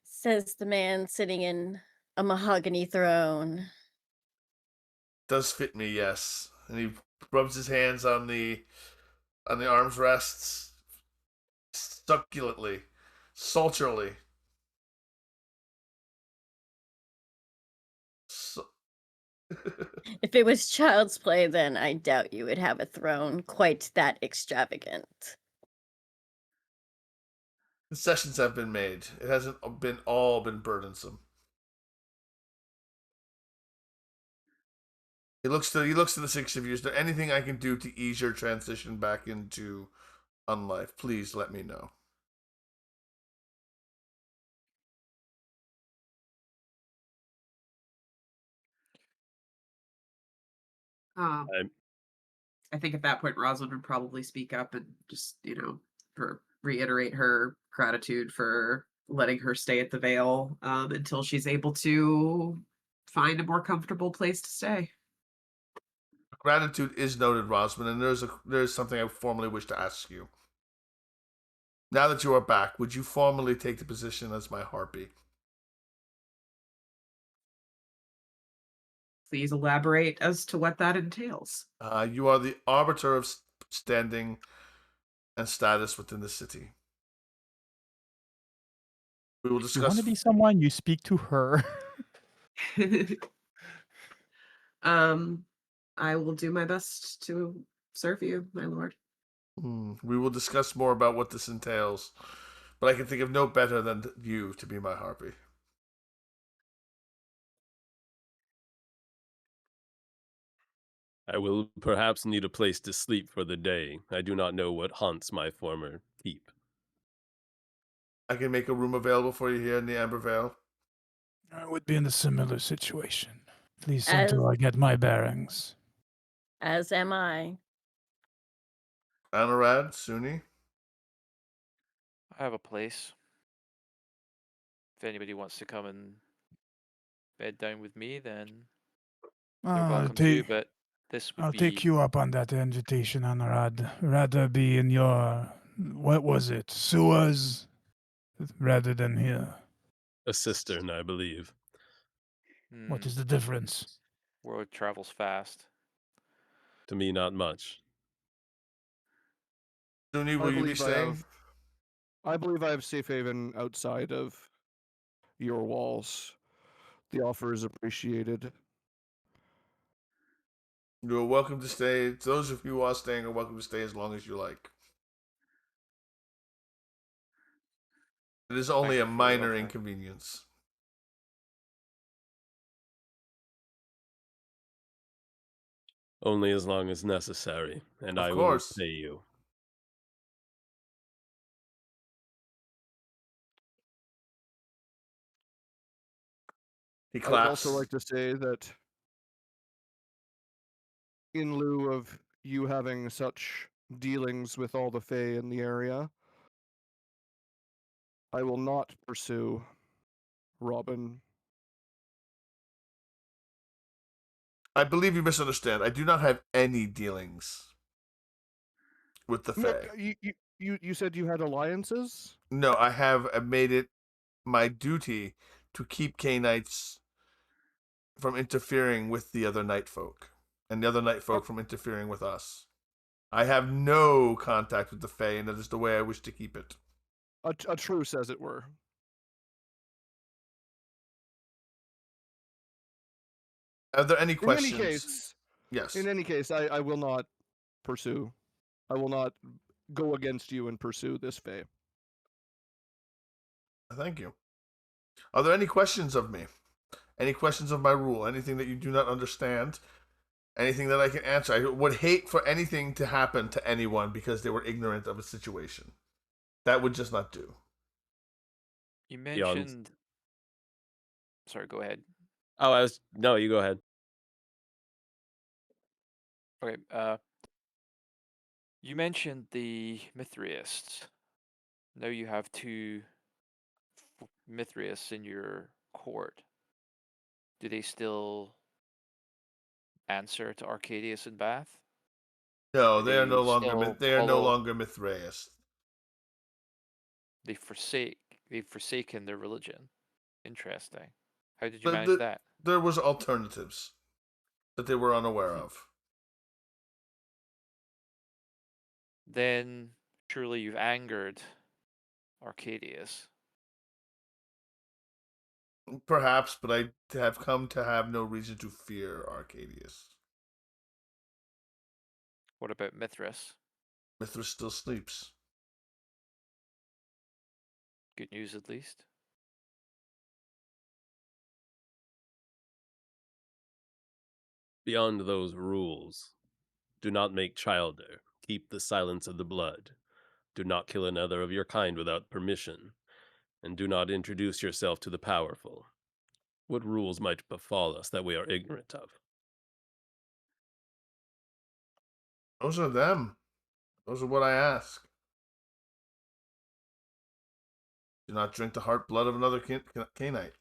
Says the man sitting in a mahogany throne. Does fit me, yes. And he rubs his hands on the arms rests succulently, sultrily. So... If it was child's play, then I doubt you would have a throne quite that extravagant. Concessions have been made. It hasn't all been burdensome. He looks to the six of you. Is there anything I can do to ease your transition back into unlife? Please let me know. I think at that point Roswynn would probably speak up and just, reiterate her gratitude for letting her stay at the Vale until she's able to find a more comfortable place to stay. Gratitude is noted, Roswynn, and there's something I formally wish to ask you. Now that you are back, would you formally take the position as my harpy? Please elaborate as to what that entails. You are the arbiter of standing and status within the city. We will discuss. You want to be someone, you speak to her. I will do my best to serve you, my lord. We will discuss more about what this entails, but I can think of no better than you to be my harpy. I will perhaps need a place to sleep for the day. I do not know what haunts my former keep. I can make a room available for you here in the Amber Vale. I would be in a similar situation. Please As- until I get my bearings. As am I. Anarawd, Suni. I have a place. If anybody wants to come and bed down with me, then they're I'll welcome to. But this would I'll be take you up on that invitation, Anarawd. Rather be in your, what was it, sewers, rather than here. A cistern, I believe. What is the difference? World travels fast. To me, not much. Suni, will you be staying? I believe I have safe haven outside of your walls. The offer is appreciated. You are welcome to stay. Those of you who are staying are welcome to stay as long as you like. It is only a minor inconvenience. Only as long as necessary, and Of I course. will pay you. He I'd claps. also like to say that in lieu of you having such dealings with all the Fae in the area, I will not pursue Robin. I believe you misunderstand. I do not have any dealings with the No, Fae. you said you had alliances? No, I have made it my duty to keep K-Knights from interfering with the other night folk, and the other night folk from interfering with us. I have no contact with the Fae, and that is the way I wish to keep it. A truce, as it were. Are there any questions? In any case, yes. In any case, I will not pursue. I will not go against you and pursue this Fae. Thank you. Are there any questions of me? Any questions of my rule? Anything that you do not understand? Anything that I can answer? I would hate for anything to happen to anyone because they were ignorant of a situation. That would just not do. You mentioned. Sorry, go ahead. Oh, no, you go ahead. Okay. You mentioned the Mithraists. Now you have two Mithraists in your court. Do they still answer to Arcadius and Bath? No, Or they are do no you longer still they are no follow- longer Mithraeus. They've forsaken their religion. Interesting. How did you The- manage the- that? There was alternatives that they were unaware of. Then surely you've angered Arcadius. Perhaps, but I have come to have no reason to fear Arcadius. What about Mithras? Mithras still sleeps. Good news at least. Beyond those rules, do not make childer. Keep the silence of the blood. Do not kill another of your kind without permission. And do not introduce yourself to the powerful. What rules might befall us that we are ignorant of? Those are them. Those are what I ask. Do not drink the heart blood of another Canite.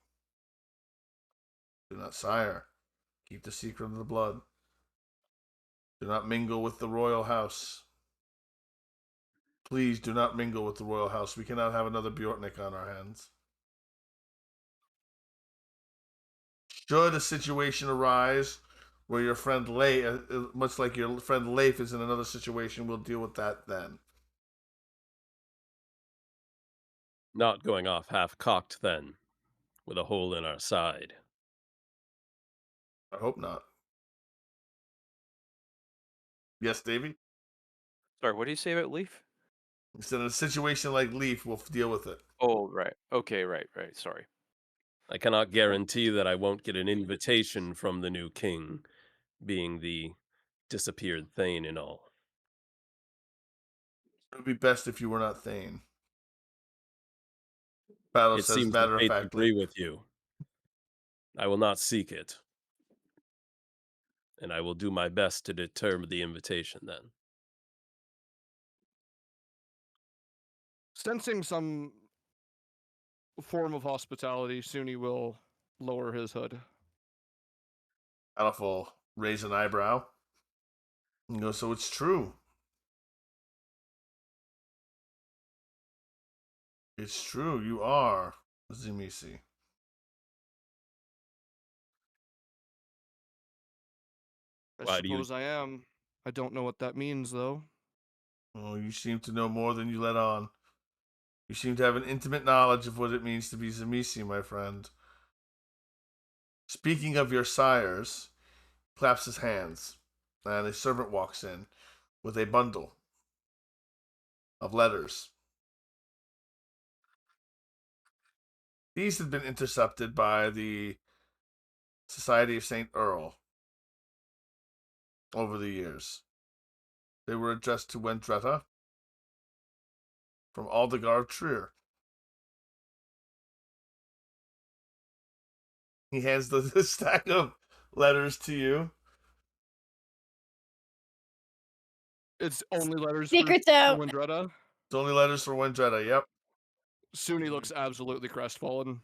Do not sire. Keep the secret of the blood. Do not mingle with the royal house. Please do not mingle with the royal house. We cannot have another Bjortnik on our hands. Should a situation arise where your friend Leif, much like your friend Leif is in another situation, we'll deal with that then. Not going off half-cocked, then, with a hole in our side. I hope not. Yes, Davy? Sorry, what do you say about Leaf? He said in a situation like Leif, we'll deal with it. Oh, right. Okay, right. Sorry. I cannot guarantee that I won't get an invitation from the new king, being the disappeared Thane and all. It would be best if you were not Thane. Battle It says seems matter the of fates factly. agree with you. I will not seek it. And I will do my best to deter the invitation then. Sensing some form of hospitality, Sunni will lower his hood. Battle will raise an eyebrow. And go, so it's true. It's true, you are Tzimisce. I Why do you- suppose I am. I don't know what that means, though. Oh, you seem to know more than you let on. You seem to have an intimate knowledge of what it means to be Tzimisce, my friend. Speaking of your sires, he claps his hands, and a servant walks in with a bundle of letters. These had been intercepted by the Society of St. Earl over the years. They were addressed to Wendreda from Aldegard Trier. He hands the stack of letters to you. It's only letters Secret's for out. Wendreda. It's only letters for Wendreda, yep. Sunni looks absolutely crestfallen.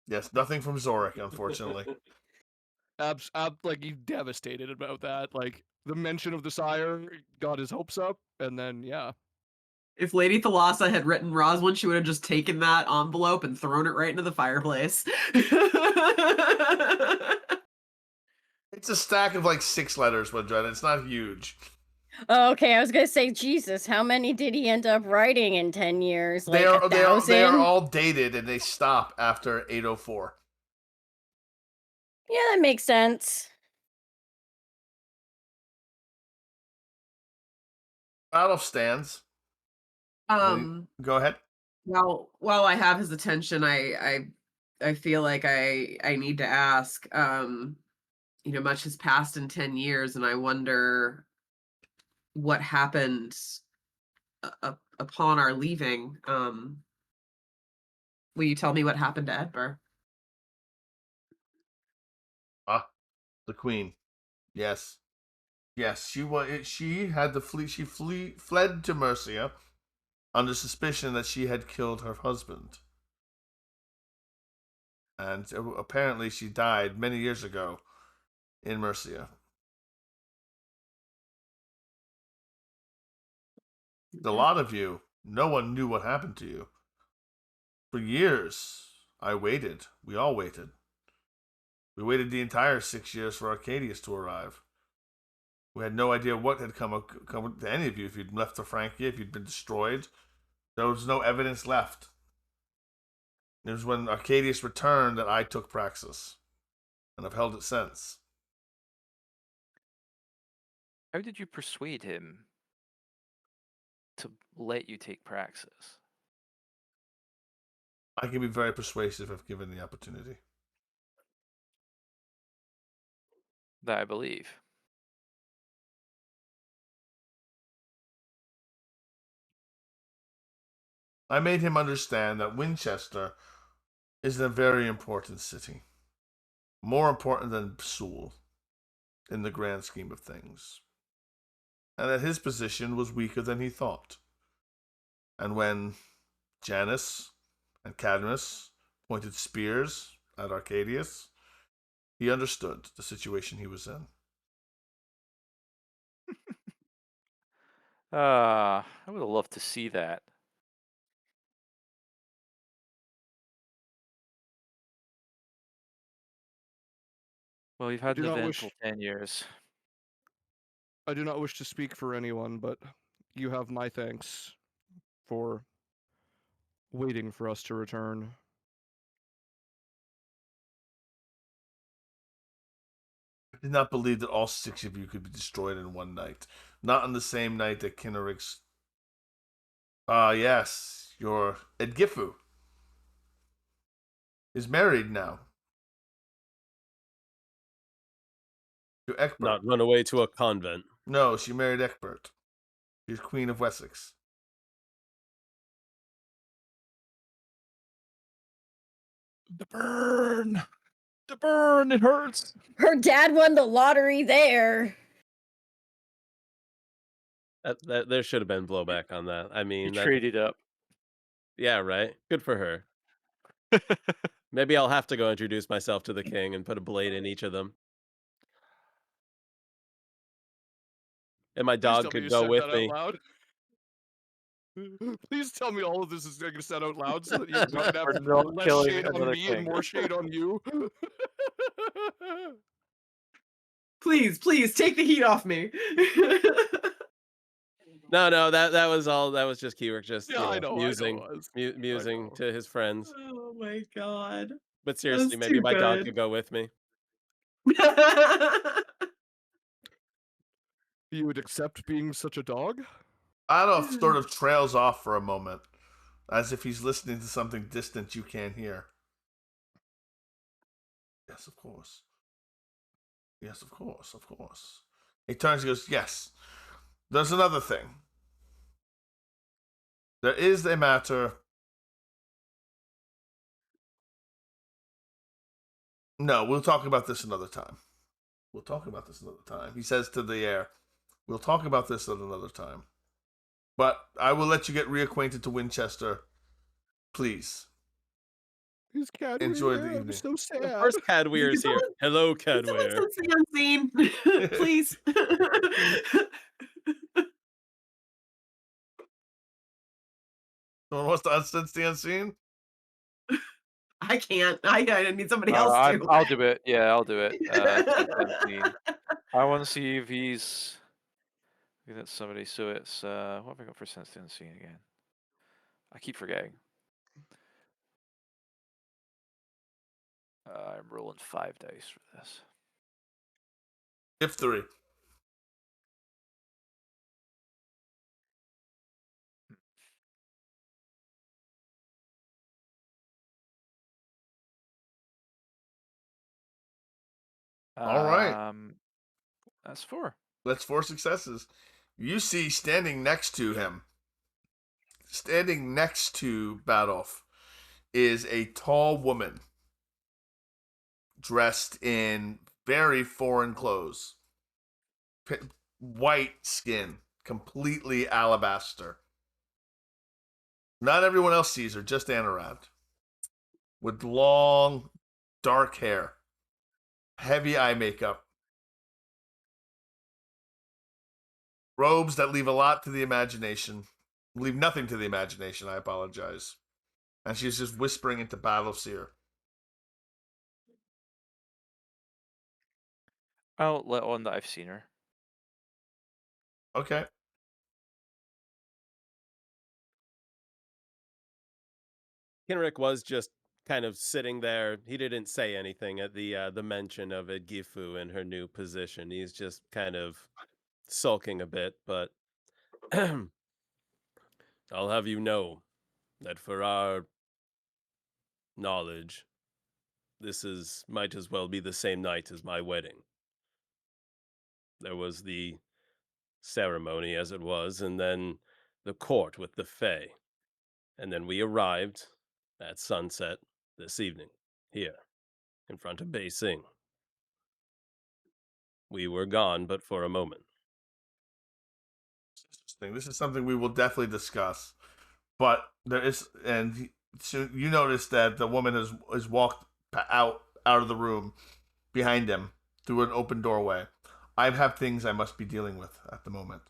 Yes, nothing from Zorik, unfortunately. Like he's devastated about that. Like the mention of the sire got his hopes up, and then yeah. If Lady Thalassa had written Roswynn, she would have just taken that envelope and thrown it right into the fireplace. It's a stack of like 6 letters, Wendreda. It's not huge. Oh, okay, I was gonna say, Jesus, how many did he end up writing in 10 years? Like They are 1,000? all dated and they stop after 804. Yeah, that makes sense. Battle stands. Go ahead. While I have his attention, I feel like I need to ask. Much has passed in 10 years, and I wonder what happened upon our leaving. Will you tell me what happened to Edbur? Ah, the queen. Yes. Yes, she had to flee. She fled to Mercia under suspicion that she had killed her husband. And apparently she died many years ago in Mercia. A lot of you, no one knew what happened to you. For years, I waited. We all waited. We waited the entire 6 years for Arcadius to arrive. We had no idea what had come to any of you. If you'd left for Francia, if you'd been destroyed, there was no evidence left. It was when Arcadius returned that I took Praxis, and I've held it since. How did you persuade him to let you take Praxis? I can be very persuasive if given the opportunity. That I believe. I made him understand that Winchester is a very important city. More important than Seoul in the grand scheme of things. And that his position was weaker than he thought. And when Janus and Cadmus pointed spears at Arcadius, he understood the situation he was in. I would have loved to see that. Well, you've had do an not eventful wish- 10 years. I do not wish to speak for anyone, but you have my thanks for waiting for us to return. I did not believe that all 6 of you could be destroyed in one night. Not on the same night that Kinnerig's... yes, your Edgifu is married now. To Egbert. Not run away to a convent. No, she married Egbert. She's Queen of Wessex. The burn. The burn. It hurts. Her dad won the lottery there. There should have been blowback on that. I You mean, traded up. yeah, right. Good for her. Maybe I'll have to go introduce myself to the king and put a blade in each of them. And my Please tell dog me could you go said with that me. out loud. Please tell me all of this is going to said out loud so that you don't have We're not less killing shade on another me and king. more shade on you. Please, please take the heat off me. No, that was all. That was just KeyWork, just Yeah, I know, musing, I was- musing know. to his friends. Oh my god. But seriously, That's maybe too my dog good. could go with me. You would accept being such a dog? Adolf sort of trails off for a moment, as if he's listening to something distant you can't hear. Yes, of course. Yes, of course, of course. He turns and goes, yes. There's another thing. There is a matter. No, we'll talk about this another time. We'll talk about this another time. He says to the air, we'll talk about this at another time. But I will let you get reacquainted to Winchester. Please. His cat. Enjoy the I'm evening. so sad. Of course, Cadweir is here. Hello, Can someone Cadweir. sense the unseen? Please. Someone wants to unsense the unseen? I can't. I need somebody else to. I'll do it. Yeah, I'll do it. Sense Unseen. I want to see if he's. Maybe that's somebody. So it's what have I got for Sense the Unseen again? I keep forgetting. I'm rolling 5 dice for this. If 3. All right. That's 4. That's 4 successes. You see standing next to him, standing next to Badolf, is a tall woman dressed in very foreign clothes. White skin, completely alabaster. Not everyone else sees her, just Anarawd. With long dark hair, heavy eye makeup, robes that leave a lot to the imagination. Leave nothing to the imagination, I apologize. And she's just whispering into Battlef's ear. I'll let on that I've seen her. Okay. Kenrick was just kind of sitting there. He didn't say anything at the mention of Gifu in her new position. He's just kind of sulking a bit, but I'll have you know that for our knowledge, might as well be the same night as my wedding. There was the ceremony as it was, and then the court with the Fae. And then we arrived at sunset this evening, here, in front of Bei Sing. We were gone but for a moment. Interesting. This is something we will definitely discuss. But there is, and so you notice that the woman has walked out of the room behind him through an open doorway. I have things I must be dealing with at the moment.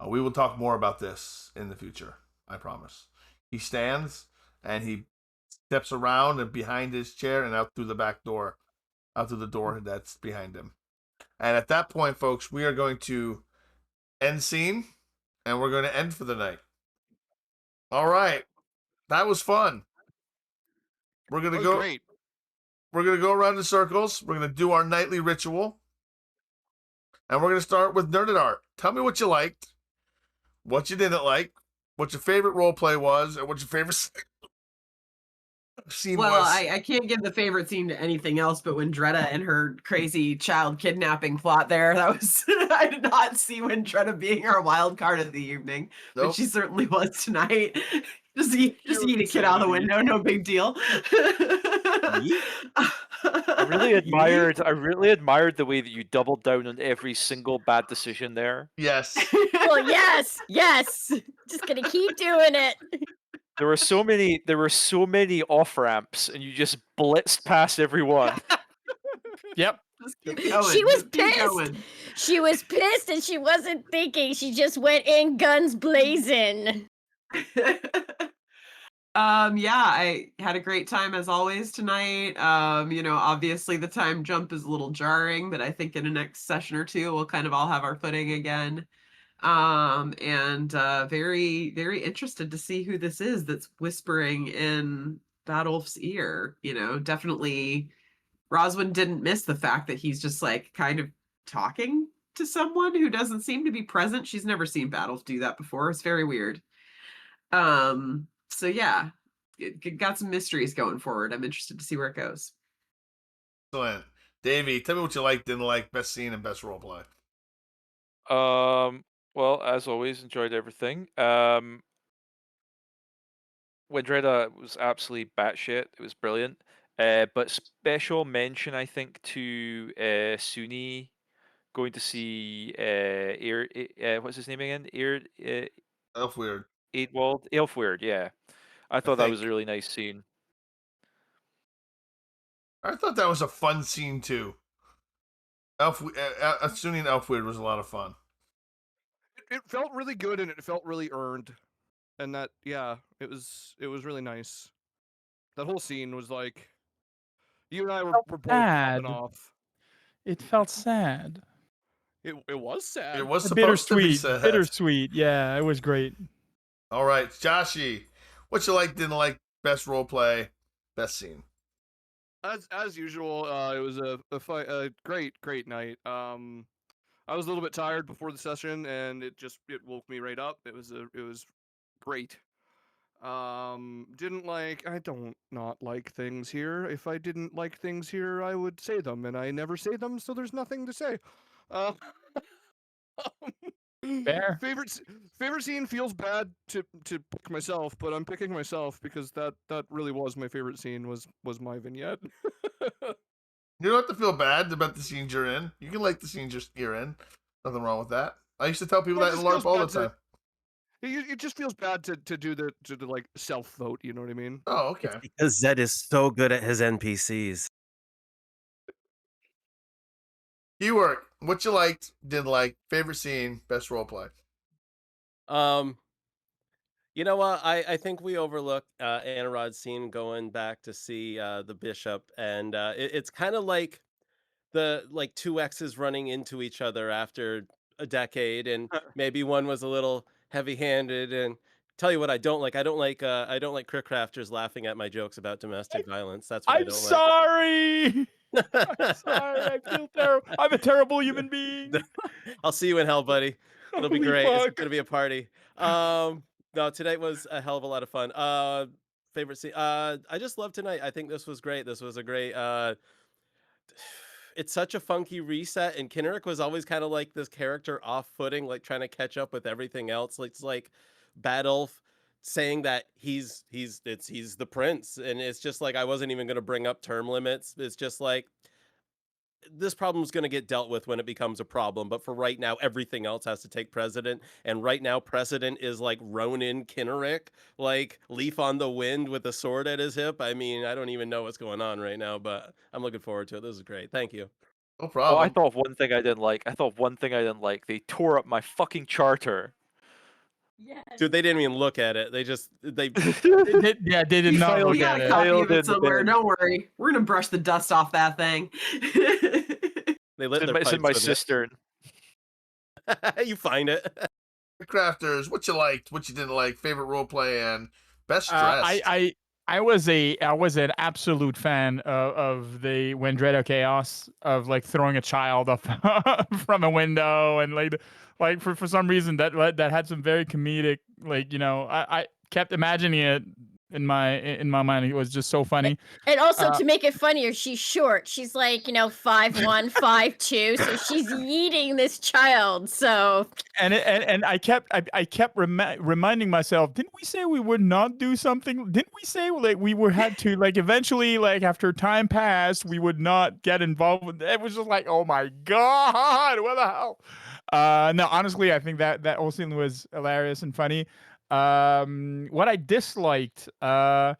We will talk more about this in the future. I promise. He stands and he steps around and behind his chair and out through the back door, out through the door that's behind him. And at that point, folks, we are going to end scene and we're going to end for the night. All right. That was fun. We're going to go. Great. We're going to go around in circles. We're going to do our nightly ritual. And we're going to start with NerdedArt. Tell me what you liked, what you didn't like, what your favorite role play was, and what your favorite scene Well, was. I can't give the favorite scene to anything else but Wendreda and her crazy child kidnapping plot there. That was I did not see Wendreda being our wild card of the evening, but she certainly was tonight. Just eat a kid out of the window, no big deal. I really admired the way that you doubled down on every single bad decision there. Yes. Well, yes. Just gonna keep doing it. There were so many off ramps, and you just blitzed past everyone. Yep. Just keep going. She was Just keep pissed. going. She was pissed and she wasn't thinking. She just went in guns blazing. Yeah, I had a great time as always tonight. Obviously the time jump is a little jarring, but I think in the next session or two we'll kind of all have our footing again. And very, very interested to see who this is that's whispering in Battlef's ear. Definitely Roswynn didn't miss the fact that he's just like kind of talking to someone who doesn't seem to be present. She's never seen Battlef do that before. It's very weird. So yeah, it got some mysteries going forward. I'm interested to see where it goes. Excellent. Davy, tell me what you liked, didn't like, best scene and best roleplay. Well, as always, enjoyed everything. Wendreda was absolutely batshit. It was brilliant. But special mention, I think, to Suni going to see what's his name again? Elfweird. Elfweird, yeah. I thought that was a really nice scene. I thought that was a fun scene too. Suni and Elfweird was a lot of fun. It felt really good and it felt really earned, and that it was really nice. That whole scene was like you and I were both popping off. It felt sad. It was sad. It was supposed to be sad. Bittersweet. Yeah, it was great. All right, Joshy, what you like, didn't like, best roleplay, best scene. As usual, it was a great night. I was a little bit tired before the session, and it woke me right up. It was great. I don't not like things here. If I didn't like things here, I would say them, and I never say them, so there's nothing to say. Fair. Favorite scene feels bad to pick myself, but I'm picking myself because that really was my favorite scene was my vignette. You don't have to feel bad about the scenes you're in. You can like the scenes you're in. Nothing wrong with that. I used to tell people that in LARP all the time. It just feels bad to do the like self vote. You know what I mean? Oh, okay. It's because Zed is so good at his NPCs. KeyWork, what you liked, didn't like, favorite scene, best role play. You know what? I think we overlooked Anarawd's scene going back to see the bishop, and it's kind of like the two exes running into each other after a decade, and maybe one was a little heavy-handed. And tell you what, I don't like. I don't like CritCrafters laughing at my jokes about domestic violence. That's what I I'm don't sorry. like. I'm sorry. I feel terrible. I'm a terrible human being. I'll see you in hell, buddy. It'll be Holy great. It's fuck. gonna be a party. No, tonight was a hell of a lot of fun. Favorite scene. I just love tonight. I think this was great. This was a great. It's such a funky reset, and Kinnerik was always kind of like this character off-footing, like trying to catch up with everything else. It's like Bad Ulf saying that he's the prince, and it's just like I wasn't even going to bring up term limits. It's just like this problem's going to get dealt with when it becomes a problem, but for right now everything else has to take precedent, and right now precedent is like Ronan Kinnerik, like leaf on the wind with a sword at his hip. I mean, I don't even know what's going on right now, but I'm looking forward to it. This is great. Thank you. No Oh, problem. I thought of one thing I didn't like. They tore up my fucking charter. Yes. Dude, they didn't even look at it. They They did not Failed. look We got at a it. copy Failed of in it the somewhere. bin. Don't worry. We're gonna brush the dust off that thing. They lit their It's in pipes my with cistern. it. You find it. Crafters, what you liked, what you didn't like, favorite role play, and best dressed. I was an absolute fan of the Wendreda chaos of like throwing a child up from a window, and like for some reason that had some very comedic, like, you know, I kept imagining it in my mind. It was just so funny. And also to make it funnier, she's short. She's like, 5'1", 5'2", so she's yeeting this child. So And I kept reminding myself, didn't we say we would not do something? Didn't we say like we had to, like, eventually, like after time passed, we would not get involved with it? It was just like, oh my god, what the hell? No, honestly, I think that whole scene was hilarious and funny. What I disliked, I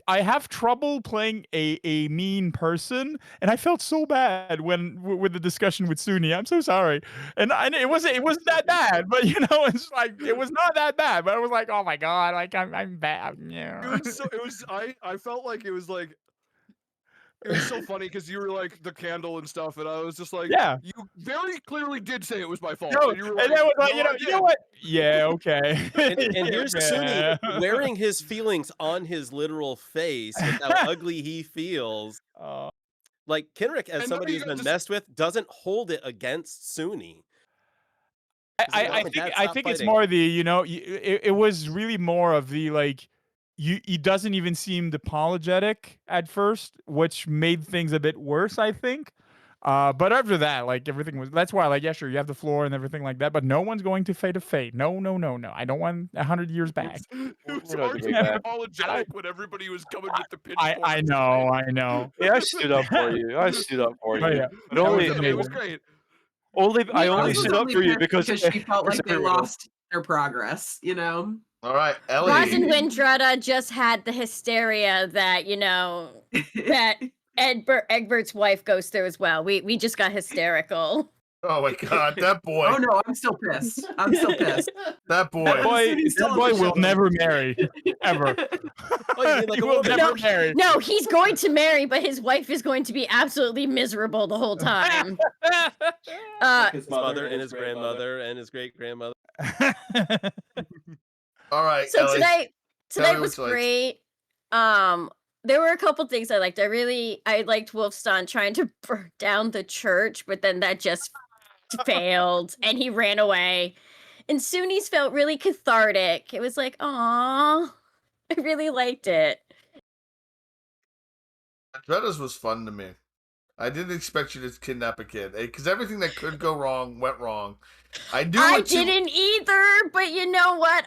have trouble playing a mean person, and I felt so bad with the discussion with Suni. I'm so sorry, and it wasn't that bad, but it's like it was not that bad, but I was like, oh my god, like I'm bad. Yeah. I felt like it was like. It was so funny because you were like the candle and stuff, and I was just like, Yeah. you very clearly did say it was my fault. No, And you were and like, then was like, "No, I you know didn't." what? Yeah, okay. And here's Yeah. Suni wearing his feelings on his literal face with how ugly he feels. Like Kinnerik, as And somebody then who's you been got messed with, doesn't hold it against Suni. I think it's more the, it was really more of the, like, he doesn't even seem apologetic at first, which made things a bit worse, I think. But after that, like, everything was, that's why, like, yeah, sure, you have the floor and everything like that, but no one's going to fade a fade. No. I don't want 100 years back. It was We're not hard to doing be that. apologetic when everybody was coming with the pitchfork. I know. Yeah, I stood up for you. Oh, yeah. But That was only It was amazing. great. I Yours only was stood up only for you pissed because she felt like they everyone else. lost their progress. All right, Ellie. Roz and Wendreda just had the hysteria that, that Egbert's wife goes through as well. We just got hysterical. Oh my god, that boy. Oh no, I'm still pissed. I'm still pissed. That boy. That boy will never marry, ever. Oh, you mean like He a will woman? never marry. No, he's going to marry, but his wife is going to be absolutely miserable the whole time. His mother and his grandmother and his great grandmother. All right, So Ellie. tonight Tell me was what you liked. great. There were a couple things I liked. I liked Wulfstann trying to burn down the church, but then that just failed and he ran away. And Suni's felt really cathartic. It was like, aw, I really liked it. Dreda's was fun to me. I didn't expect you to kidnap a kid, because everything that could go wrong went wrong. I didn't either, but you know what?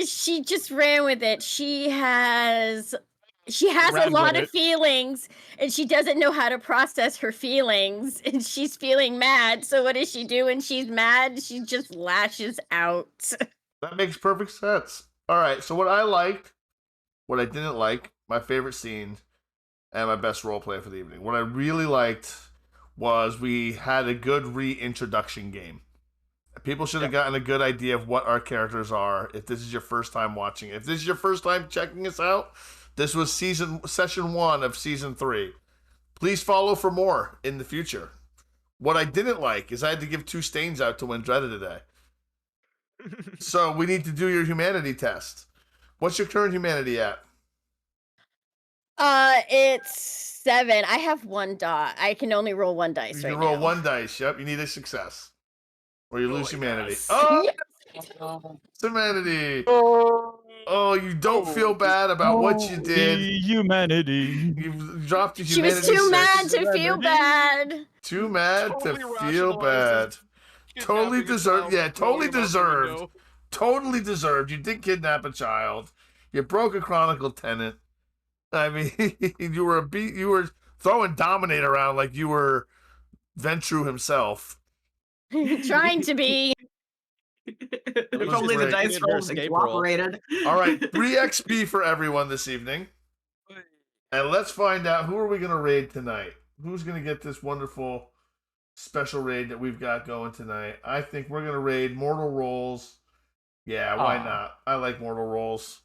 She just ran with it. She has a lot of feelings, and she doesn't know how to process her feelings, and she's feeling mad. So what does she do when she's mad? She just lashes out. That makes perfect sense. All right, so what I liked, what I didn't like, my favorite scene, and my best role play for the evening. What I really liked was we had a good reintroduction game. People should have gotten a good idea of what our characters are if this is your first time watching it. If this is your first time checking us out, this was session 1 of season 3. Please follow for more in the future. What I didn't like is I had to give 2 stains out to Wendreda today. So we need to do your humanity test. What's your current humanity at? It's 7. I have 1 dot. I can only roll 1 dice You right can roll now. 1 dice. Yep, you need a success. Or you lose humanity. yes. Oh! Yes. Humanity! Oh, you don't feel bad about what you did. Humanity. You've dropped to She humanity was too 6. mad to feel bad. Too mad Totally to feel rationalizes bad. Totally kidnapping a deserved. child Yeah, and throwing totally him out the deserved. window. Totally deserved. You did kidnap a child. You broke a Chronicle tenant. I mean, you were throwing Dominate around like you were Ventru himself. Trying to be. If was only the great. dice Did her rolls had escape roll. cooperated. All right, 3 XP for everyone this evening. And let's find out who are we going to raid tonight. Who's going to get this wonderful special raid that we've got going tonight? I think we're going to raid Mortal Rolls. Yeah, why Aw. not? I like Mortal Rolls.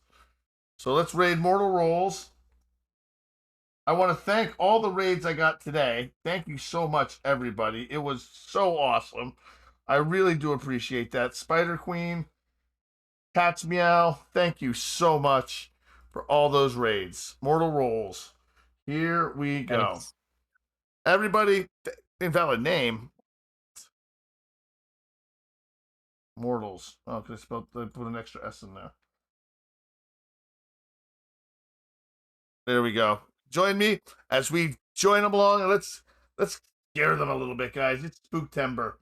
So let's raid Mortal Rolls. I want to thank all the raids I got today. Thank you so much, everybody. It was so awesome. I really do appreciate that. Spider Queen, Cat's Meow, thank you so much for all those raids. Mortal Rolls. Here we go. Thanks. Everybody, invalid name. Mortals. Oh, because I put an extra S in there. There we go. Join me as we join them along, and let's scare them a little bit, guys. It's Spooktember.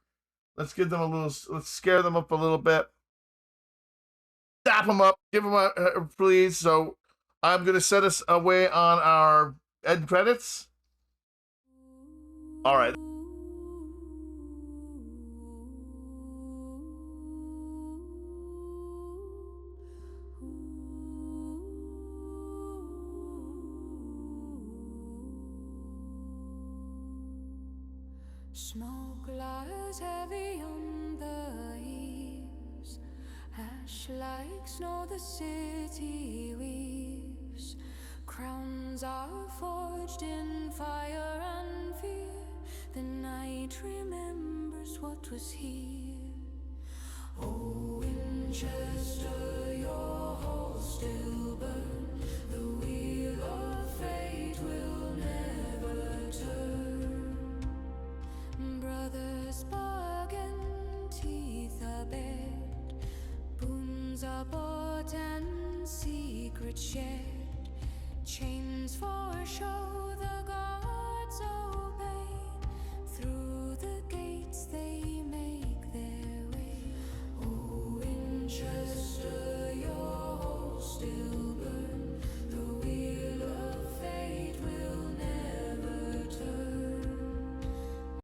Let's scare them up a little bit. Tap them up. Give them a please. So I'm gonna set us away on our end credits. All right. Smoke lies heavy on the eaves, ash like snow the city weaves. Crowns are forged in fire and fear. The night remembers what was here. Oh, Winchester, your halls still burn. The wheel of fate will never turn. Brothers bargain, teeth are bared, boons are bought and secrets shared. Chains for show, the